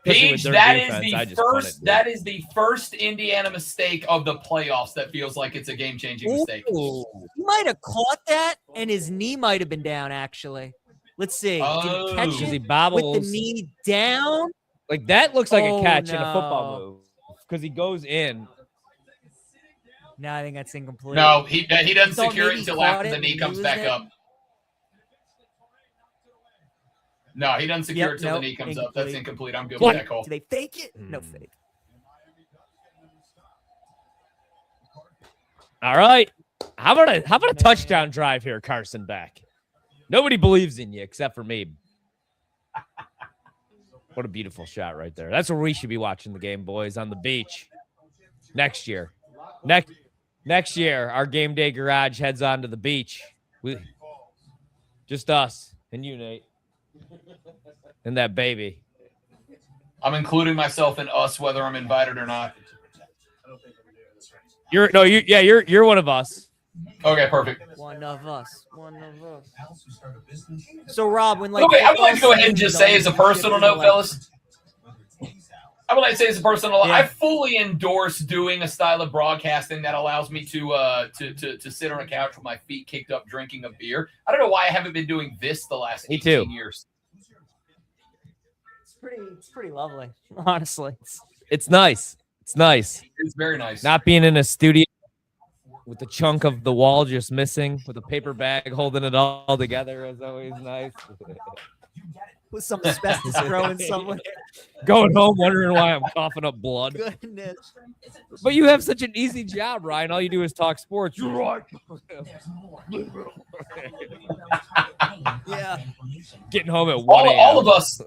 Especially with Paige, their that defense, is I the just punt first. it, That is the first Indiana mistake of the playoffs that feels like it's a game-changing mistake. Ooh. He might have caught that, and his knee might have been down. Actually, let's see. Oh. Did he catch Because he it bobbles. with the knee down? Like that looks like Oh, a catch in a no. football move because he goes in. No, I think that's incomplete. No, he doesn't Thought secure it maybe until he caught after it the and knee comes used back it. up. No, he doesn't secure Yep, it until nope, the knee comes up. incomplete. That's incomplete. I'm good What? with that call. Did they fake it? No fake. All right. How about a touchdown drive here, Carson back? Nobody believes in you except for me. What a beautiful shot right there. That's where we should be watching the game, boys, on the beach. Next year. Next year, our game day garage heads on to the beach. Just us and you, Nate. And that baby. I'm including myself in us, whether I'm invited or not. You're one of us. Okay, perfect. One of us. So, Rob, when Okay, I would like to go ahead and just say as a personal note, fellas. I would like to say as a personal note, I fully endorse doing a style of broadcasting that allows me to sit on a couch with my feet kicked up drinking a beer. I don't know why I haven't been doing this the last 18 years. It's pretty lovely, honestly. It's nice. It's nice. It's very nice. Not being in a studio with the chunk of the wall just missing, with a paper bag holding it all together is always nice. With some asbestos growing somewhere. Going home wondering why I'm coughing up blood. Goodness. But you have such an easy job, Ryan. All you do is talk sports. You're right. Yeah. Getting home at 1 a.m. All of us,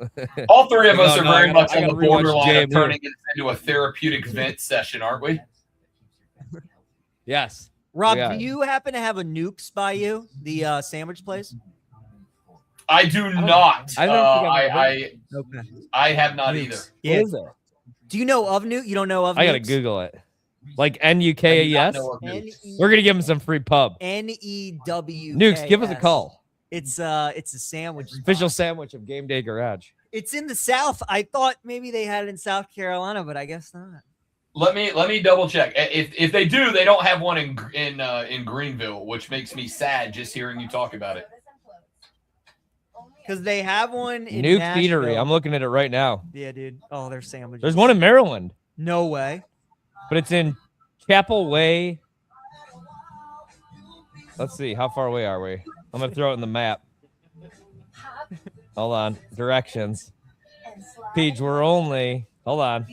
all three of us are No, very much I on the gotta rewatch borderline of JMU. turning it into a therapeutic vent session, aren't we? Yes. Rob, Yeah. do you happen to have a Nukes by you? The sandwich place? I do not. I don't think Okay. I have not either. Yeah. What is it? Do you know of Nuke? You don't know of I gotta Nukes? Google it. Like N-U-K-E-S? We're gonna give him some free pub. N-E-W. Nukes, give us a call. It's a sandwich. Official spot. sandwich of Game Day Garage. It's in the South. I thought maybe they had it in South Carolina, but I guess not. Let me double check. If they do, they don't have one in Greenville, which makes me sad just hearing you talk about it. Because they have one in Nuke Nashville. Eatery. I'm looking at it right now. Yeah, dude. Oh, they're sandwiches. There's one in Maryland, No way. but it's in Chapel Way. Let's see. How far away are we? I'm going to throw it in the map. Hold on. Directions. Peach, we're only. Hold on.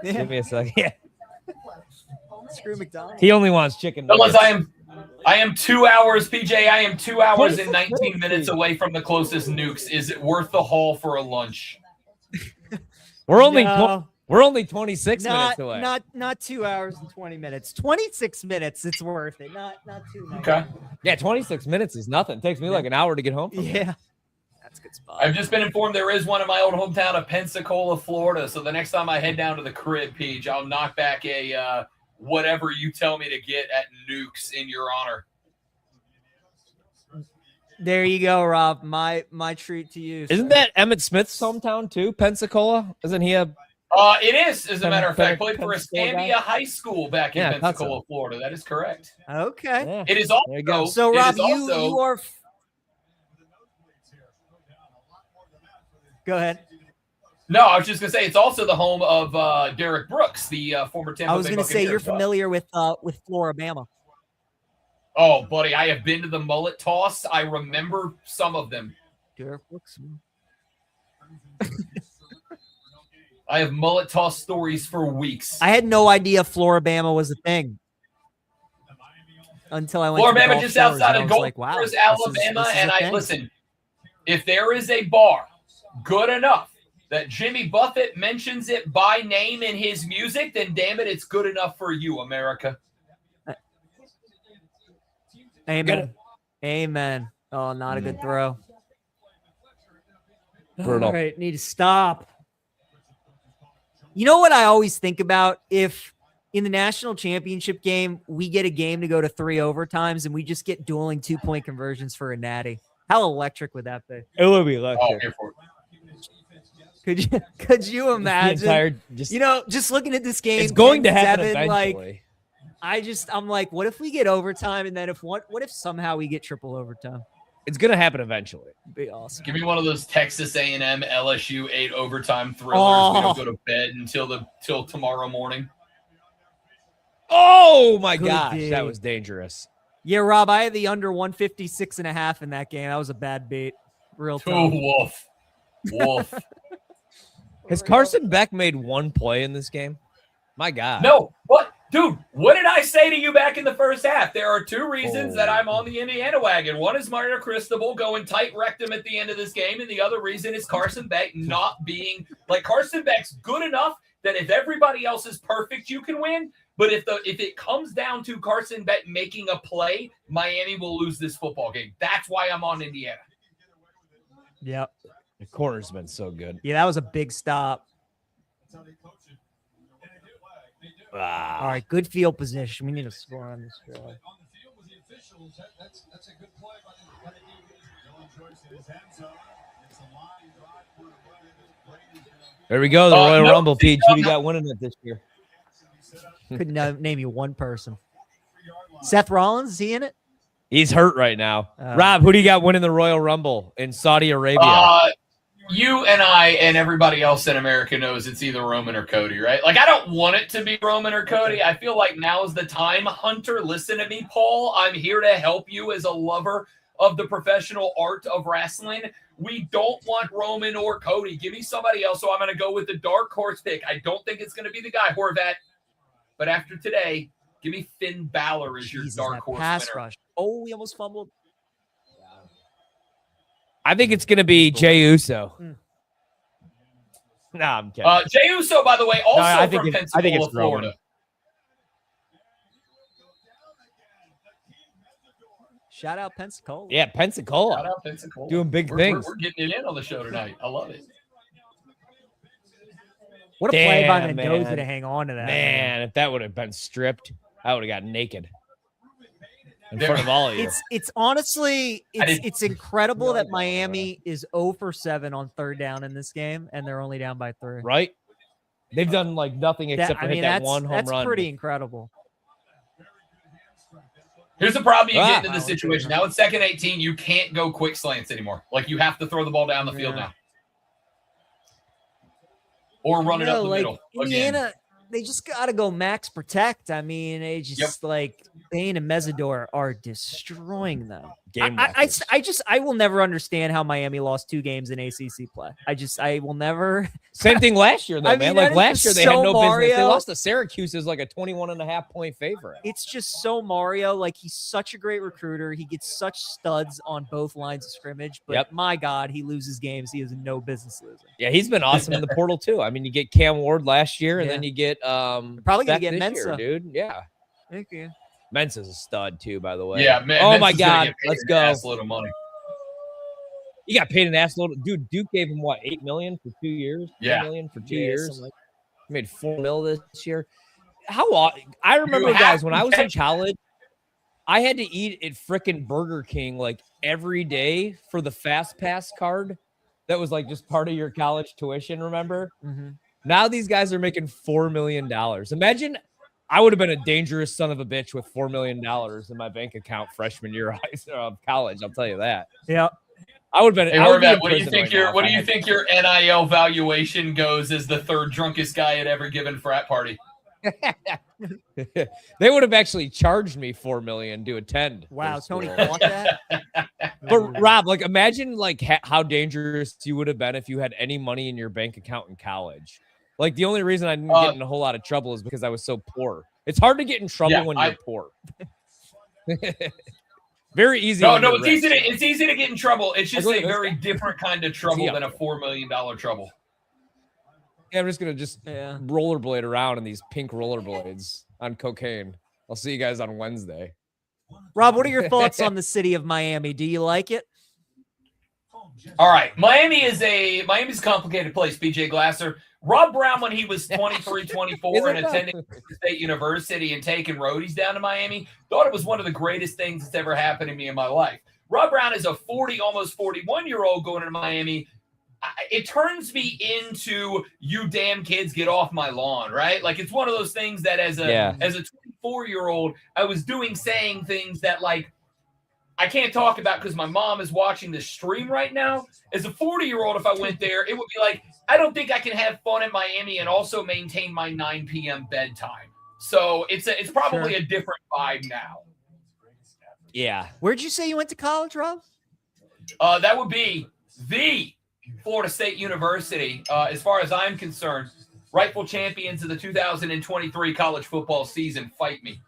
Give me a second. Yeah. Screw McDonald's. He only wants chicken Fellas, nuggets. I am 2 hours, PJ. I am 2 hours and 19 crazy. minutes away from the closest Nukes. Is it worth the haul for a lunch? We're only No. We're only 26 minutes away. Not 2 hours and 20 minutes. 26 minutes. It's worth it. Not 2 minutes. Okay. Yeah, 26 minutes is nothing. It takes me like an hour to get home from here. Yeah. That's a good spot. I've just been informed there is one in my old hometown of Pensacola, Florida. So the next time I head down to the crib, Peach, I'll knock back a whatever you tell me to get at Nukes in your honor. There you go, Rob. My treat to you. Isn't that Emmett Smith's hometown too? Pensacola? Isn't he a? It is, as a matter of fact. Played for Pensacola guy? Escambia High School back in Yeah, I thought Pensacola, so. Florida. That is correct. Okay. Yeah. It is There you go. also. So it Rob, is also- you are. Go ahead. No, I was just gonna say it's also the home of Derek Brooks, the former Tampa Bay I was going to say Buccaneer. you're familiar with Floribama. Oh, buddy, I have been to the mullet toss. I remember some of them. Derek Brooks. I have mullet toss stories for weeks. I had no idea Floribama was a thing until I went. to the Floribama Gulf just Shores, outside and I of was Gulf like, wow, Shores, this is Alabama, a and I thing. listen. If there is a bar good enough that Jimmy Buffett mentions it by name in his music, then damn it, it's good enough for you, America. Amen. Amen. Oh, not a good throw. Brutal. All right, need to stop. You know what I always think about? If in the national championship game, we get a game to go to 3 overtimes and we just get dueling 2-point conversions for a natty. How electric would that be? It would be Oh, electric. here for it. Could you imagine? Just, You know, just looking at this game, it's going to happen 10-7, eventually. I'm like, what if we get overtime and then what if somehow we get triple overtime? It's going to happen eventually. It'd be awesome. Give me one of those Texas A&M LSU 8 overtime thrillers. We don't go to bed till tomorrow morning. Oh my Good gosh, day. that was dangerous. Yeah, Rob, I had the under 156.5 in that game. That was a bad beat. Real Oh, tough. woof. Has Carson Beck made one play in this game? My God. No, what? Dude, what did I say to you back in the first half? There are 2 reasons that I'm on the Indiana wagon. One is Mario Cristobal going tight rectum at the end of this game, and the other reason is Carson Beck not being like Carson Beck's good enough that if everybody else is perfect, you can win. But if it comes down to Carson Beck making a play, Miami will lose this football game. That's why I'm on Indiana. Yep. The corner's been so good. Yeah, that was a big stop. All Ah. right, good field position. We need to score on this drive. There we go. The Royal no, Rumble, Peach. Who do you got winning it this year? Couldn't name you one person. Seth Rollins, is he in it? He's hurt right now. Rob, who do you got winning the Royal Rumble in Saudi Arabia? You and I and everybody else in America knows it's either Roman or Cody, right? Like, I don't want it to be Roman or Cody. I feel like now is the time. Hunter, listen to me, Paul. I'm here to help you as a lover of the professional art of wrestling. We don't want Roman or Cody. Give me somebody else. So I'm going to go with the dark horse pick. I don't think it's going to be the guy, Horvat. But after today, give me Finn Balor as your Jesus, dark that horse pass winner. rush. Oh, we almost fumbled. I think it's going to be Jey Uso. Nah, I'm kidding. Jey Uso, by the way, also I think from it's- I think Pensacola, it's Roman. Florida. Shout out Pensacola. Yeah, Pensacola. Shout out Pensacola. Doing big We're things. getting it in on the show tonight. I love it. What a play by Damn, Mendoza man. to hang on to that. Man, if that would have been stripped, I would have got naked in front of all of you. It's honestly didn't- it's incredible that Miami is 0 for 7 on 3rd down in this game, and they're only down by 3. Right? They've done like nothing except for hit that one home that's run. pretty incredible. Here's the problem you get into Wow. this situation. Now it's 2nd 18. You can't go quick slants anymore. Like, you have to throw the ball down the field Yeah. now. Or run it up the like middle. Again. they just got to go max protect. I mean, they just like Bane and Mesidor are destroying them. I will never understand how Miami lost 2 games in ACC play. I will never. Same thing last year, though, man. Like last year, they had no business. They lost to Syracuse as like a 21.5 point favorite. It's just so Mario. Like, he's such a great recruiter. He gets such studs on both lines of scrimmage. But my God, he loses games he has no business losing. Yeah, he's been awesome in the portal too. I mean, you get Cam Ward last year, and then you get probably gonna get Mensa, dude. Yeah, thank you. Mensa's a stud too, by the way. Yeah, oh my God, let's go. Assload of money. He got paid an assload. Dude, Duke gave him what, $8 million for 2 years? Yeah, $8 million for 2 years. He made $4 million this year. I remember, guys, when I was in college, I had to eat at frickin' Burger King like every day for the Fast Pass card. That was like just part of your college tuition. Remember? Mm-hmm. Now these guys are making $4 million. Imagine. I would have been a dangerous son of a bitch with $4 million in my bank account freshman year of college. I'll tell you that. Yeah, I would have been. Hey, Horvat, what do you think your NIL valuation goes as the 3rd drunkest guy at every given frat party? They would have actually charged me $4 million to attend. Wow, Tony bought that. But Rob, like, imagine like how dangerous you would have been if you had any money in your bank account in college. Like, the only reason I didn't get in a whole lot of trouble is because I was so poor. It's hard to get in trouble when you're poor. Very easy. No, it's easy to get in trouble. It's just a very different kind of trouble than a $4 million trouble. Yeah, I'm just gonna rollerblade around in these pink rollerblades on cocaine. I'll see you guys on Wednesday. Rob, what are your thoughts on the city of Miami? Do you like it? All right, Miami's a complicated place. BJ Glasser. Rob Brown, when he was 23, 24 and attending State University and taking roadies down to Miami, thought it was one of the greatest things that's ever happened to me in my life. Rob Brown is a 40, almost 41-year-old going to Miami. It turns me into, you damn kids, get off my lawn, right? Like, it's one of those things that as a 24-year-old, I was saying things that, like, I can't talk about because my mom is watching this stream right now. As a 40-year-old, if I went there, it would be like, I don't think I can have fun in Miami and also maintain my 9 p.m. bedtime. So it's probably a different vibe now. Yeah. Where'd you say you went to college, Rob? That would be the Florida State University. As far as I'm concerned, rightful champions of the 2023 college football season. Fight me.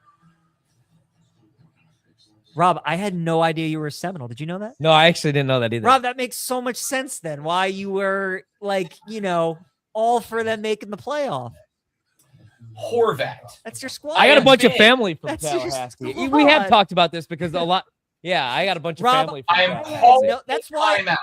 Rob, I had no idea you were a Seminole. Did you know that? No, I actually didn't know that either. Rob, that makes so much sense then. Why you were like, all for them making the playoff. Horvat. That's your squad. I got a bunch of family from Tallahassee. We have talked about this because a lot. Yeah, I got a bunch of family from Tallahassee. That's why. Time out.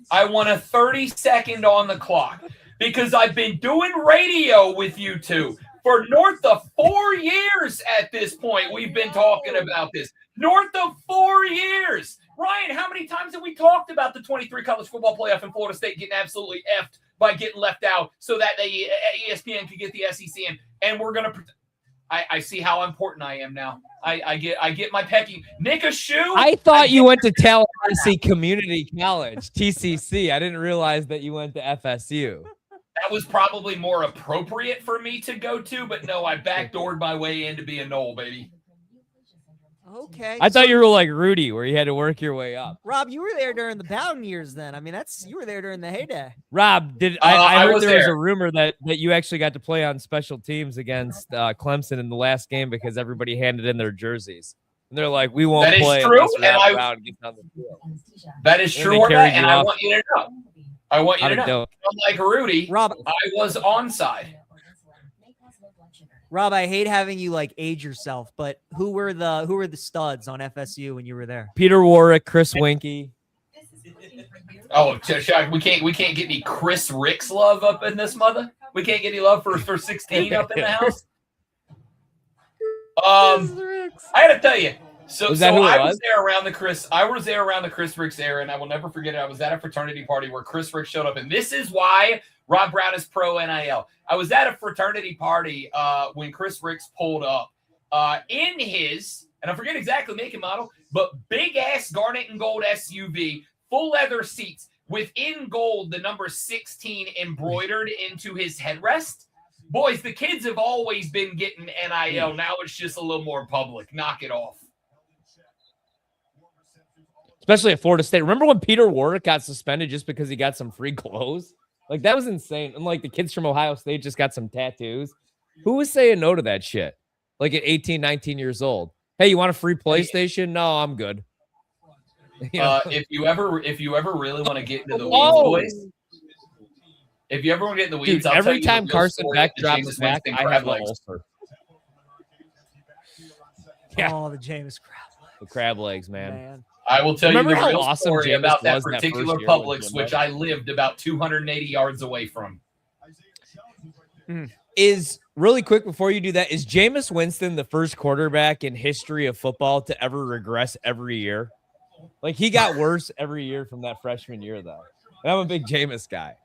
I want a 30-second on the clock because I've been doing radio with you two for north of 4 years at this point. We've been talking about this. North of 4 years. Ryan, how many times have we talked about the 23 college football playoff in Florida State getting absolutely effed by getting left out so that they ESPN could get the SEC in? And we're going to – I see how important I am now. I get my pecking. Nick a shoe. I thought you went to Tallahassee Community College, TCC. I didn't realize that you went to FSU. That was probably more appropriate for me to go to, but no, I backdoored my way in to be a Knoll, baby. Okay. I thought you were like Rudy, where you had to work your way up. Rob, you were there during the Bowden years then. I mean, you were there during the heyday. Rob, I heard there was a rumor that you actually got to play on special teams against Clemson in the last game because everybody handed in their jerseys. And they're like, we won't play. That is true, That is true, and I want you to know. I want you to know. Unlike Rudy, Rob, I was onside. Rob, I hate having you like age yourself, but who were the studs on FSU when you were there? Peter Warwick, Chris Winkie. Oh, we can't get any Chris Ricks love up in this mother. We can't get any love for 16 up in the house. I got to tell you. I was there around the Chris Ricks era, and I will never forget it. I was at a fraternity party where Chris Ricks showed up, and this is why Rob Brown is pro NIL. I was at a fraternity party when Chris Ricks pulled up in his, and I forget exactly make and model, but big ass garnet and gold SUV, full leather seats with in gold the number 16 embroidered into his headrest. boys, the kids have always been getting NIL. Now it's just a little more public. Knock it off. Especially at Florida State. Remember when Peter Warwick got suspended just because he got some free clothes? Like, that was insane. And like the kids from Ohio State just got some tattoos. Who was saying no to that shit? Like at 18, 19 years old. Hey, you want a free PlayStation? No, I'm good. You know? If you ever really want to get into the weeds, Oh! boys. If you ever want to get in the weeds, Dude, I'll tell every you the time real Carson story Beck of the drops Jameis back, Winston I crab have an legs. ulcer. Yeah. Oh, the Jameis crab. The crab legs, man. I will tell Remember you the how real awesome story Jameis about that was that first particular year with Publix, Jimbo? which I lived about 280 yards away from. Is really quick before you do that, is Jameis Winston the first quarterback in history of football to ever regress every year? Like, he got worse every year from that freshman year, though. And I'm a big Jameis guy.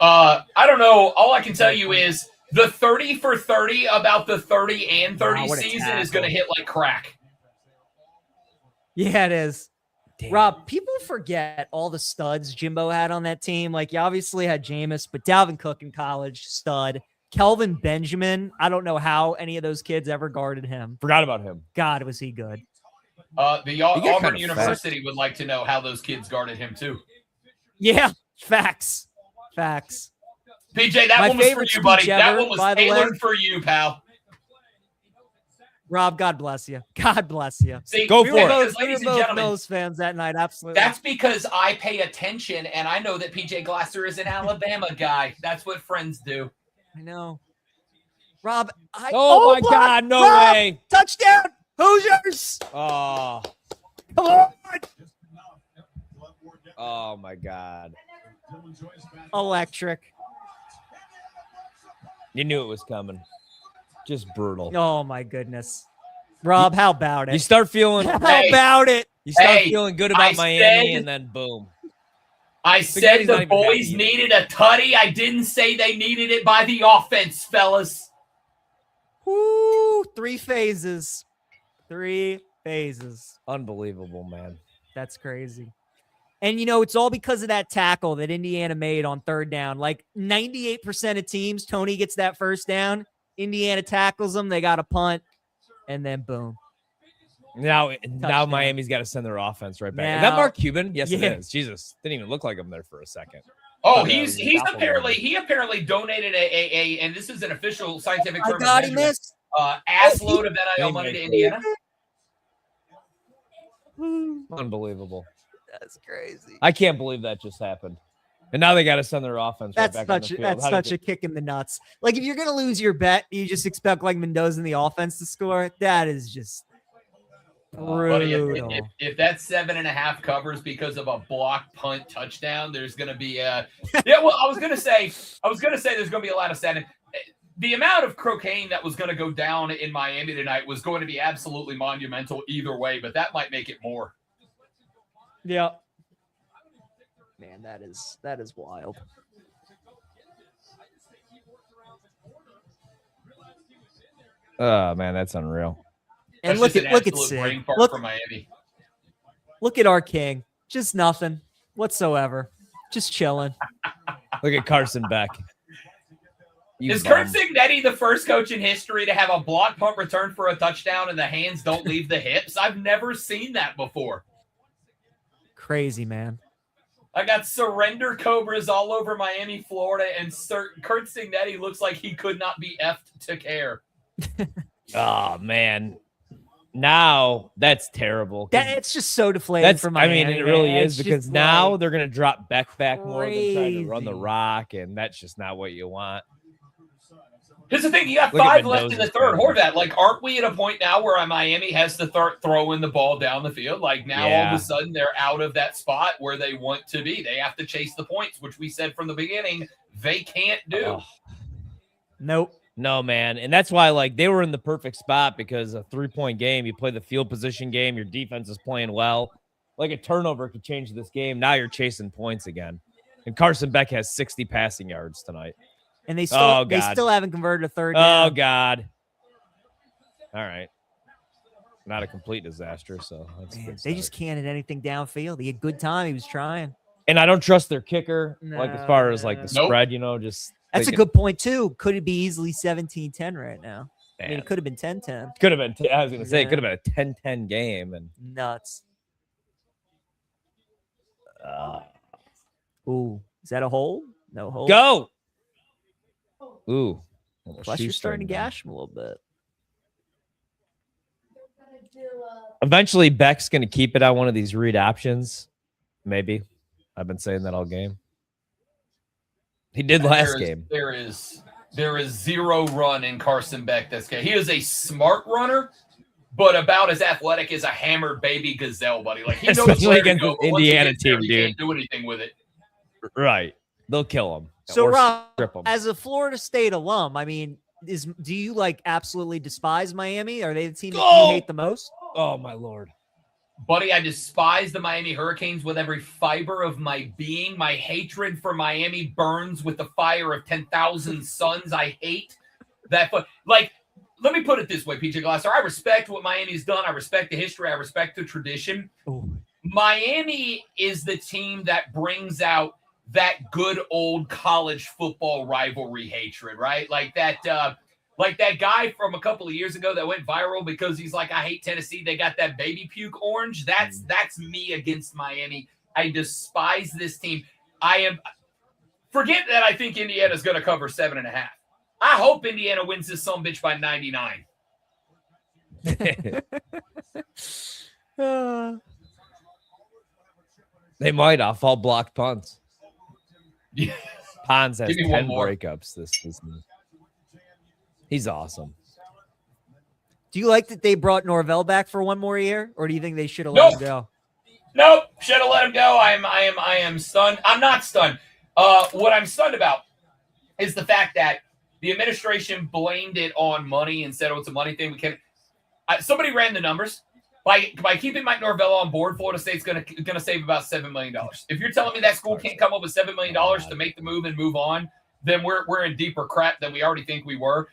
I don't know. All I can tell you is the 30 for 30 about the 30 and 30 Wow, what a season is tackle. going to hit like crack. Yeah, it is. Damn. Rob, people forget all the studs Jimbo had on that team. Like, you obviously had Jameis, but Dalvin Cook in college, stud. Kelvin Benjamin, I don't know how any of those kids ever guarded him. Forgot about him. God, was he good. The got Auburn kinda University would like to know how those kids guarded him too. Yeah, facts. Facts. PJ, that My one was for favorite you, buddy. speech That ever, one was by the way. tailored for you, pal. Rob, God bless you. God bless you. See, Go We for were it. both, ladies and both gentlemen, Bills fans that night, absolutely. that's because I pay attention and I know that PJ Glasser is an Alabama guy. That's what friends do. I know. Rob, Oh, my God, no Rob, way. touchdown, Hoosiers. Oh, Come on. oh my God. Electric. You knew it was coming. Just brutal. Oh, my goodness. Rob, how about it? You start feeling How Hey. about it? you start Hey, feeling good about I Miami, said- and then boom. I Spaghetti's said not the even happy boys either. needed a tutty. I didn't say they needed it by the offense, fellas. Woo, 3 phases. 3 phases. Unbelievable, man. That's crazy. And, you know, it's all because of that tackle that Indiana made on 3rd down. Like 98% of teams, Tony gets that first down. Indiana tackles them. They got a punt. And then boom. Now Touchdown. Miami's got to send their offense right back. Is Now- that Mark Cuban? Yes, Yeah. it is. Jesus, didn't even look like him there for a second. Oh, Okay, he's doppelganger. apparently donated a and this is an official scientific I term. got of him measurement, this. ass load of NIL Game money to maker. Indiana. Unbelievable. That's crazy. I can't believe that just happened. And now they got to send their offense right That's back on the such field. that's How did such a kick in the nuts. Like, if you're gonna lose your bet, you just expect like Mendoza in the offense to score. That is just Buddy, brutal. if that 7.5 covers because of a block punt touchdown, there's going to be a yeah. Well, I was going to say there's going to be a lot of setting. The amount of cocaine that was going to go down in Miami tonight was going to be absolutely monumental either way, but that might make it more. Yeah. Man, that is wild. Oh man, that's unreal. And That's look just at an look at absolute Sid. brain fart Look for Miami. look at our king. Just nothing whatsoever. Just chilling. Look at Carson Beck. You Is bum. Kurt Cignetti the first coach in history to have a block punt return for a touchdown and the hands don't leave the hips? I've never seen that before. Crazy, man. I got surrender cobras all over Miami, Florida, and Kurt Cignetti looks like he could not be effed to care. Oh man. Now that's terrible. 'cause That it's just so deflating that's for I Miami. mean, it really man. is It's because just now like- they're gonna drop Beck back more than trying to run the Crazy. rock, and that's just not what you want. Here's the thing: you got Look at 5 left in the Mendoza's third. play. Horvat, like, aren't we at a point now where Miami has to start throwing the ball down the field? Like, now all Yeah. of a sudden they're out of that spot where they want to be. They have to chase the points, which we said from the beginning they can't do. Oh, Nope. no, man. And that's why, like, they were in the perfect spot because a 3-point game, you play the field position game, your defense is playing well. Like, a turnover could change this game. Now you're chasing points again. And Carson Beck has 60 passing yards tonight. And they still Oh, they God. still haven't converted a third Oh, down. God. All right. Not a complete disaster, so that's a Man, good they start. just can't hit anything downfield. He had good time. He was trying. And I don't trust their kicker, like as far as like the Nope. spread, you know, just That's a good point too. Could it be easily 17-10 right now? I mean, Man. it could have been 10-10. Could have been. I was going to say it Yeah. could have been a 10-10 game. And Nuts. Ooh, is that a hole? No hole. go. Ooh. Plus, you're starting to gash him a little bit. Eventually, Beck's going to keep it on one of these read options. Maybe. I've been saying that all game. He did last game. There is zero run in Carson Beck. He is a smart runner, but about as athletic as a hammered baby gazelle, buddy. Like, he knows Especially where to against go, this but once he Indiana gets there, team, he dude. can't do anything with it. Right. They'll kill him. So, Or Rob, strip him. as a Florida State alum, I mean, do you like absolutely despise Miami? Are they the team that you hate the most? Oh, my Lord. Buddy, I despise the Miami Hurricanes with every fiber of my being. My hatred for Miami burns with the fire of 10,000 suns. I hate that. Like, let me put it this way, PJ Glasser. I respect what Miami's done. I respect the history. I respect the tradition. Ooh. Miami is the team that brings out that good old college football rivalry hatred, right? Like that guy from a couple of years ago that went viral because he's like, I hate Tennessee. They got that baby puke orange. That's me against Miami. I despise this team. Forget that I think Indiana's going to cover 7.5. I hope Indiana wins this sumbitch by 99. They might off all blocked punts. Yeah. Pons has Give me one 10 more. breakups this season. He's awesome. Do you like that they brought Norvell back for one more year, or do you think they should have Nope. let him go? Nope, should have let him go. I am stunned. I'm not stunned. What I'm stunned about is the fact that the administration blamed it on money and said, "Oh, it's a money thing." Somebody ran the numbers. By keeping Mike Norvell on board, Florida State's going to save about $7 million. If you're telling me that school can't come up with $7 million to make the move and move on, then we're in deeper crap than we already think we were.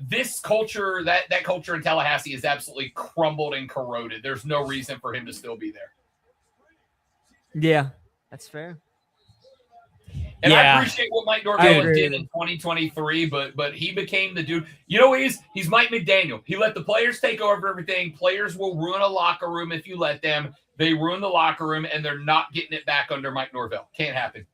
This culture, that culture in Tallahassee is absolutely crumbled and corroded. There's no reason for him to still be there. Yeah, that's fair. And Yeah. I appreciate what Mike Norvell did in 2023, but he became the dude. You know what he's Mike McDaniel. He let the players take over everything. Players will ruin a locker room if you let them. They ruin the locker room, and they're not getting it back under Mike Norvell. Can't happen.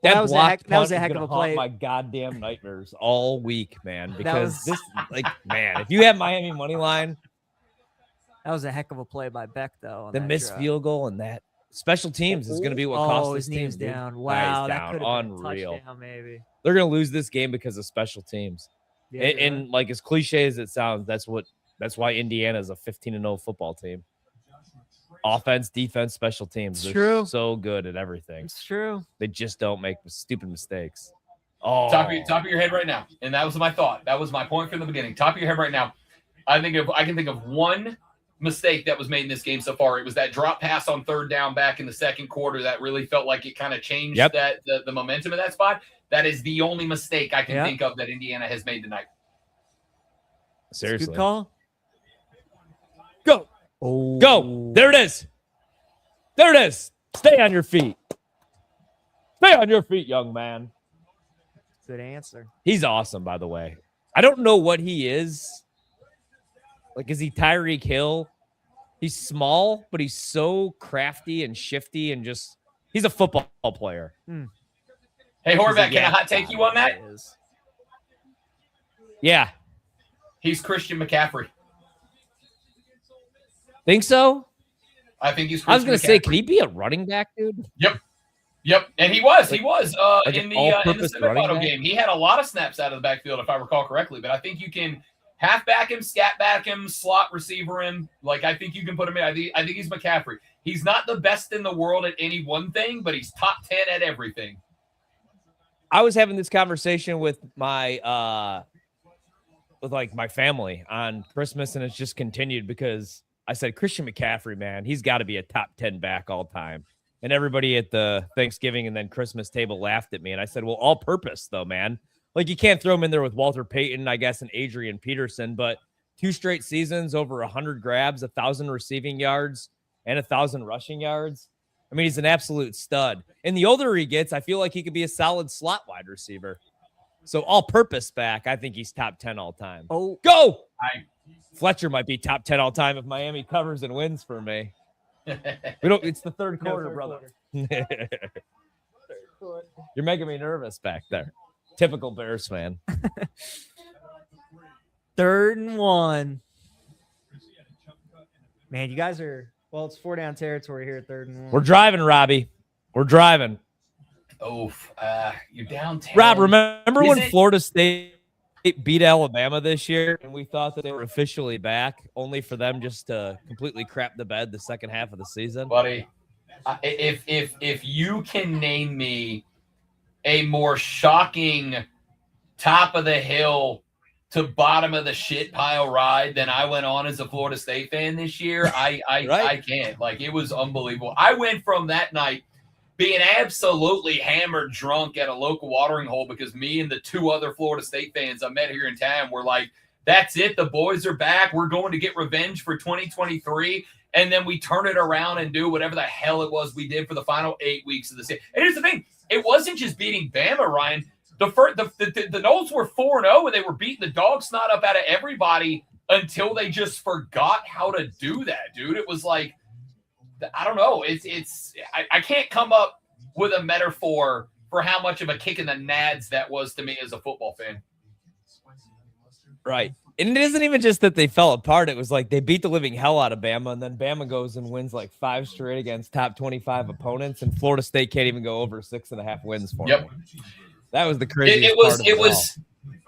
That was a blocked heck- that was punt a is heck of gonna a play. haunt my goddamn nightmares all week, man. Because was- this, man, if you have Miami money line, That was a heck of a play by Beck, though. on the that missed drive. field goal and that special teams is going to be what costs Oh, this his name's team, dude. down. Nah, Wow, he's that down. could have been a Unreal. touchdown, maybe. They're going to lose this game because of special teams. Yeah, And like as cliche as it sounds, that's why Indiana is a 15-0 football team. Offense, defense, special teams. It's They're true. so good at everything. it's true. They just don't make stupid mistakes. Oh, Top of your head right now, and that was my thought. That was my point from the beginning. Top of your head right now. I can think of one mistake that was made in this game so far. It was that drop pass on third down back in the second quarter that really felt like it kind of changed the momentum of that spot. That is the only mistake I can think of that Indiana has made tonight. seriously. Good call. Go. Oh, Go. There it is. There it is. Stay on your feet. Stay on your feet, young man. Good answer. He's awesome, by the way. I don't know what he is. Like, is he Tyreek Hill? He's small, but he's so crafty and shifty and just he's a football player. Hey, Horvat, can I hot take you on that? It is. Yeah. He's Christian McCaffrey. Think so? I think he's Christian I was gonna say, McCaffrey. could he be a running back, dude? Yep, and he was like in an the all-purpose running semifinal back? game. He had a lot of snaps out of the backfield, if I recall correctly. But I think you can halfback him, scat back him, slot receiver him. Like, I think you can put him in. I think he's McCaffrey. He's not the best in the world at any one thing, but he's top 10 at everything. I was having this conversation with my my family on Christmas, and it's just continued because I said Christian McCaffrey, man, he's got to be a top 10 back all time. And everybody at the Thanksgiving and then Christmas table laughed at me. And I said, well, all purpose though, man. Like, you can't throw him in there with Walter Payton, I guess, and Adrian Peterson, but 2 straight seasons, over 100 grabs, 1,000 receiving yards, and 1,000 rushing yards. I mean, he's an absolute stud. And the older he gets, I feel like he could be a solid slot wide receiver. So all-purpose back, I think he's top 10 all time. Oh, Go! Fletcher might be top 10 all time if Miami covers and wins for me. We don't. It's the third quarter, brother. You're making me nervous back there. Typical Bears fan. 3rd and 1. Man, you guys are, well, it's 4 down territory here at 3rd and 1. We're driving, Robbie. We're driving. You're down 10. Rob, remember Is when it- Florida State beat Alabama this year and we thought that they were officially back, only for them just to completely crap the bed the second half of the season? Buddy, if you can name me a more shocking top of the hill to bottom of the shit pile ride than I went on as a Florida State fan this year, I can't. Like, it was unbelievable. I went from that night being absolutely hammered drunk at a local watering hole because me and the 2 other Florida State fans I met here in town were like, that's it. The boys are back. We're going to get revenge for 2023. And then we turn it around and do whatever the hell it was we did for the final 8 weeks of the season. And here's the thing. It wasn't just beating Bama, Ryan. The Noles were 4-0, and they were beating the dog snot up out of everybody until they just forgot how to do that, dude. It was like, I don't know. I can't come up with a metaphor for how much of a kick in the nads that was to me as a football fan. Right. And it isn't even just that they fell apart. It was like they beat the living hell out of Bama, and then Bama goes and wins like 5 straight against top 25 opponents, and Florida State can't even go over 6.5 wins for them. That was the craziest part of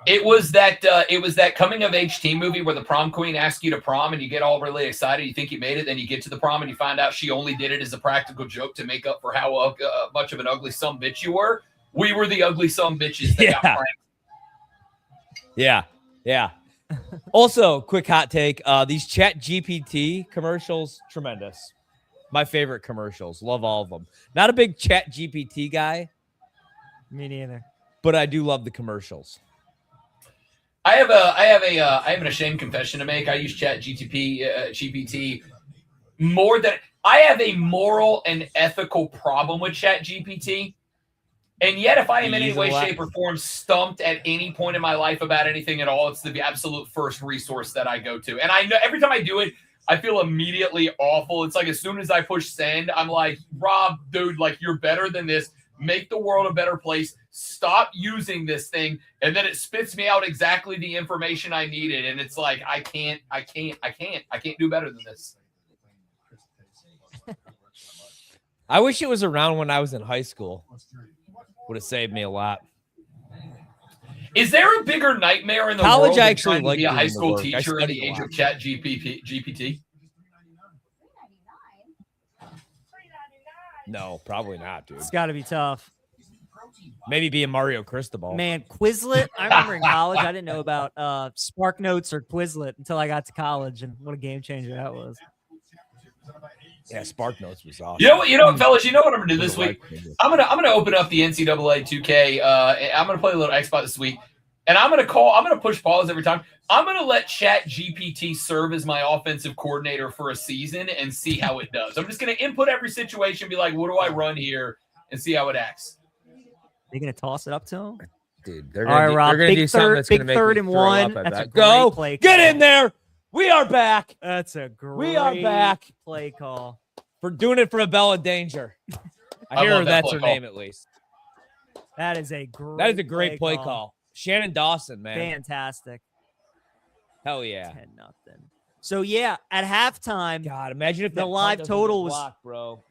It was that coming of age teen movie where the prom queen asks you to prom and you get all really excited. You think you made it. Then you get to the prom and you find out she only did it as a practical joke to make up for how much of an ugly sumbitch you were. We were the ugly sumbitches that got pranked. Yeah. Also, quick hot take. These Chat GPT commercials, tremendous. My favorite commercials. Love all of them. Not a big Chat GPT guy. Me neither. But I do love the commercials. I have an ashamed confession to make. I use Chat GPT more than I have a moral and ethical problem with Chat GPT. And yet, if I am in any way, shape, or form stumped at any point in my life about anything at all, it's the absolute first resource that I go to. And I know every time I do it, I feel immediately awful. It's like as soon as I push send, I'm like, Rob, dude, like you're better than this. Make the world a better place. Stop using this thing. And then it spits me out exactly the information I needed. And it's like, I can't do better than this. I wish it was around when I was in high school. Would have saved me a lot. Is there a bigger nightmare in the College, world I than actually trying to like be a doing high the school work. I teacher at the studied a age lot. of Chat GPT? No, probably not, dude. It's got to be tough. Maybe be a Mario Cristobal. Man, Quizlet. I remember in college, I didn't know about Spark Notes or Quizlet until I got to college, and what a game changer that was. Yeah, Spark Notes was awesome. You know what, fellas? You know what I'm gonna do this week? I'm gonna open up the NCAA 2K. I'm gonna play a little Xbox this week, and I'm gonna push pause every time. I'm gonna let Chat GPT serve as my offensive coordinator for a season and see how it does. I'm just gonna input every situation, be like, what do I run here, and see how it acts. They're gonna toss it up to him. Dude, they're All right, gonna, Rob. they're gonna do Big something third, that's big gonna make third me and throw one. up, I That's a bet. great Go play get call. in there. We are back That's a great. We are back. Play call. for doing it for a Bella Danger. I I hear love her, that that's play her call. name at least. That is a great. That is a great play call. Shannon Dawson, man. Fantastic. Hell yeah. 10-0. So yeah, at halftime, God, imagine if The that live punt doesn't get total was- blocked, bro.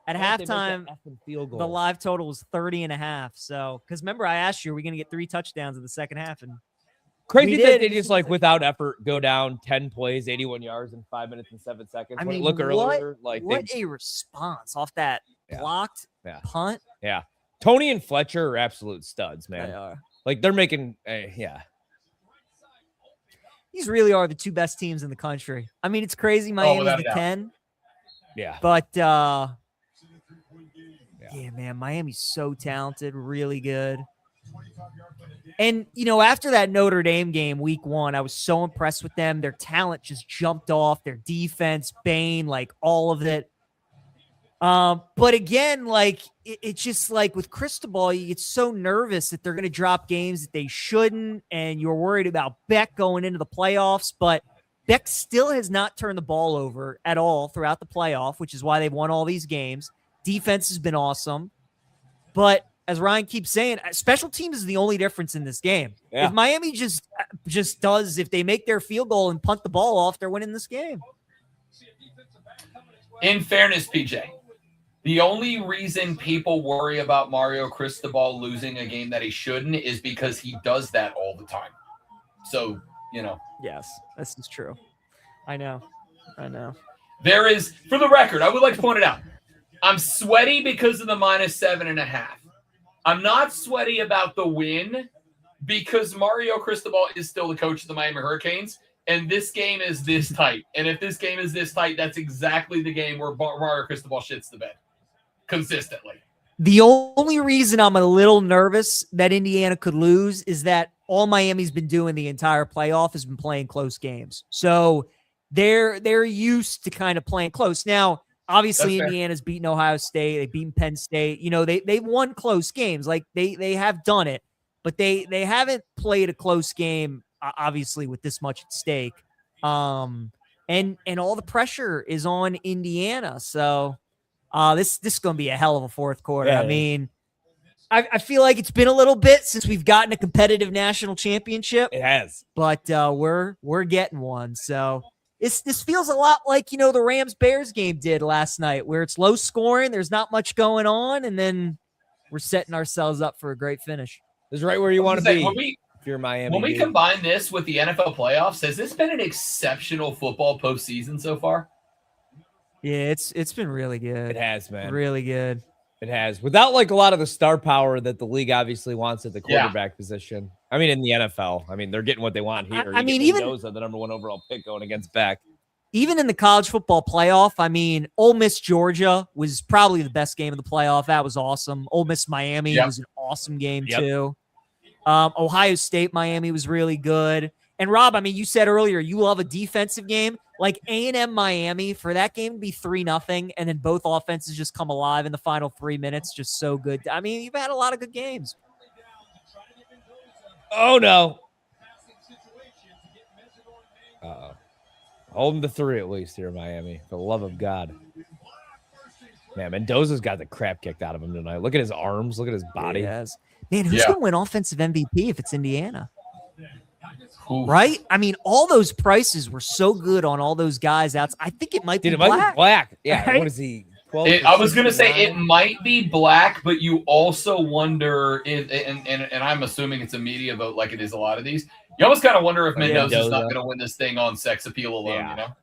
at Why don't they make halftime, that effing field goal? the live total was 30.5. So, because remember, I asked you, are we going to get 3 touchdowns in the second half? And Crazy we that did. they just like without effort go down 10 plays, 81 yards in 5 minutes and 7 seconds. I When it mean, look earlier, like what they, a response off that Yeah. blocked Yeah. punt. Tony and Fletcher are absolute studs, man. They are. Like they're making, These really are the 2 best teams in the country. I mean, it's crazy. Miami's without a the doubt. 10, yeah. but yeah, man, Miami's so talented, really good. And after that Notre Dame game, week 1, I was so impressed with them. Their talent just jumped off. Their defense, Bain, like all of it. But again, like it's just like with Cristobal, you get so nervous that they're going to drop games that they shouldn't, and you're worried about Beck going into the playoffs. But Beck still has not turned the ball over at all throughout the playoff, which is why they've won all these games. Defense has been awesome, but as Ryan keeps saying, special teams is the only difference in this game. Yeah. If Miami just does, if they make their field goal and punt the ball off, they're winning this game. In fairness, PJ, the only reason people worry about Mario Cristobal losing a game that he shouldn't is because he does that all the time. So, Yes, this is true. I know. There is, for the record, I would like to point it out. I'm sweaty because of the -7.5. I'm not sweaty about the win because Mario Cristobal is still the coach of the Miami Hurricanes, and this game is this tight. And if this game is this tight, that's exactly the game where Mario Cristobal shits the bed consistently. The only reason I'm a little nervous that Indiana could lose is that all Miami's been doing the entire playoff has been playing close games. So they're used to kind of playing close. Now, obviously, Indiana's beaten Ohio State. They've beaten Penn State. They've won close games. Like they have done it, but they haven't played a close game, obviously, with this much at stake. And all the pressure is on Indiana. So this is going to be a hell of a fourth quarter. Yeah, I mean, I feel like it's been a little bit since we've gotten a competitive national championship. It has. But we're getting one. So this feels a lot like, the Rams-Bears game did last night, where it's low scoring, there's not much going on, and then we're setting ourselves up for a great finish. This is right where you want to be if you're Miami. When we combine this with the NFL playoffs, has this been an exceptional football postseason so far? Yeah, it's been really good. It has, man. Really good. It has. Without like a lot of the star power that the league obviously wants at the quarterback position. I mean, in the NFL. I mean, they're getting what they want here. I mean, even Mendoza, the number 1 overall pick going against Beck. Even in the college football playoff, I mean, Ole Miss Georgia was probably the best game of the playoff. That was awesome. Ole Miss Miami was an awesome game too. Ohio State Miami was really good. And Rob, I mean, you said earlier you love a defensive game. Like A&M Miami, for that game to be 3-0, and then both offenses just come alive in the final 3 minutes, just so good. I mean, you've had a lot of good games. Oh, no. Uh-oh. Hold them to 3 at least here, Miami. For the love of God. Man, Mendoza's got the crap kicked out of him tonight. Look at his arms. Look at his body. Yes. Man, who's going to win offensive MVP if it's Indiana? Right? I mean, all those prices were so good on all those guys out. I think it might be Black. Might be Black. Yeah. Right? What is he? I was going to say it might be Black, but you also wonder if, and I'm assuming it's a media vote like it is a lot of these. You almost kind of wonder if Mendoza's not going to win this thing on sex appeal alone,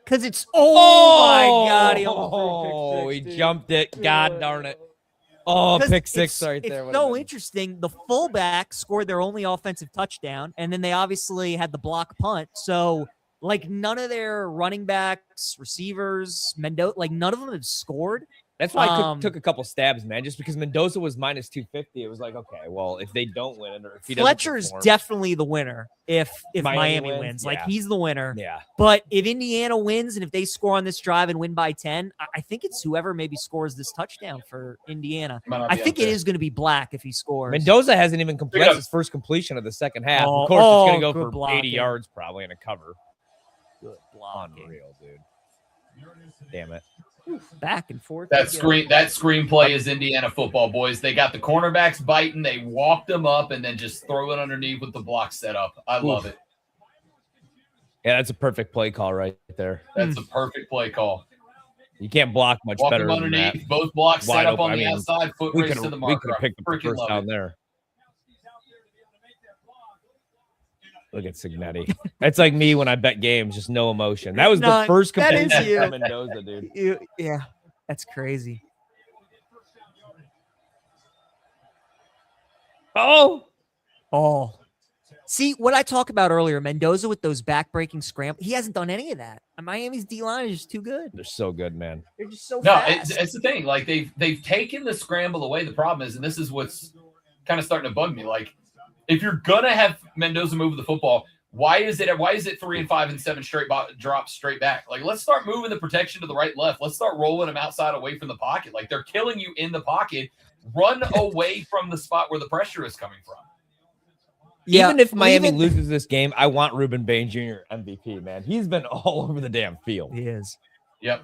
Because it's, my God. He jumped it. God darn it. Oh, pick six right there. It's so interesting. The fullback scored their only offensive touchdown, and then they obviously had the block punt. So, like, none of their running backs, receivers, Mendoza, like, none of them have scored. That's why I took a couple stabs, man. Just because Mendoza was -250, it was like, okay, well, if they don't win, or if he doesn't Fletcher's perform, definitely the winner if Miami wins. Yeah. Like, he's the winner. Yeah. But if Indiana wins and if they score on this drive and win by 10, I think it's whoever maybe scores this touchdown for Indiana. I think it is going to be Black if he scores. Mendoza hasn't even completed his first completion of the second half. Of course, it's going to go for blocking. 80 yards probably in a cover. Good blocking. Unreal, dude. Damn it. Back and forth. That screenplay is Indiana football, boys. They got the cornerbacks biting. They walked them up and then just throw it underneath with the block set up. I love it. Yeah, that's a perfect play call right there. That's a perfect play call. You can't block much Walk better them than that. underneath. Both blocks Wide set up open. on the outside. Foot race to the marker. We could have picked up the first down there. Look at Signetti. That's like me when I bet games, just no emotion. That was the first comparison from Mendoza, dude. Yeah, that's crazy. Oh. See, what I talked about earlier, Mendoza with those back-breaking scrambles, he hasn't done any of that. And Miami's D-line is just too good. They're so good, man. They're just so fast. It's the thing. Like, they've taken the scramble away. The problem is, and this is what's kind of starting to bug me, like, if you're going to have Mendoza move the football, Why is it 3 and 5 and 7 straight drops straight back? Like, let's start moving the protection to the right, left. Let's start rolling them outside away from the pocket. Like, they're killing you in the pocket. Run away from the spot where the pressure is coming from. Yeah, even if Miami loses this game, I want Ruben Bain Jr. MVP, man. He's been all over the damn field. He is. Yep.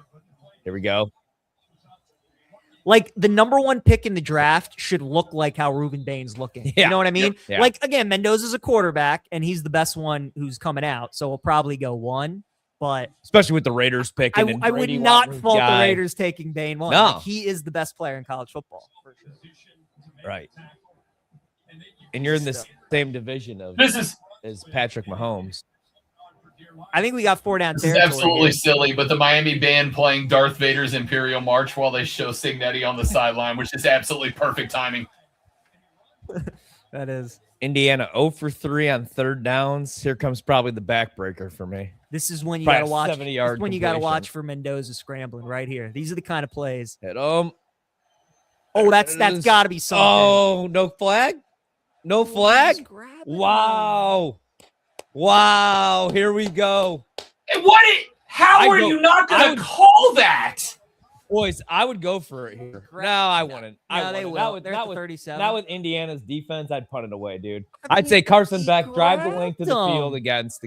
Here we go. Like, the number 1 pick in the draft should look like how Ruben Bain's looking. Yeah. You know what I mean? Yeah. Like, again, Mendoza's a quarterback, and he's the best one who's coming out. So we'll probably go 1. But especially with the Raiders picking. I would not fault the Raiders taking Bain 1. No. Like, he is the best player in college football. For sure. Right. And you're in the same division as Patrick Mahomes. I think we got 4 down. This is absolutely silly, but the Miami band playing Darth Vader's Imperial March while they show Signetti on the sideline, which is absolutely perfect timing. That is. Indiana 0 for 3 on 3rd downs. Here comes probably the backbreaker for me. This is when you Probably got to watch. 70-yard When you got to completion. watch for Mendoza scrambling right here. These are the kind of plays. Hit Oh, that's got to be something. Oh, no flag? No flag? Wow. Wow. Here we go. How are you not going to call that? Boys, I would go for it here. No, I wouldn't. No, they will. They're at Not the 37. with Indiana's defense, I'd punt it away, dude. I'd say Carson Beck drive the length of the field against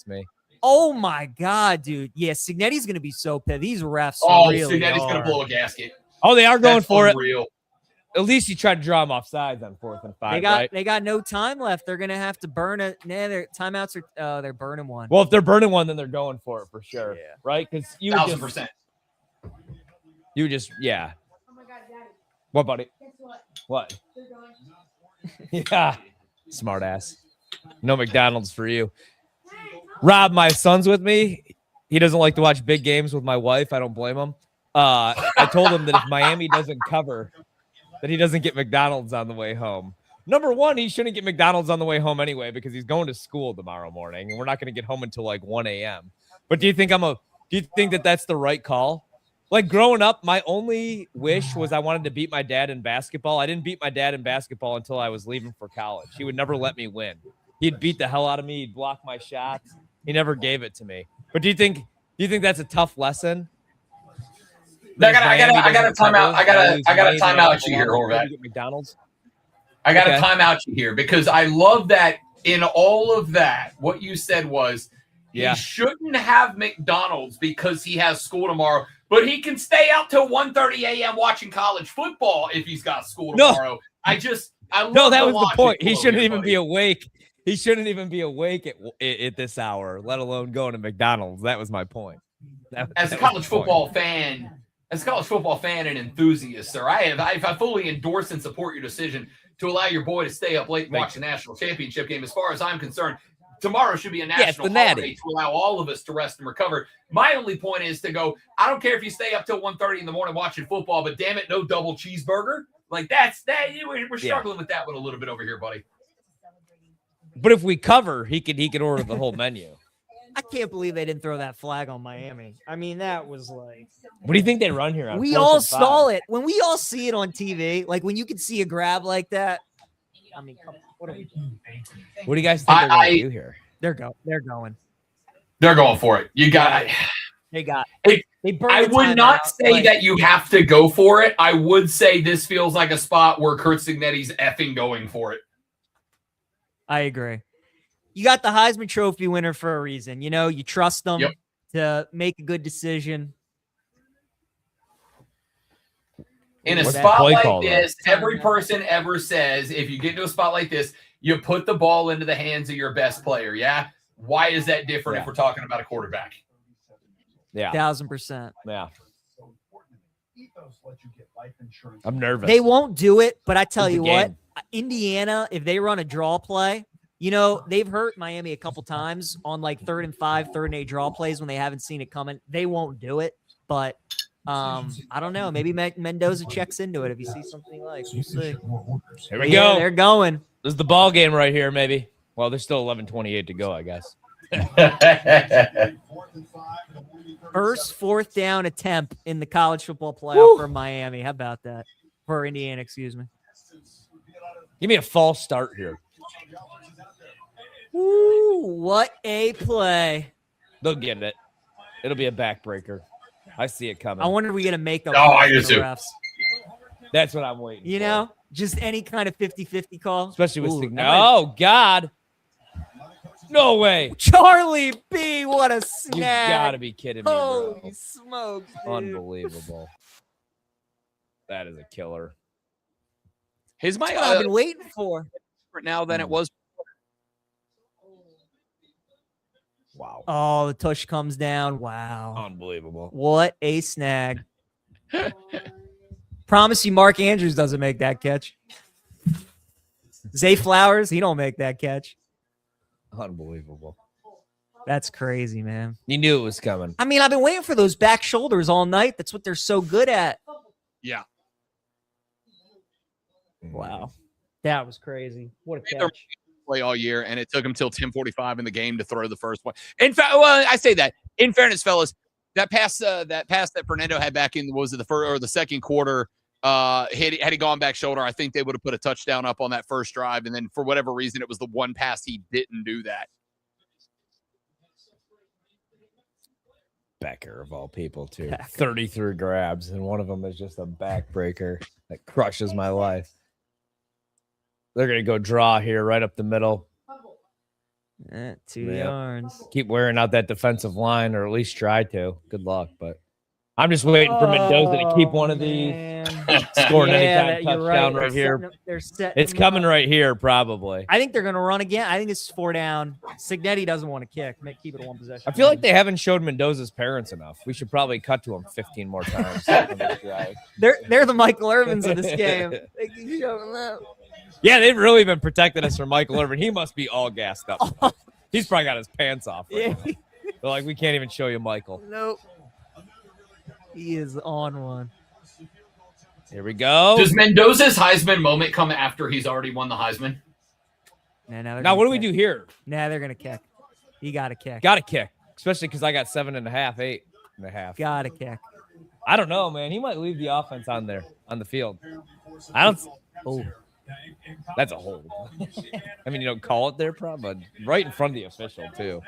me. Oh my God, dude. Yeah, Signetti's gonna be so pissed. These refs. Signetti's gonna blow a gasket. Oh, they are going for unreal. it. At least you try to draw them off sides on 4th and 5. They got no time left. They're gonna have to burn it. Nah, their timeouts are they're burning one. Well, if they're burning one, then they're going for it for sure. Yeah. Right? Because 1,000%. You just yeah. Oh my God, Daddy. What, buddy? Guess what? What? They're going. Yeah. Smart ass. No McDonald's for you. Rob, my son's with me. He doesn't like to watch big games with my wife. I don't blame him. I told him that if Miami doesn't cover, that he doesn't get McDonald's on the way home. Number one, he shouldn't get McDonald's on the way home anyway because he's going to school tomorrow morning, and we're not going to get home until like 1 a.m. But do you think that that's the right call? Like growing up, my only wish was I wanted to beat my dad in basketball. I didn't beat my dad in basketball until I was leaving for college. He would never let me win. He'd beat the hell out of me. He'd block my shots. He never gave it to me. But do you think that's a tough lesson? I got a timeout. I got a timeout you here, Horvat. McDonald's. I got a timeout you here because I love that in all of that. What you said was he shouldn't have McDonald's because he has school tomorrow, but he can stay out till 1:30 a.m. watching college football if he's got school tomorrow. I love that was the point. He shouldn't here, even buddy. be awake. He shouldn't even be awake at this hour, let alone going to McDonald's. That was my point. As a college football fan and enthusiast, sir, I fully endorse and support your decision to allow your boy to stay up late and watch the national championship game. As far as I'm concerned, tomorrow should be a national holiday to allow all of us to rest and recover. My only point is to go, I don't care if you stay up till 1:30 in the morning watching football, but damn it, no double cheeseburger. Like we're struggling with that one a little bit over here, buddy. But if we cover, he could order the whole menu. I can't believe they didn't throw that flag on Miami. I mean, that was like. What do you think they run here on? We all saw it when we all see it on TV. Like when you can see a grab like that. I mean, come on, what are we doing? What do you guys think they're going to do here? They're going. They're going for it. You got it. They got. It. They burned I the would not timeout, say like- that you have to go for it. I would say this feels like a spot where Kurt Signetti's effing going for it. I agree. You got the Heisman Trophy winner for a reason. You know, you trust them to make a good decision. In a What's spot play like call, this, every person ever says, if you get into a spot like this, you put the ball into the hands of your best player. Yeah. Why is that different if we're talking about a quarterback? Yeah. 1,000%. Yeah. I'm nervous. They won't do it, but I tell It's a you what, game. Indiana, if they run a draw play, you know, they've hurt Miami a couple times on like 3rd and 5, 3rd and 8 draw plays when they haven't seen it coming. They won't do it, but I don't know. Maybe Mendoza checks into it if you see something like. We'll see. Here we go. They're going. This is the ball game right here, maybe. Well, there's still 11:28 to go, I guess. First 4th down attempt in the college football playoff for Miami. How about that? For Indiana, excuse me. Give me a false start here. Ooh, what a play. They'll get it. It'll be a backbreaker. I see it coming. I wonder if we get a makeup Oh, call I for do the too. refs. That's what I'm waiting You for. know, just any kind of 50-50 call. Especially with Ooh, Sign- that might- Oh, God. No way. Charlie B, what a You snag. gotta be kidding me, bro. Holy smokes, dude. Unbelievable. That is a killer. His That's mic what I've been waiting for. different now than it was. Wow. Oh, the tush comes down. Wow. Unbelievable. What a snag. Promise you Mark Andrews doesn't make that catch. Zay Flowers, he don't make that catch. Unbelievable. That's crazy, man. You knew it was coming. I mean, I've been waiting for those back shoulders all night. That's what they're so good at. Yeah. Wow. That was crazy. What a Made their catch. play all year, and it took him till 10:45 in the game to throw the first one. In fact, well, I say that. In fairness, fellas, that pass that Fernando had back in was it the first or the second quarter? Had he gone back shoulder, I think they would have put a touchdown up on that first drive. And then for whatever reason, it was the one pass he didn't do that. Becker of all people, too. Becker. 33 grabs, and one of them is just a backbreaker that crushes my life. They're going to go draw here right up the middle. 2 Yeah. yards. Keep wearing out that defensive line, or at least try to. Good luck, but I'm just waiting for Mendoza to keep one of these. Scoring anytime touchdown right here. It's coming right here, probably. I think they're going to run again. I think it's 4 down. Signetti doesn't want to kick. Keep it a 1 possession. I feel like they haven't showed Mendoza's parents enough. We should probably cut to him 15 more times on this drive. they're the Michael Irvins of this game. They can show them that. Yeah, they've really been protecting us from Michael Irvin. He must be all gassed up. He's probably got his pants off. Right now. They're like, we can't even show you Michael. Nope. He is on one. Here we go. Does Mendoza's Heisman moment come after he's already won the Heisman? Now, what do we do here? Nah, they're going to kick. You got to kick. Got to kick, especially because I got 7.5, 8.5. Got to kick. I don't know, man. He might leave the offense on there on the field. I don't. Oh, that's a hold. I mean, you don't call it there, but right in front of the official too.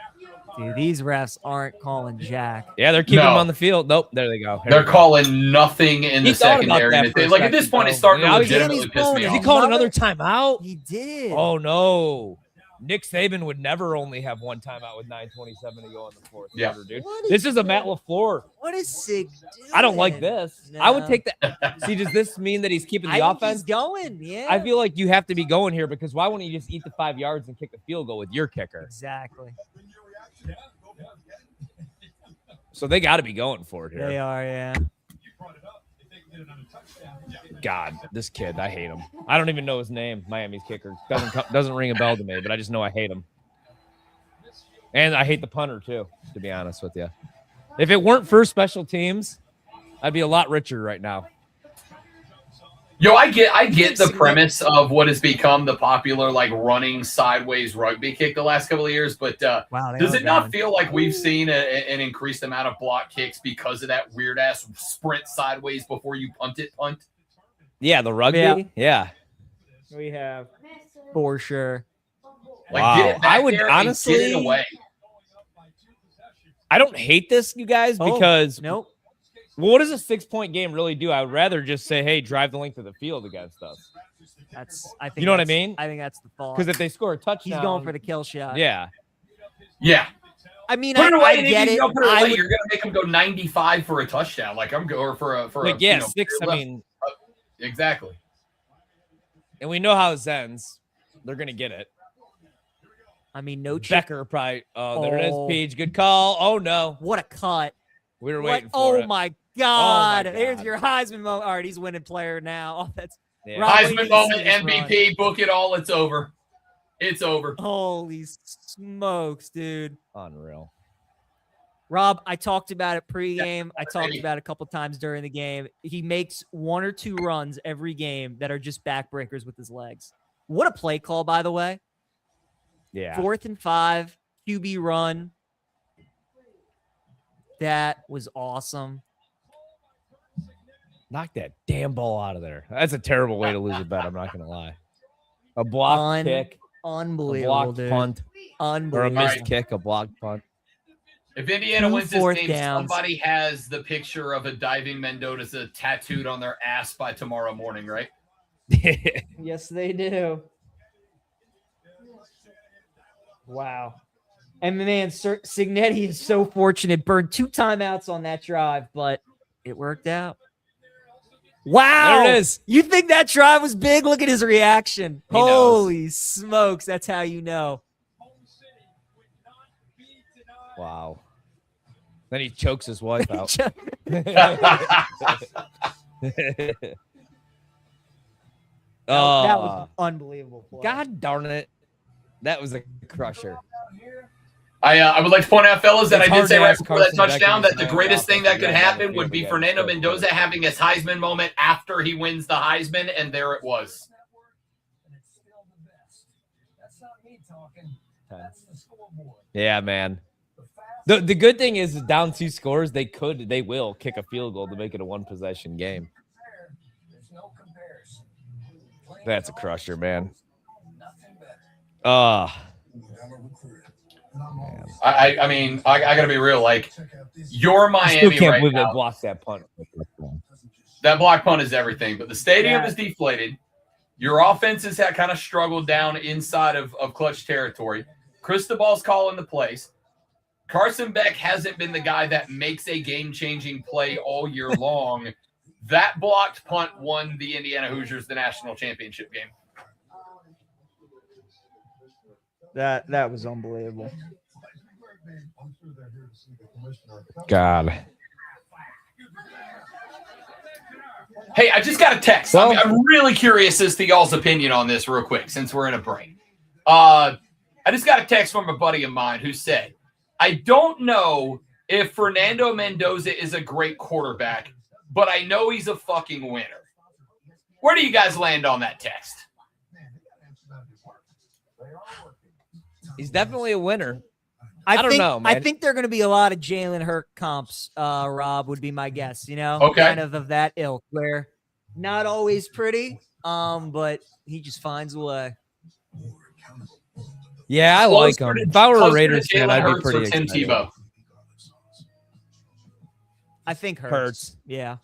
Dude, these refs aren't calling jack. Yeah, they're keeping No. him on the field. Nope, there they go. Here They're we go. calling nothing in He the thought about secondary. that And for a like at this second, point, though. it's starting to Now he's legitimately getting piss me his Has he off. called another timeout? He did. Oh no. Nick Saban would never only have one timeout with 9:27 to go in the fourth Yeah. quarter, dude. What This is a Matt LaFleur. What is Sig doing? I don't like this. I would No. take that. See, does this mean that he's keeping the I think offense? he's going. Yeah. I feel like you have to be going here because why wouldn't you just eat the 5 yards and kick the field goal with your kicker? Exactly. So they got to be going for it here. They are, yeah. God, this kid, I hate him. I don't even know his name. Miami's kicker doesn't ring a bell to me, but I just know I hate him. And I hate the punter too, to be honest with you. If it weren't for special teams, I'd be a lot richer right now. Yo, I get the premise of what has become the popular like running sideways rugby kick the last couple of years, but Wow. they does are it not going. feel like we've seen an increased amount of block kicks because of that weird ass sprint sideways before you punt? Yeah, the rugby. Yeah. We have for sure. Like, Wow. get it back I would there and honestly- get it away. I don't hate this, you guys, Oh, because Nope. well, what does a 6-point game really do? I would rather just say, hey, drive the length of the field against us. I think You know what I that's- mean? I think that's the fault. Because if they score a touchdown, He's going for the kill shot. Yeah. Yeah. I mean, Put it away, I and get if it. you don't put it I away, would- you're gonna make them go 95 for a touchdown. Like I'm going for a Like, yeah, you know, 6. I left- mean, exactly. and we know how it ends. They're going to get it. I mean, no check. Becker probably. Oh, there it is, Oh. Peach. Good call. Oh, no. What a cut. We were What? waiting for Oh it. my God. God. There's your Heisman moment. All right, he's winning player now. Oh, that's Yeah. Rob, we need Heisman to moment, see this MVP, book it all. It's over. It's over. holy smokes, dude. Unreal. Rob, I talked about it pregame. I talked baby. about it a couple times during the game. He makes 1 or 2 runs every game that are just backbreakers with his legs. What a play call, by the way. Yeah. 4th and 5, QB run. That was awesome. Knock that damn ball out of there. That's a terrible way to lose a bet. I'm not going to lie. A blocked kick, a Unbelievable, blocked dude. punt. Or a Unbelievable. missed kick, a blocked punt. If Indiana Two wins this fourth game, downs. somebody has the picture of a diving Mendoza tattooed on their ass by tomorrow morning, right? Yes, they do. Wow. And man, Signetti is so fortunate. Burned 2 timeouts on that drive, but it worked out. Wow. There it is. You think that drive was big? Look at his reaction. He knows. Holy smokes. That's how you know. Wow. Then he chokes his wife out. That was unbelievable play. God darn it. That was a crusher. I would like to point out, fellas, that It's I did hard say to right ask before that Carson touchdown Beck that the and greatest thing that could offensive happen line would be again. Fernando So Mendoza having his Heisman moment after he wins the Heisman, and there it was. Yeah, man. The good thing is down 2 scores, they will kick a field goal to make it a 1-possession game. That's a crusher, man. Man. I mean, I got to be real. Like, you're I still Miami can't right believe they now. blocked that punt. That block punt is everything, but the stadium Yeah. is deflated. Your offenses have kind of struggled down inside of clutch territory. Cristobal's calling the plays. Carson Beck hasn't been the guy that makes a game-changing play all year long. That blocked punt won the Indiana Hoosiers the national championship game. That was unbelievable. God. Hey, I just got a text. Well- I'm really curious as to y'all's opinion on this real quick since we're in a break. I just got a text from a buddy of mine who said, I don't know if Fernando Mendoza is a great quarterback, but I know he's a fucking winner. Where do you guys land on that text? He's definitely a winner. I don't think, know, man. I think there are going to be a lot of Jalen Hurt comps, Rob, would be my guess, you know? Okay. Kind of that ilk, where not always pretty, but he just finds a way. Yeah, I like him. If I were a Closer to Raiders fan, Jalen I'd be Hurts or pretty Tim excited. Tebow. I think Hurts. Hurts. Yeah.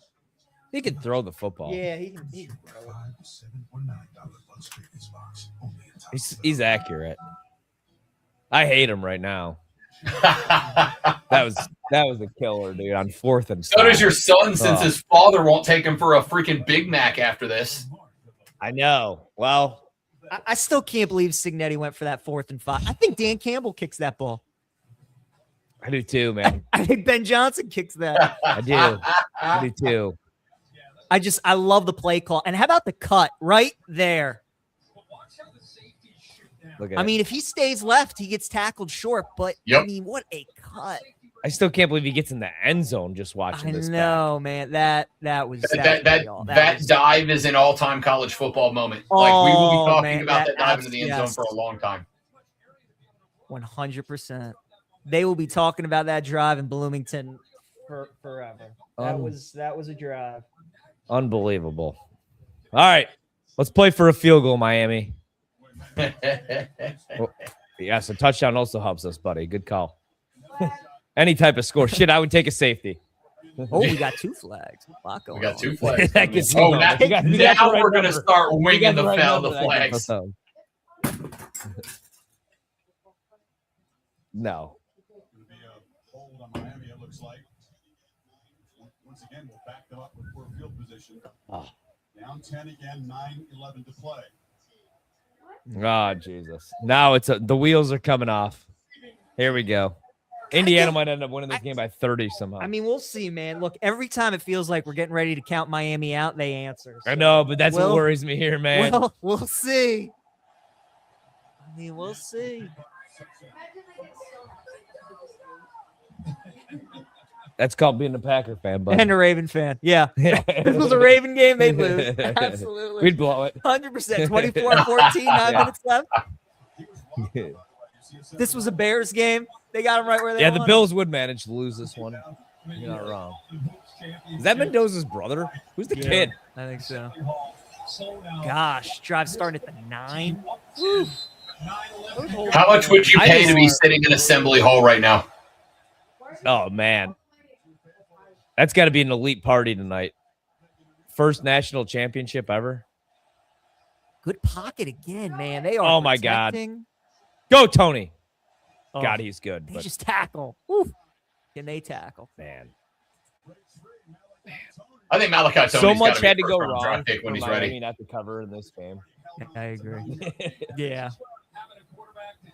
He can throw the football. Yeah, he can throw it. He's accurate. I hate him right now. That was a killer, dude. On 4th and So does 5. your son, since Oh. his father won't take him for a freaking Big Mac after this. I know. Well, I still can't believe Signetti went for that 4th and 5. I think Dan Campbell kicks that ball. I do too, man. I think Ben Johnson kicks that. I do. I do too. I love the play call. And how about the cut right there? Look at I it. mean, if he stays left, he gets tackled short. But Yep. I mean, what a cut! I still can't believe he gets in the end zone just watching I this. know, man. That was That was- dive is an all-time college football moment. Like, we will be Oh, talking man, about that that dive into the end zone yes. for a long time. 100%. They will be talking about that drive in Bloomington forever. That was a drive. Unbelievable. All right. Let's play for a field goal, Miami. Yes, a touchdown also helps us, buddy. Good call. Any type of score. Shit, I would take a safety. Oh, we got 2 flags. We got 2 flags. Oh, That gets Oh, me now, going. You got the now right we're going to number. start You winging got the right foul, the number. That gets flags. us home. No. Hold on Miami, it looks like. Once again, we'll back them up with poor field position. Oh. Down 10 again, 9-11 to play. Oh, Jesus. Now it's the wheels are coming off. Here we go. Indiana might end up winning this game by 30 somehow. I mean, we'll see, man. Look, every time it feels like we're getting ready to count Miami out, they answer. I know, but that's Well- what worries me here, man. Well, we'll see. I mean, we'll see. That's called being a Packer fan, buddy. And a Raven fan. Yeah. If it was a Raven game, they'd lose. Absolutely. We'd blow it. 100%. 24-14, 9 minutes left. This was a Bears game. They got them right where they Yeah, the wanted. Bills would manage to lose this one. You're not wrong. Is that Mendoza's brother? Who's the kid? I think so. Gosh, drive starting at the 9. Woo. How much would you I pay just- to be sitting in Assembly Hall right now? Oh man, that's got to be an elite party tonight. First national championship ever. Good pocket again, man. They are. Oh, my God. protecting. Go Tony. Oh, God, he's good. they But just tackle. Oof. Can they tackle? man, I think Malachi Tony's so much gotta be had to a go first-round wrong draft pick when for he's Miami ready. not to cover in this game. I agree. Yeah.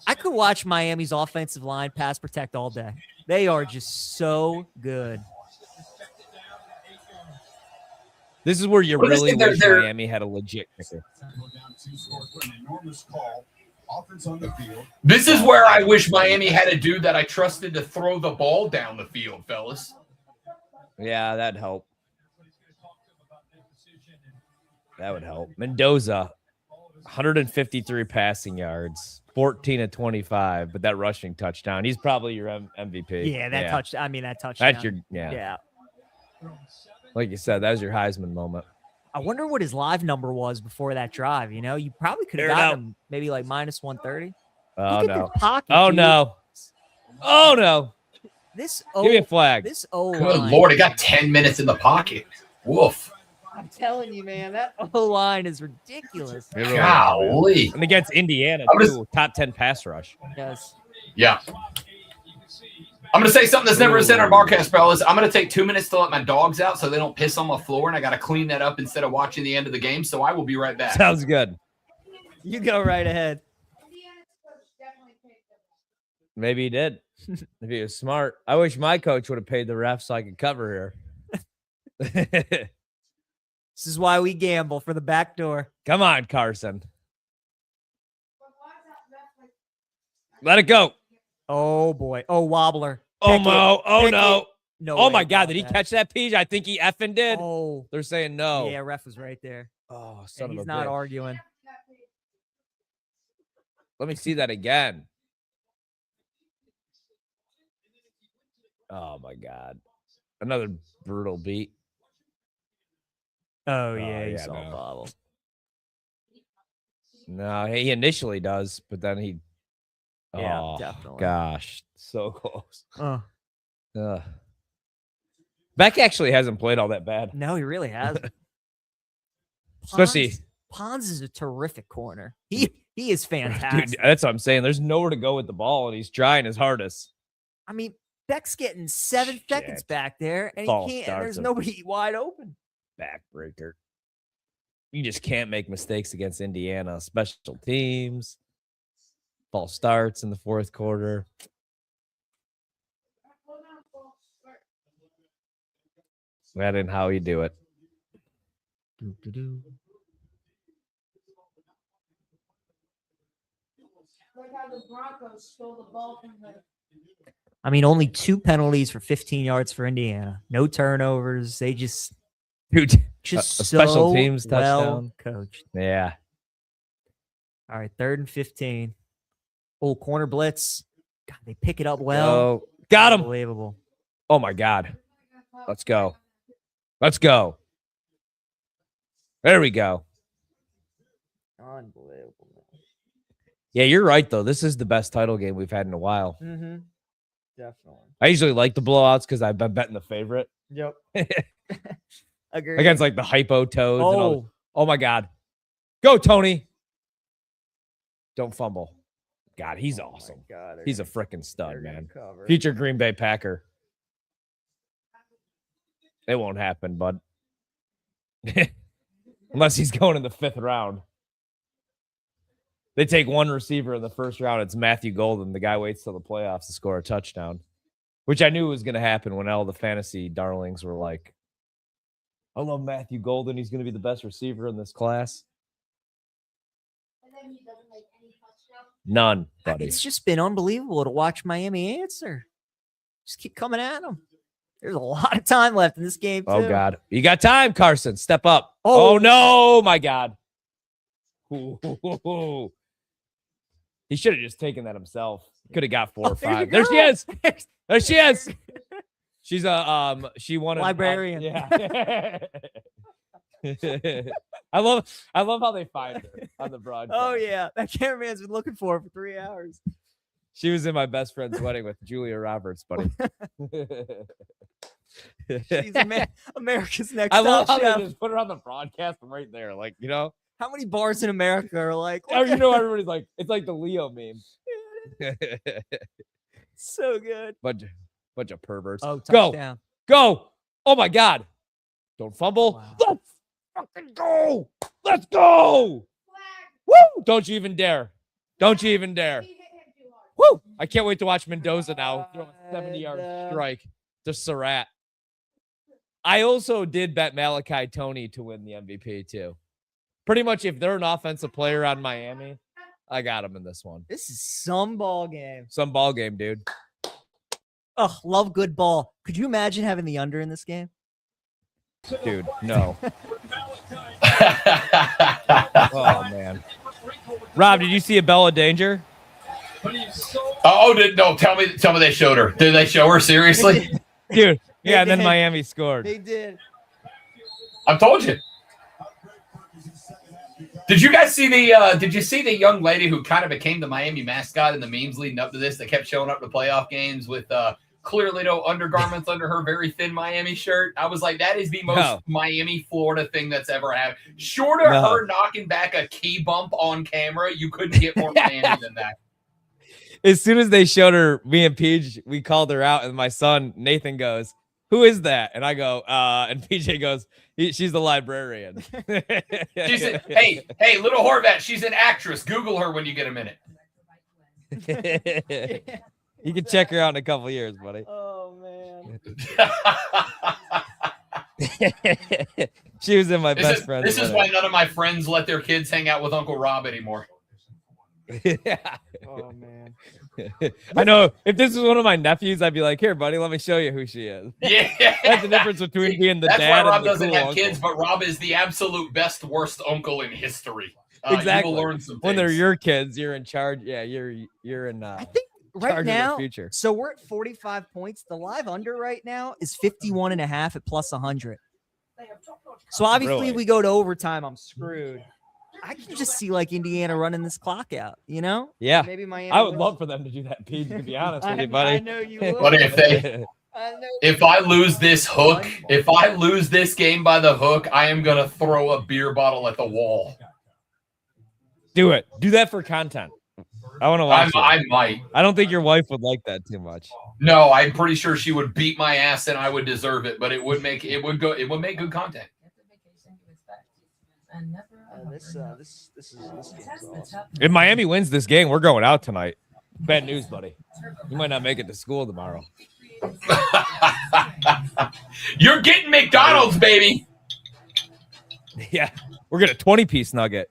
I could watch Miami's offensive line pass protect all day. They are just so good. This is where you Well, this really thing, they're- wish they're- Miami had a legit kicker. Down 2 scores, but an enormous call. Offense on the field. This is where I wish Miami had a dude that I trusted to throw the ball down the field, fellas. Yeah, that'd help. That would help. Mendoza, 153 passing yards, 14 of 25, but that rushing touchdown. He's probably your MVP. Yeah, that touch. I mean, that touchdown. That's your Yeah. Like you said, that was your Heisman moment. I wonder what his live number was before that drive. You know, you probably could have Air it gotten out. him maybe like minus 130. Oh Look at no. the pocket. Oh dude. no. Oh no. This Give me a flag. This O Good line. Lord, he got 10 minutes in the pocket. Woof. I'm telling you, man, that O line is ridiculous. It really is. Golly. And against Indiana, I'm just- too, top 10 pass rush. Yes. Yeah. I'm going to say something that's never been said on our broadcast, fellas. I'm going to take 2 minutes to let my dogs out so they don't piss on my floor, and I got to clean that up instead of watching the end of the game, so I will be right back. Sounds good. You go right ahead. Maybe he did. If he was smart. I wish my coach would have paid the ref so I could cover here. This is why we gamble for the back door. Come on, Carson. Let it go. Oh boy. Oh, wobbler. Oh, Pick no. it. Oh, Pick no. it. No. Oh, way my God. about Did he that. catch that, Peach? I think he effing did. Oh. They're saying no. Yeah, ref was right there. Oh, son And of he's a not bitch. arguing. Let me see that again. Oh, my God. Another brutal beat. Oh yeah, he yeah, saw no. bobble. No, he initially does, but then he. Yeah, Oh, definitely. Gosh, so close. Oh, Beck actually hasn't played all that bad, no, he really hasn't. especially. Pons is a terrific corner. He is fantastic. Dude, that's what I'm saying. There's nowhere to go with the ball, and he's trying his hardest. I mean, Beck's getting 7 seconds Shit. back there, and False he can't. start And there's to- nobody wide open. Backbreaker. You just can't make mistakes against Indiana. Special teams, false starts in the fourth quarter. That ain't how you do it. I mean, only 2 penalties for 15 yards for Indiana. No turnovers. They just Dude, just a special so teams well touchdown. coached. Yeah. All right, 3rd and 15. Oh, corner blitz. God, they pick it up well. Oh, got him. Unbelievable. Oh my God. Let's go. Let's go. There we go. Unbelievable. Yeah, you're right, though. This is the best title game we've had in a while. Mm-hmm. Definitely. I usually like the blowouts because I've been betting the favorite Yep. Agree. against like the hypo toads. And all Oh, oh my God. Go, Tony. Don't fumble. God, he's awesome. God, He's a freaking stud, man. Cover. Future Green Bay Packer. It won't happen, bud. Unless he's going in the 5th round. They take one receiver in the 1st round. It's Matthew Golden. The guy waits till the playoffs to score a touchdown, which I knew was going to happen when all the fantasy darlings were like, I love Matthew Golden. He's going to be the best receiver in this class. None, buddy. It's just been unbelievable to watch Miami answer. Just keep coming at them. There's a lot of time left in this game, too. Oh, God. You got time, Carson. Step up. Oh. Oh no, my God. Ooh. He should have just taken that himself. Could have got 4 or There's a 5. There she girl. is. There she is. She's a she won a Librarian. yeah. I love how they find her. on the broadcast. Oh yeah, that cameraman's been looking for her for 3 hours. She was in my best friend's wedding with Julia Roberts, buddy. She's America's Next I love Top how Chef. they just put her on the broadcast right there. Like, you know, How many bars in America are like? or, you know, everybody's like, it's like the Leo meme. So good. bunch of perverts. Oh, Go. touchdown. Go. Oh my God. Don't fumble. Wow. Let's fucking go. Let's go. Woo. Don't you even dare. Don't you even dare. Woo. I can't wait to watch Mendoza now throw a 70-yard strike to Surratt. I also did bet Malachi Toney to win the MVP too. Pretty much if they're an offensive player on Miami, I got him in this one. This is some ball game. Some ball game, dude. Oh, love good ball. Could you imagine having the under in this game? Dude, no. Oh, man. Rob, did you see a Bella Danger? No, tell me they showed her. Did they show her seriously? Dude, yeah, and then did. Miami scored. They did. I told you. Did you guys see did you see the young lady who kind of became the Miami mascot in the memes leading up to this that kept showing up to playoff games with clearly no undergarments under her very thin Miami shirt? I was like, that is the most Miami, Florida thing that's ever happened. Short of her knocking back a key bump on camera, you couldn't get more Miami than that. As soon as they showed her, me and Peach, we called her out, and my son, Nathan, goes, "Who is that?" And I go, and PJ goes, "She's the librarian." She said, hey, little Horvat, she's an actress. Google her when you get a minute. You can check her out in a couple years, buddy. Oh man. She was in my best friend. This is why none of my friends let their kids hang out with Uncle Rob anymore. Oh man. I know if this is one of my nephews, I'd be like, "Here, buddy, let me show you who she is." Yeah, that's the difference between being the that's dad. Why Rob and the doesn't cool have uncle. kids, but Rob is the absolute best, worst uncle in history. Exactly. You will learn some when they're things. your kids, you're in charge. Yeah, you're in. I think right charge of their now, future. so we're at 45 points. The live under right now is 51 and a half at plus 100. So obviously, Really? if we go to overtime, I'm screwed. I can just see like Indiana running this clock out, you know? Yeah, Maybe Miami. I would wins. love for them to do that, Pete. To be honest with I you, buddy. I know you would. Buddy, if I lose this hook, if I lose this game by the hook, I am gonna throw a beer bottle at the wall. Do it. Do that for content. I want to watch it. I might. I don't think your wife would like that too much. No, I'm pretty sure she would beat my ass and I would deserve it, but it would make good content. This is awesome. If Miami wins this game, we're going out tonight. Bad news, buddy. You might not make it to school tomorrow. You're getting McDonald's, baby. Yeah, we're getting a 20-piece nugget.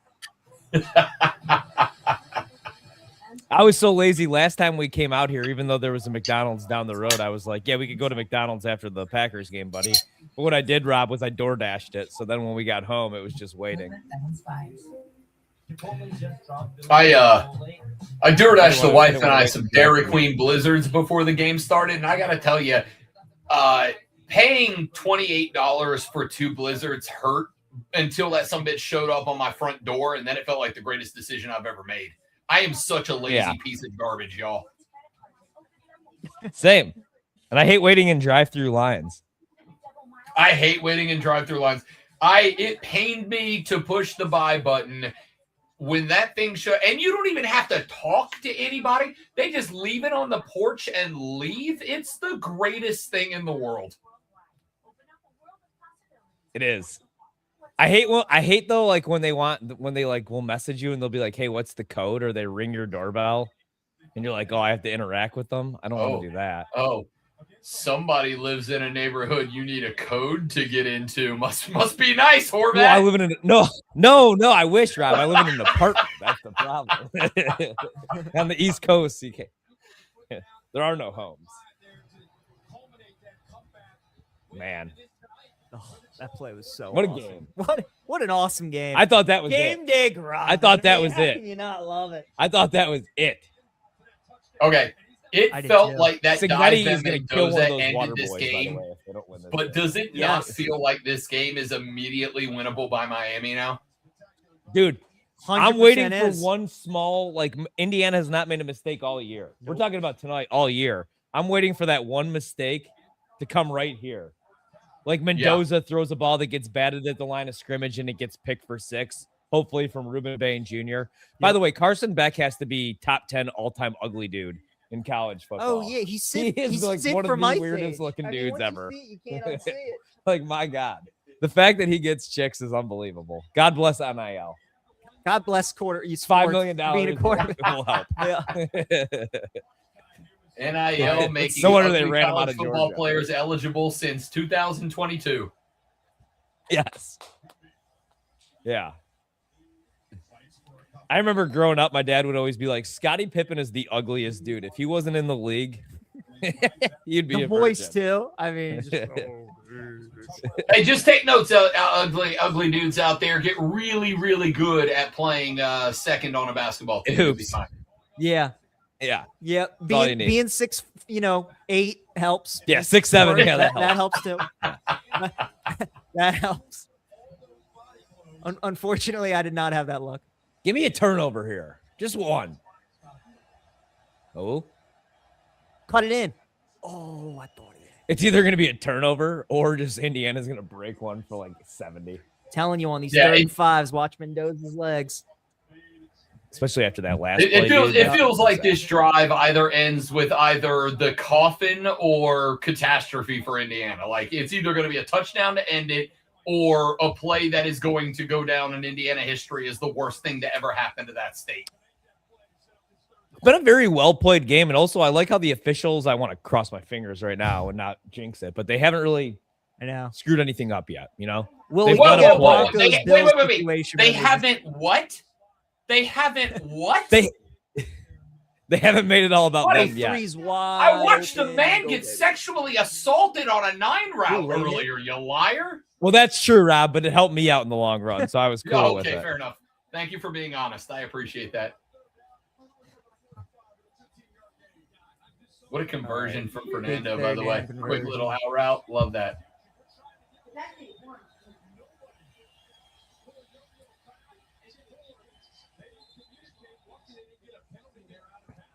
I was so lazy last time we came out here, even though there was a McDonald's down the road. I was like, yeah, we could go to McDonald's after the Packers game, buddy. But what I did, Rob, was I door dashed it. So then when we got home, it was just waiting. I door dashed the wife and I some Dairy Queen Blizzards before the game started, and I gotta tell you, paying $28 for 2 Blizzards hurt until that sumbitch showed up on my front door, and then it felt like the greatest decision I've ever made. I am such a lazy piece of garbage, y'all. Same. And I hate waiting in drive-through lines. I hate waiting in drive-through lines. It pained me to push the buy button when that thing showed, and you don't even have to talk to anybody. They just leave it on the porch and leave. It's the greatest thing in the world. It is. I hate though, like when they will message you and they'll be like, "Hey, what's the code?" Or they ring your doorbell and you're like, "Oh, I have to interact with them." I don't want to do that. Oh, somebody lives in a neighborhood you need a code to get into. Must be nice, Horvat. Well, I live in no. I wish, Rob. I live in an apartment. That's the problem. On the East Coast, you can't. There are no homes. Man. Oh, that play was so What a awesome. game. What an awesome game. I thought that was Game it. Day Garage. I thought that was How it. can you not love it? I thought that was it. Okay. I It did felt too. like that Signetti dive is by going to kill one Mendoza of those water ended boys, this by the game. way, if they don't win this But game. does it not Yes. feel like this game is immediately winnable by Miami now? Dude, I'm waiting 100% for is. one small, like Indiana has not made a mistake all year. We're Nope. talking about tonight all year. I'm waiting for that one mistake to come right here. Like Mendoza throws a ball that gets batted at the line of scrimmage and it gets picked for 6, hopefully from Ruben Bain Jr. By the way, Carson Beck has to be top 10 all-time ugly dude in college football. Oh yeah, he's He sick. is He's like sick one for of my the weirdest age. looking I mean, dudes once you ever. see it, you can't unsee it. Like, my God. The fact that he gets chicks is unbelievable. God bless NIL. God bless quarter. $5 sports million being a quarterback. will help. Yeah. NIL making no wonder they ugly ran him out college of football Georgia. players eligible since 2022. Yes. Yeah. I remember growing up, my dad would always be like, Scottie Pippen is the ugliest dude. If he wasn't in the league, you'd be The a voice virgin. too. I mean, just, Hey, just take notes, ugly dudes out there. Get really, really good at playing second on a basketball team. You'll be Oops. fine. yeah, Yeah. yeah. all you need. Being 6, 8 helps. Yeah, 6'7". Yeah, that helps too. That helps. Unfortunately, I did not have that luck. Give me a turnover here. Just one. Oh. Cut it in. Oh, I thought it. It's either going to be a turnover or just Indiana's going to break one for like 70. Telling you on these Yeah, 35s, watch Mendoza's legs. Especially after that last It play. feels like this drive either ends with either the coffin or catastrophe for Indiana. Like, it's either going to be a touchdown to end it or a play that is going to go down in Indiana history as the worst thing to ever happen to that state. It's been a very well played game. And also, I like how the officials, I want to cross my fingers right now and not jinx it, but they haven't really I know. screwed anything up yet, you know? Will They've we done get a a play. Broncos Wait. Bills situation? They where haven't what? They haven't what? They haven't made it all about What? them yet. threes wide. I watched a open, man go, get baby. sexually assaulted on a 9 route Ooh, earlier, you liar. Well, that's true, Rob, but it helped me out in the long run, so I was cool Yeah, with okay, it. fair enough. Thank you for being honest. I appreciate that. What a conversion from Fernando, by the way. Big Quick little out route. Love that.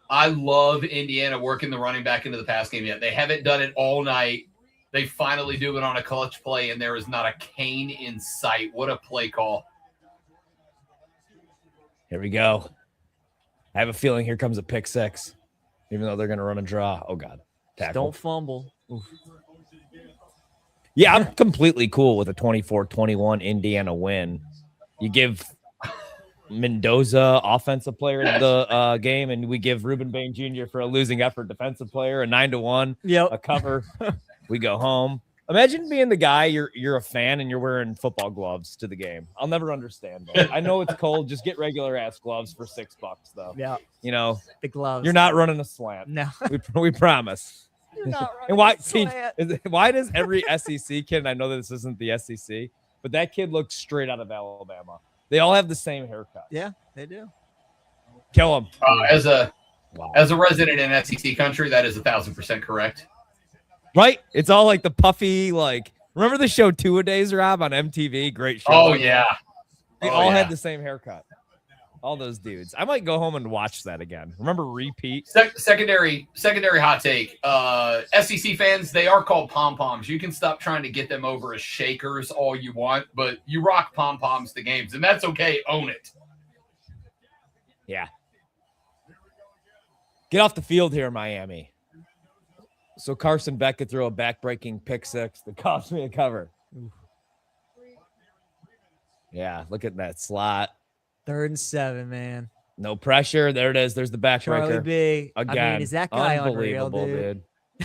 I love Indiana working the running back into the pass game yet. They haven't done it all night. They finally do it on a clutch play, and there is not a cane in sight. What a play call. Here we go. I have a feeling here comes a pick 6, even though they're going to run a draw. Oh, God. Tackle. Don't fumble. Oof. Yeah, I'm completely cool with a 24-21 Indiana win. You give Mendoza offensive player of the game, and we give Ruben Bain Jr. for a losing effort defensive player, a 9-1, Yep. a cover. We go home. Imagine being the guy, you're a fan and you're wearing football gloves to the game. I'll never understand that. I know it's cold. Just get regular ass gloves for $6 though. Yeah. You know, The gloves. you're not running a slant. No. We promise. You're not running And why? a slant. Why does every SEC kid? And I know that this isn't the SEC, but that kid looks straight out of Alabama. They all have the same haircut. Yeah, they do. Kill him. As a Wow. as a resident in SEC country, that is 1,000% correct. Right? It's all like the puffy, like, remember the show 2-A-Days, Rob, on MTV? Great show. Oh yeah, They Oh, all yeah. had the same haircut. All those dudes. I might go home and watch that again. Remember Repeat? Secondary hot take. SEC fans, they are called pom-poms. You can stop trying to get them over as shakers all you want, but you rock pom-poms to games, and that's okay. Own it. Yeah. Get off the field here, Miami. So Carson Beck could throw a back-breaking pick 6 that cost me a cover. Yeah, look at that slot. 3rd and 7, man. No pressure. There it is. There's the Charlie backbreaker. B. Again. I mean, is that guy unreal, unbelievable, dude?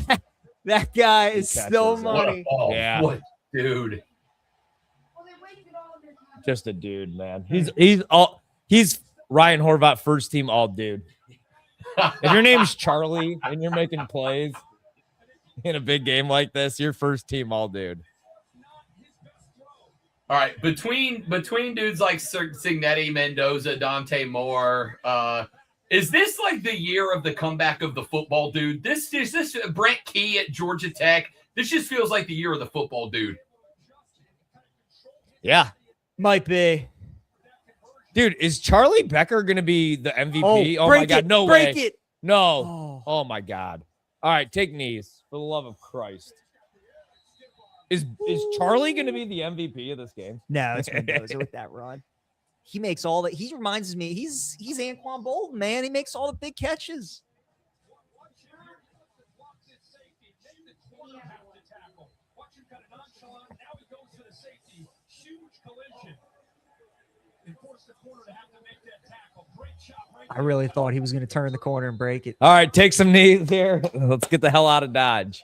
dude. That guy is catches so it. What a money. ball. Yeah. What, dude. Just a dude, man. He's Ryan Horvat first team all dude. If your name's Charlie and you're making plays in a big game like this, you're first team all dude. All right, between dudes like Signetti, Mendoza, Dante Moore, is this like the year of the comeback of the football dude? This Brent Key at Georgia Tech. This just feels like the year of the football dude. Yeah. Might be. Dude, is Charlie Becker going to be the MVP? Oh, my break God. it, No break way. it. No. Oh, my God. All right, take knees for the love of Christ. Is Charlie going to be the MVP of this game? No, it's Mendoza with that run. He makes all the. He reminds me. He's Anquan Bolden, man. He makes all the big catches. I really thought he was going to turn the corner and break it. All right, take some knees here. Let's get the hell out of Dodge.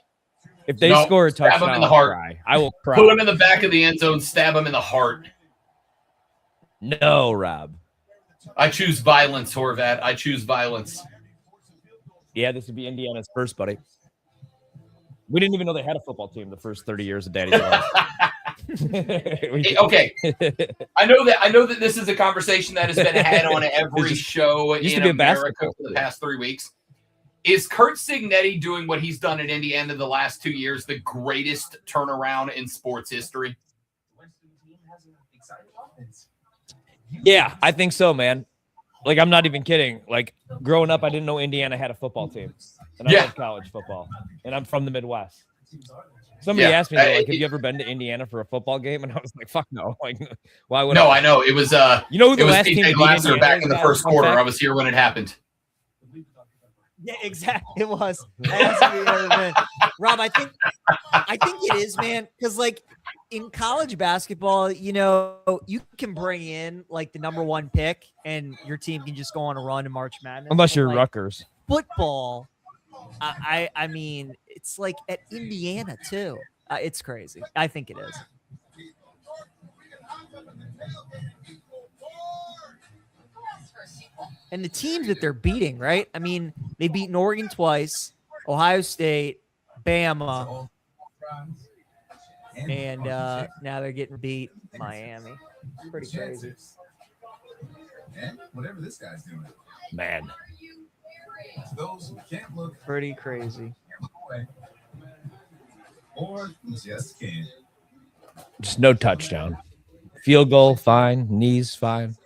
If they No, score a stab touchdown, him in the I'll heart. cry. I will cry. Put him in the back of the end zone, stab him in the heart. No, Rob. I choose violence, Horvat. I choose violence. Yeah, this would be Indiana's first, buddy. We didn't even know they had a football team the first 30 years of Daddy's life. Okay, I know that this is a conversation that has been had on every show in America for the past 3 weeks. Is Kurt Signetti doing what he's done at Indiana the last 2 years the greatest turnaround in sports history? Yeah, I think so, man. Like, I'm not even kidding. Like, growing up, I didn't know Indiana had a football team. And I love college football. And I'm from the Midwest. Somebody asked me, like, have you ever been to Indiana for a football game? And I was like, fuck no. Like, why would I? I know. It was you know who the it was last team PJ Glasser back in the first quarter. I was here when it happened. Yeah, exactly. It was. Rob, I think it is, man. Because like in college basketball, you know, you can bring in like the number 1 pick, and your team can just go on a run in March Madness. Unless you're like, Rutgers. Football, I mean, it's like at Indiana too. It's crazy. I think it is. And the teams that they're beating, right? I mean, they beat Oregon twice, Ohio State, Bama, and now they're getting beat Miami. Pretty crazy. And whatever this guy's doing. Man. Those who can't look Pretty crazy. away. Or just can't. Just no touchdown. Field goal, fine. Knees, fine.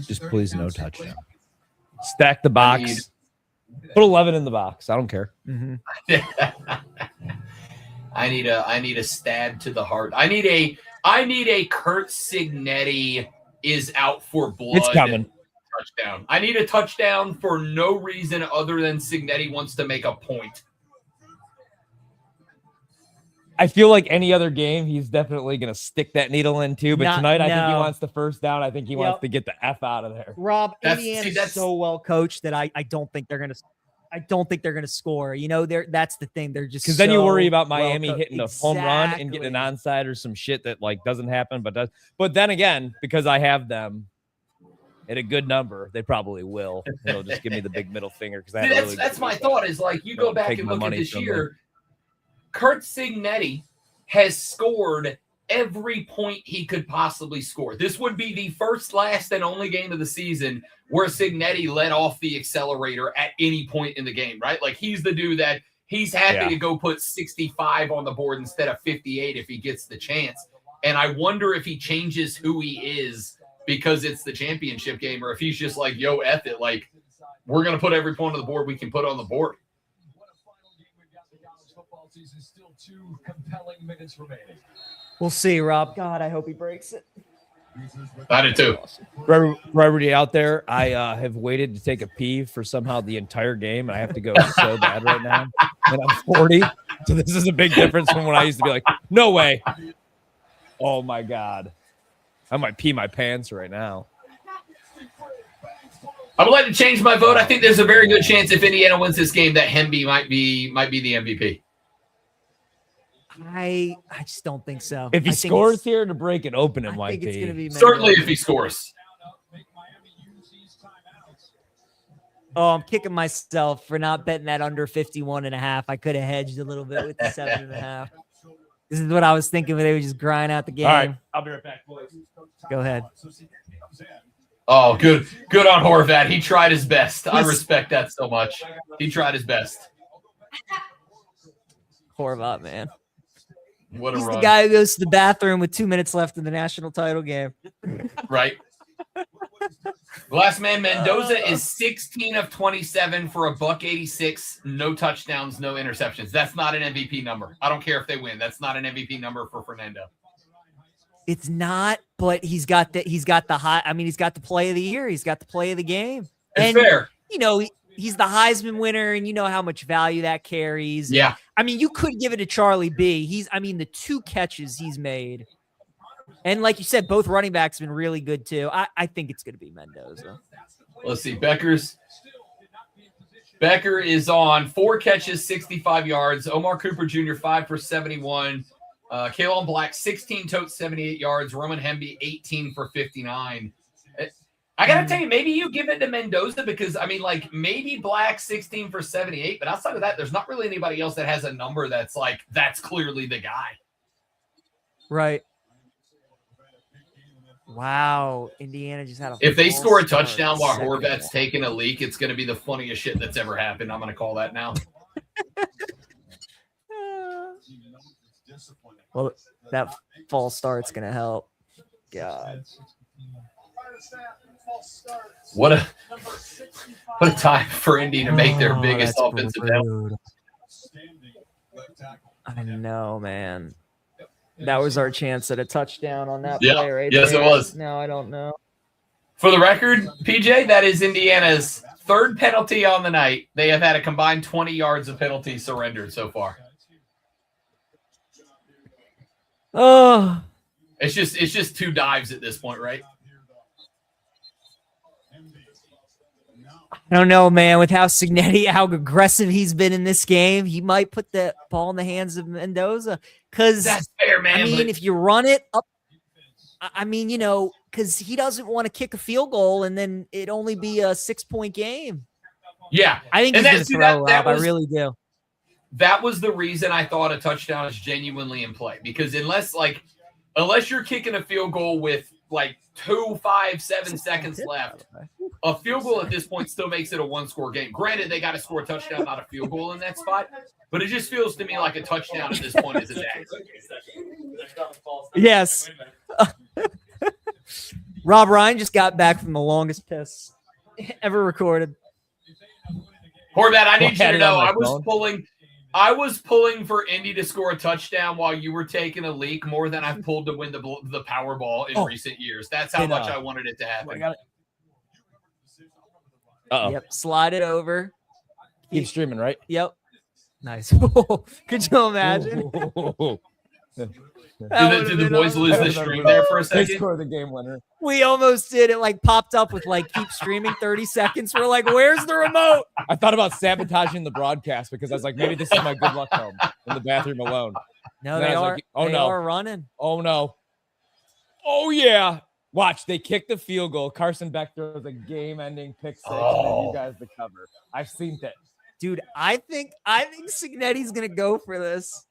Just please no touchdown. Stack the box. Put 11 in the box. I don't care. Mm-hmm. I need a stab to the heart. I need a Kurt Signetti is out for blood. It's coming. Touchdown. I need a touchdown for no reason other than Signetti wants to make a point. I feel like any other game, he's definitely going to stick that needle in too. But tonight, I think he wants the first down. I think he wants to get the F out of there. Rob, Indiana's so well coached that I don't think they're going to. I don't think they're going to score. You know, that's the thing. They're just because then you worry about Miami hitting a home run and Exactly. getting an onside or some shit that like doesn't happen, but does. But then again, because I have them at a good number, they probably will. They'll just give me the big middle finger because That's my thought. Is like you go back and look at this year. Kurt Signetti has scored every point he could possibly score. This would be the first, last, and only game of the season where Signetti let off the accelerator at any point in the game, right? Like he's the dude that he's happy to go put 65 on the board instead of 58 if he gets the chance. And I wonder if he changes who he is because it's the championship game, or if he's just like, yo, F it. Like, we're going to put every point on the board we can put on the board. Season, still 2 compelling minutes remaining. We'll see, Rob. God, I hope he breaks it. I did too. For everybody out there, I have waited to take a pee for somehow the entire game, and I have to go so bad right now. And I'm 40, so this is a big difference from when I used to be like, no way. Oh my God, I might pee my pants right now. I would like to change my vote. I think there's a very good chance if Indiana wins this game that Hemby might be the MVP. I just don't think so. If he scores here to break it open, it might be. Certainly if he scores. Oh, I'm kicking myself for not betting that under 51.5. I could have hedged a little bit with the 7.5. This is what I was thinking when they would just grind out the game. All right, I'll be right back, boys. Go ahead. Oh, good on Horvat. He tried his best. I respect that so much. He tried his best. Horvat, man. What a He's run. the guy who goes to the bathroom with 2 minutes left in the national title game. Right. Last man Mendoza is 16 of 27 for a $186, no touchdowns, no interceptions. That's not an MVP number. I don't care if they win. That's not an MVP number for Fernando. It's not, but he's got the high. I mean, he's got the play of the year. He's got the play of the game. It's fair. You know, he's the Heisman winner, and you know how much value that carries. Yeah. I mean, you could give it to Charlie B. The 2 catches he's made. And like you said, both running backs have been really good too. I think it's going to be Mendoza. Let's see. Becker is on 4 catches, 65 yards. Omar Cooper Jr., 5 for 71. Kalen Black, 16 totes, 78 yards. Roman Hemby, 18 for 59. I got to tell you, maybe you give it to Mendoza because, I mean, like, maybe Black 16 for 78. But outside of that, there's not really anybody else that has a number that's like, that's clearly the guy. Right. Wow, Indiana just had a. If they false score a start. touchdown while Second Horvat's half. taking a leak, it's going to be the funniest shit that's ever happened. I'm going to call that now. Well, that false start's going to help. God. What a time for Indy to make their biggest that's offensive down. rude. I know, man. That was our chance at a touchdown on that Yeah, play right yes, there. it was. No, I don't know. For the record, PJ, that is Indiana's 3rd penalty on the night. They have had a combined 20 yards of penalties surrendered so far. Oh, It's just 2 dives at this point, right? I don't know, man. With how Signetti, how aggressive he's been in this game, he might put the ball in the hands of Mendoza. Because That's fair, man. I mean, but- if you run it up, I mean, you know, because he doesn't want to kick a field goal and then it only be a 6-point game. yeah, I think And he's that- going to see, throw, that Rob. I was- really do. that was the reason I thought a touchdown is genuinely in play. Because unless you're kicking a field goal with like 2, 5, 7 seconds left, a field goal at this point still makes it a 1-score game. Granted, they got to score a touchdown, not a field goal in that spot. But it just feels to me like a touchdown at this point is a day. Yes. Rob Ryan just got back from the longest piss ever recorded. Horvat, I need you Had to it on know my I was phone. pulling for Indy to score a touchdown while you were taking a leak more than I've pulled to win the Powerball in recent years. That's how Did, much I wanted it to happen. Uh-oh. Yep. Slide it over. Keep streaming, right? Yep. Nice. Could you imagine? Did the boys lose the stream there for a They second? score the game winner. We almost did. It like popped up with like keep streaming 30 seconds. We're like, where's the remote? I thought about sabotaging the broadcast because I was like, maybe this is my good luck home in the bathroom alone. No, Then they I was are. like, oh, they no. are running. Oh no. Oh yeah. Watch, they kick the field goal. Carson Beck throws a game-ending pick 6, and then you guys the cover. I've seen that. Dude, I think Signetti's gonna go for this.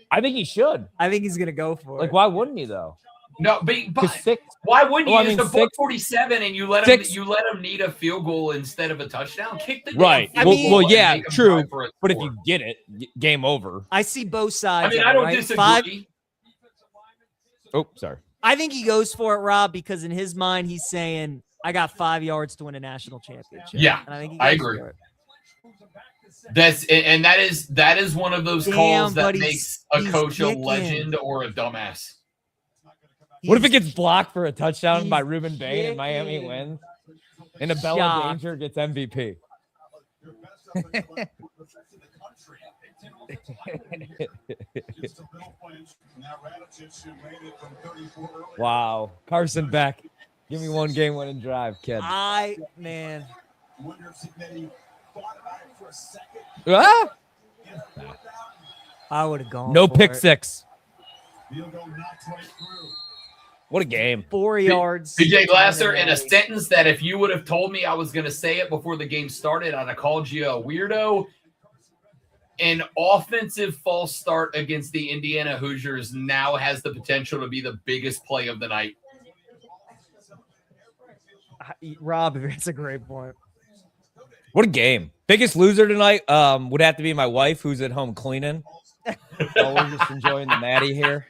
I think he should. I think he's gonna go for Like, it. why wouldn't he though? No, but Because 6. why wouldn't you Well, I use mean, the six- 47 and you let six- him need a field goal instead of a touchdown? Kick the damn Right. field Well, goal and yeah, make 'em true, try for a But if score. you get it, game over. I see both I sides. mean, of I it, don't right? disagree. Oh, sorry. I think he goes for it, Rob, because in his mind he's saying, "I got 5 yards to win a national championship." Yeah, and I think he I goes agree. for it. That is one of those Damn, calls that but makes a he's coach a kicking. legend or a dumbass. What if it He's- gets blocked for a touchdown he's by Ruben Bain and Miami kicking. wins? And a Bella Shocked. Danger gets MVP. Wow. Carson Beck. Give me one game winning drive, kid. man, Ah! I would have gone. No for pick it. 6. What a game. 4 yards. PJ Glasser, in a sentence that if you would have told me I was going to say it before the game started, I'd have called you a weirdo. An offensive false start against the Indiana Hoosiers now has the potential to be the biggest play of the night. Rob, that's a great point. What a game. Biggest loser tonight would have to be my wife, who's at home cleaning. So we're just enjoying the Maddie here.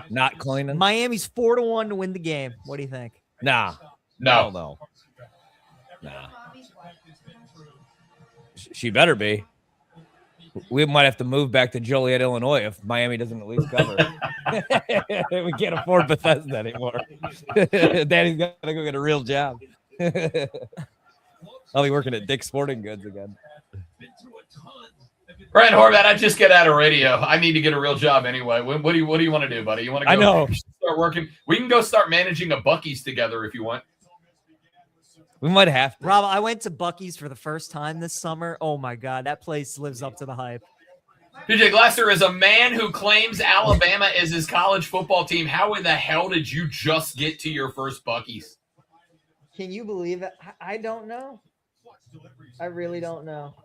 Not cleaning. Miami's 4-1 to win the game. What do you think? Nah. No. No. Nah. She better be. We might have to move back to Joliet, Illinois if Miami doesn't at least cover. We can't afford Bethesda anymore. Daddy's got to go get a real job. I'll be working at Dick's Sporting Goods again. Brian Horvat, I just get out of radio. I need to get a real job anyway. What do you want to do, buddy? You want to go I know. start working? We can go start managing a Buc-ee's together if you want. We might have to. Rob, I went to Buc-ee's for the first time this summer. Oh my God, that place lives up to the hype. PJ Glasser is a man who claims Alabama is his college football team. How in the hell did you just get to your first Buc-ee's? Can you believe it? I don't know. I really don't know.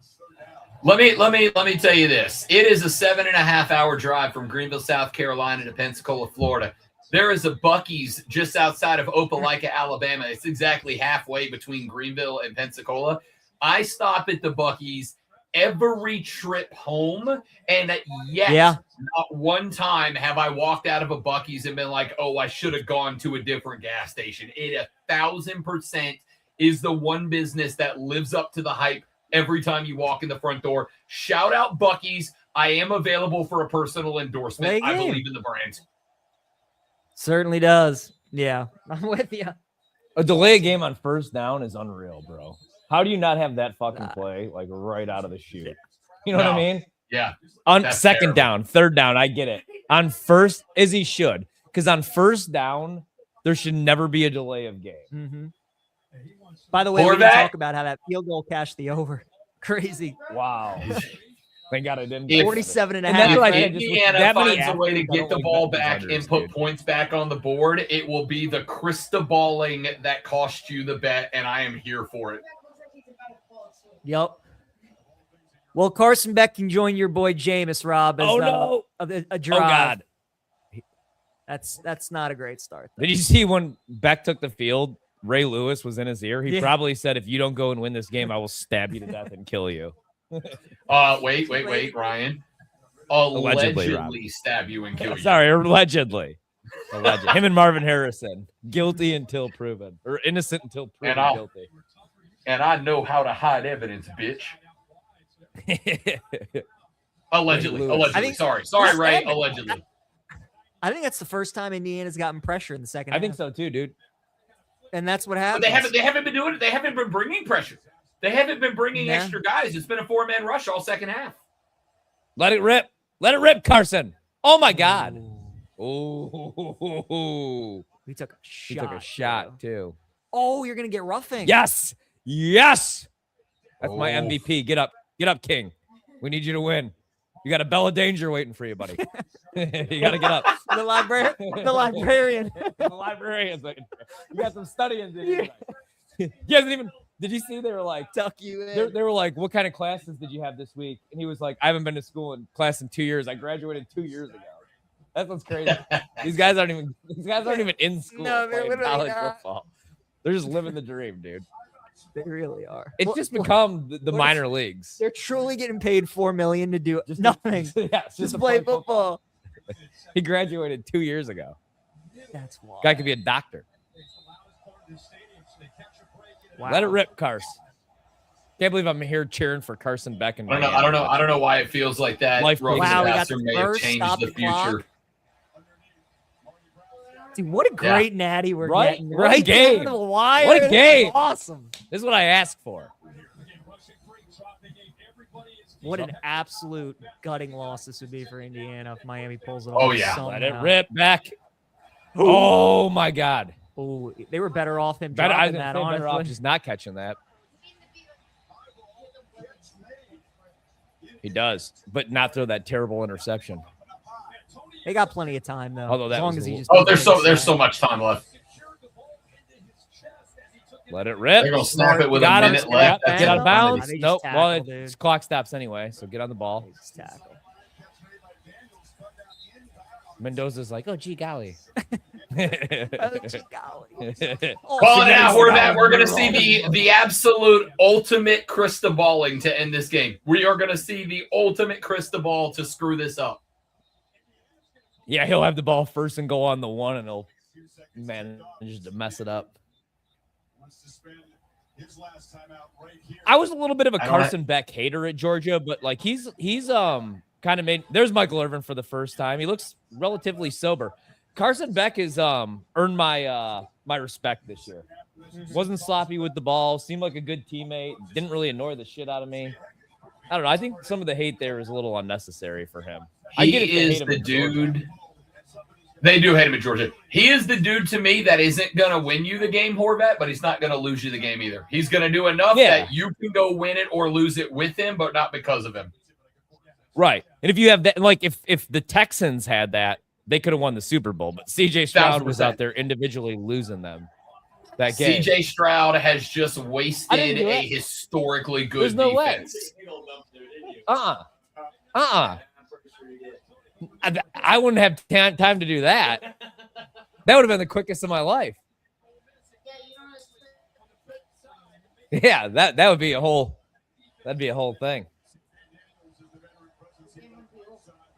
Let me tell you this. It is a 7.5-hour drive from Greenville, South Carolina to Pensacola, Florida. There is a Buc-ee's just outside of Opelika, Alabama. It's exactly halfway between Greenville and Pensacola. I stop at the Buc-ee's every trip home, and yet not one time have I walked out of a Buc-ee's and been like, oh, I should have gone to a different gas station. It 1,000% is the one business that lives up to the hype every time you walk in the front door. Shout out Buc-ee's. I am available for a personal endorsement. I believe in the brand. Certainly does. Yeah, I'm with you. A delay game on first down is unreal, bro. How do you not have that fucking play like right out of the chute? You know what I mean? Yeah. On second down, third down, I get it. On first, as he should, because on first down, there should never be a delay of game. Mm-hmm. By the way, we didn't talk about how that field goal cashed the over. Crazy. Wow. Thank God I didn't. 47 and a And half. that's what I If did. Indiana finds a way to get the ball back and put points back on the board, it will be the Cristoballing that cost you the bet, and I am here for it. Yep. Well, Carson Beck can join your boy Jameis, Rob. As, a drive. Oh God. That's not a great start. Did you see when Beck took the field? Ray Lewis was in his ear. He probably said, "If you don't go and win this game, I will stab you to death and kill you." Wait, Ryan. Allegedly Rob. stab you and kill you. Sorry, allegedly. Him and Marvin Harrison, guilty until proven, or innocent until proven guilty. And I know how to hide evidence, bitch. Allegedly. Sorry, Ray. Allegedly. I think that's the first time Indiana's gotten pressure in the second I half. think so too, dude. And that's what happened. They haven't been doing it. They haven't been bringing pressure. They haven't been bringing extra guys. It's been a 4-man rush all second half. Let it rip. Let it rip, Carson. Oh my God. Oh. He took a shot. He took a shot too. Oh, you're gonna get roughing. Yes. That's my MVP. Get up, King. We need you to win. You got a bell of danger waiting for you, buddy. You got to get up. The librarian. The librarian's like, you got some studying to do. He hasn't even. Did you see? They were like, tuck you in. They were like, what kind of classes did you have this week? And he was like, I haven't been to school in class in 2 years. I graduated 2 years ago. That's what's crazy. These guys aren't even in school. No, they're playing literally college not. football. They're just living the dream, dude. They really are. It's just become the minor leagues. They're truly getting paid $4 million to do nothing. Just to play football. He graduated 2 years ago. That's wild. Guy could be a doctor. Wow. Let it rip, Carson. Can't believe I'm here cheering for Carson Beck and I don't know why it feels like that. Life Roman wow, we got Passer the may have first changed stop the the clock. future. Dude, what a great natty we're getting. What a game. To the wire. What a game. Awesome. This is what I asked for. What an absolute gutting loss this would be for Indiana if Miami pulls it off. Oh, yeah. somehow. Let it rip back. Oh, my God. Oh, they were better off him I dropping think that, better off honestly. just not catching that. He does, but not throw that terrible interception. They got plenty of time, though. Although that as long was as a he just Oh, there's so much time left. Let it rip. They're gonna snap it with Got a him. minute left. Yep, get out of bounds. They just Nope. tackle, Well, dude. it's clock stops anyway, so get on the ball. Just tackle. Mendoza's like, oh, gee, golly. Oh, gee, golly. Oh, Call it so out. there's We're gonna see the absolute ultimate Cristoballing to end this game. We are gonna see the ultimate Cristobal to screw this up. Yeah, he'll have the ball first and go on the one, and he'll manage to mess it up. Wants to spend his last time out right here. I was a little bit of a I don't Carson Beck hater at Georgia, but like he's kind of made. There's Michael Irvin for the first time. He looks relatively sober. Carson Beck has earned my my respect this year. Wasn't sloppy with the ball. Seemed like a good teammate. Didn't really annoy the shit out of me. I don't know. I think some of the hate there is a little unnecessary for him. I get it. He is the dude. They do hate him at Georgia. He is the dude to me that isn't going to win you the game, Horvat, but he's not going to lose you the game either. He's going to do enough that you can go win it or lose it with him, but not because of him. Right. And if you have that, like if the Texans had that, they could have won the Super Bowl. But CJ Stroud was out there individually losing them that game. CJ Stroud has just wasted a historically good defense. I wouldn't have time to do that. That would have been the quickest of my life. Yeah, that would be a whole. That'd be a whole thing.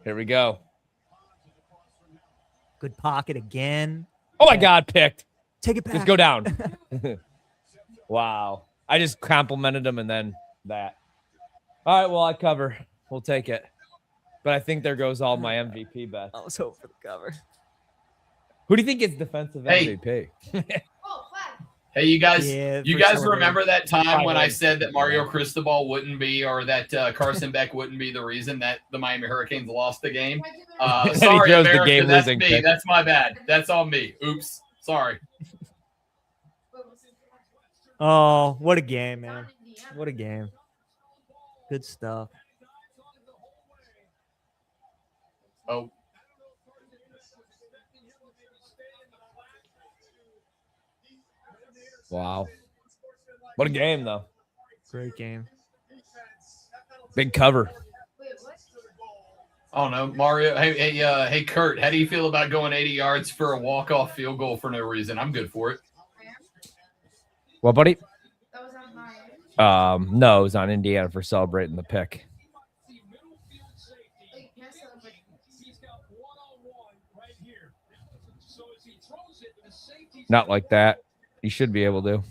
Here we go. Good pocket again. Oh my God, picked. Take it back. Just go down. Wow. I just complimented him and then that. All right, well, I cover. We'll take it. But I think there goes all my MVP bets. I was hoping for the cover. Who do you think gets defensive MVP? Hey, you guys sure. remember that time when I said that Mario Cristobal wouldn't be, or that Carson Beck wouldn't be the reason that the Miami Hurricanes lost the game? Sorry, America, that's me. Pick. That's my bad. That's on me. Oops. Sorry. Oh, what a game, man. What a game. Good stuff. Oh. Wow. What a game, though. Great game. Big cover. Oh, no. Mario. Hey, Kurt, how do you feel about going 80 yards for a walk-off field goal for no reason? I'm good for it. What, buddy? No, it was on Indiana for celebrating the pick. Not like that. He should be able to.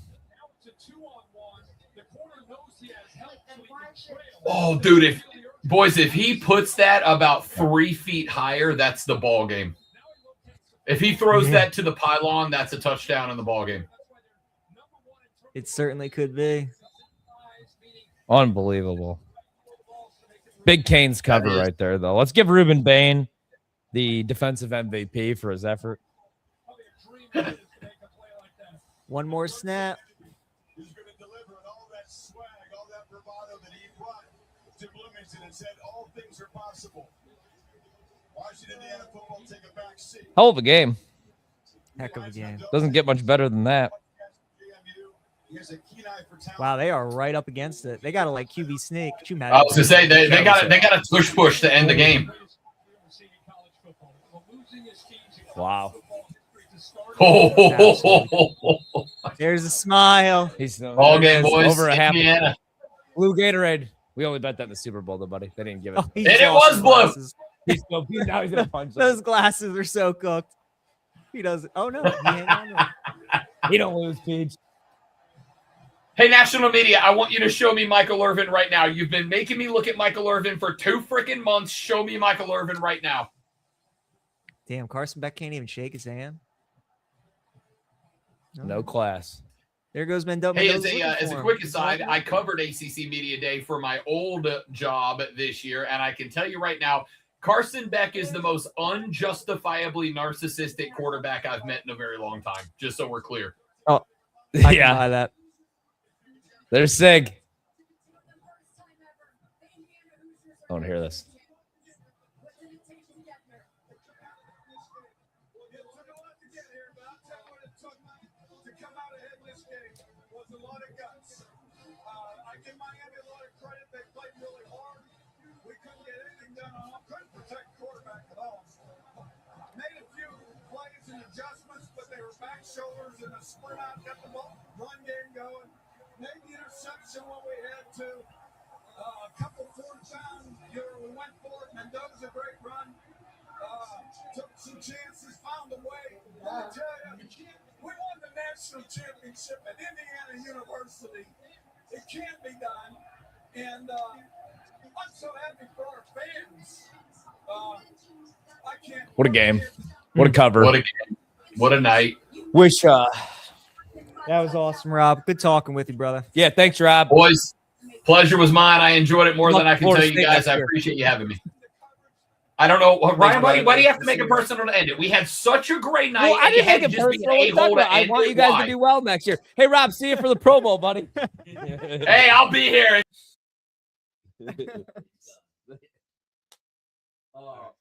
Oh, dude, if he puts that about 3 feet higher, that's the ball game. If he throws that to the pylon, that's a touchdown in the ball game. It certainly could be. Unbelievable. Big Canes cover right there, though. Let's give Ruben Bain the defensive MVP for his effort. One more snap. He's going to deliver all that swag, all that bravado that he brought to Bloomington and said all things are possible. Washington, Indiana football take a back seat. Hell of a game. Heck of a game. Doesn't get much better than that. Wow, they are right up against it. They got to like QB sneak. Could you imagine? I was going to say, they got a push to end the game. Wow. There's a smile. He's all game, boys. Over a half. Indiana. Blue Gatorade. We only bet that in the Super Bowl, though, buddy. They didn't give it. Oh, And it was blue. Now he's gonna punch Those glasses are so cooked. He doesn't. Oh no. He don't lose, Peach. Hey, national media, I want you to show me Michael Irvin right now. You've been making me look at Michael Irvin for 2 freaking months. Show me Michael Irvin right now. Damn, Carson Beck can't even shake his hand. No class. There goes Mendoza. Hey, as a quick aside, I covered ACC Media Day for my old job this year, and I can tell you right now, Carson Beck is the most unjustifiably narcissistic quarterback I've met in a very long time, just so we're clear. Oh, I yeah. can buy that. There's Sig. I want to hear this. Shoulders and a sprint out, got the ball, run game going. Maybe interception when we had to. A couple fourth down, we went for it. Mendoza, great run. Took some chances, found a way. Let me tell you, we won the national championship at Indiana. publicity. It can be done. And I'm so happy for our fans. I can't. What a game. What a cover. What a game. What a night. Wish That was awesome, Rob. Good talking with you, brother. yeah, thanks, Rob. Boys, pleasure was mine. I enjoyed it more than I can Florida tell you State guys. next I year. appreciate you having me. I don't know. Ryan, why brother. do you have to make it personal to end it? We had such a great night. Well, I and you didn't had make to it just be an personal. What are you talking a-hole to about? I end want it. you guys Why? to do well next year. Hey, Rob, see you for the Pro Bowl, buddy. Hey, I'll be here. Oh,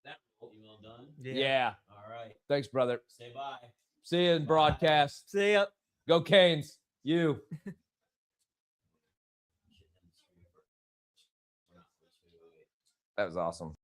that email done. Yeah. All right. Thanks, brother. Say bye. See you in broadcast. See ya. Go Canes. You. That was awesome.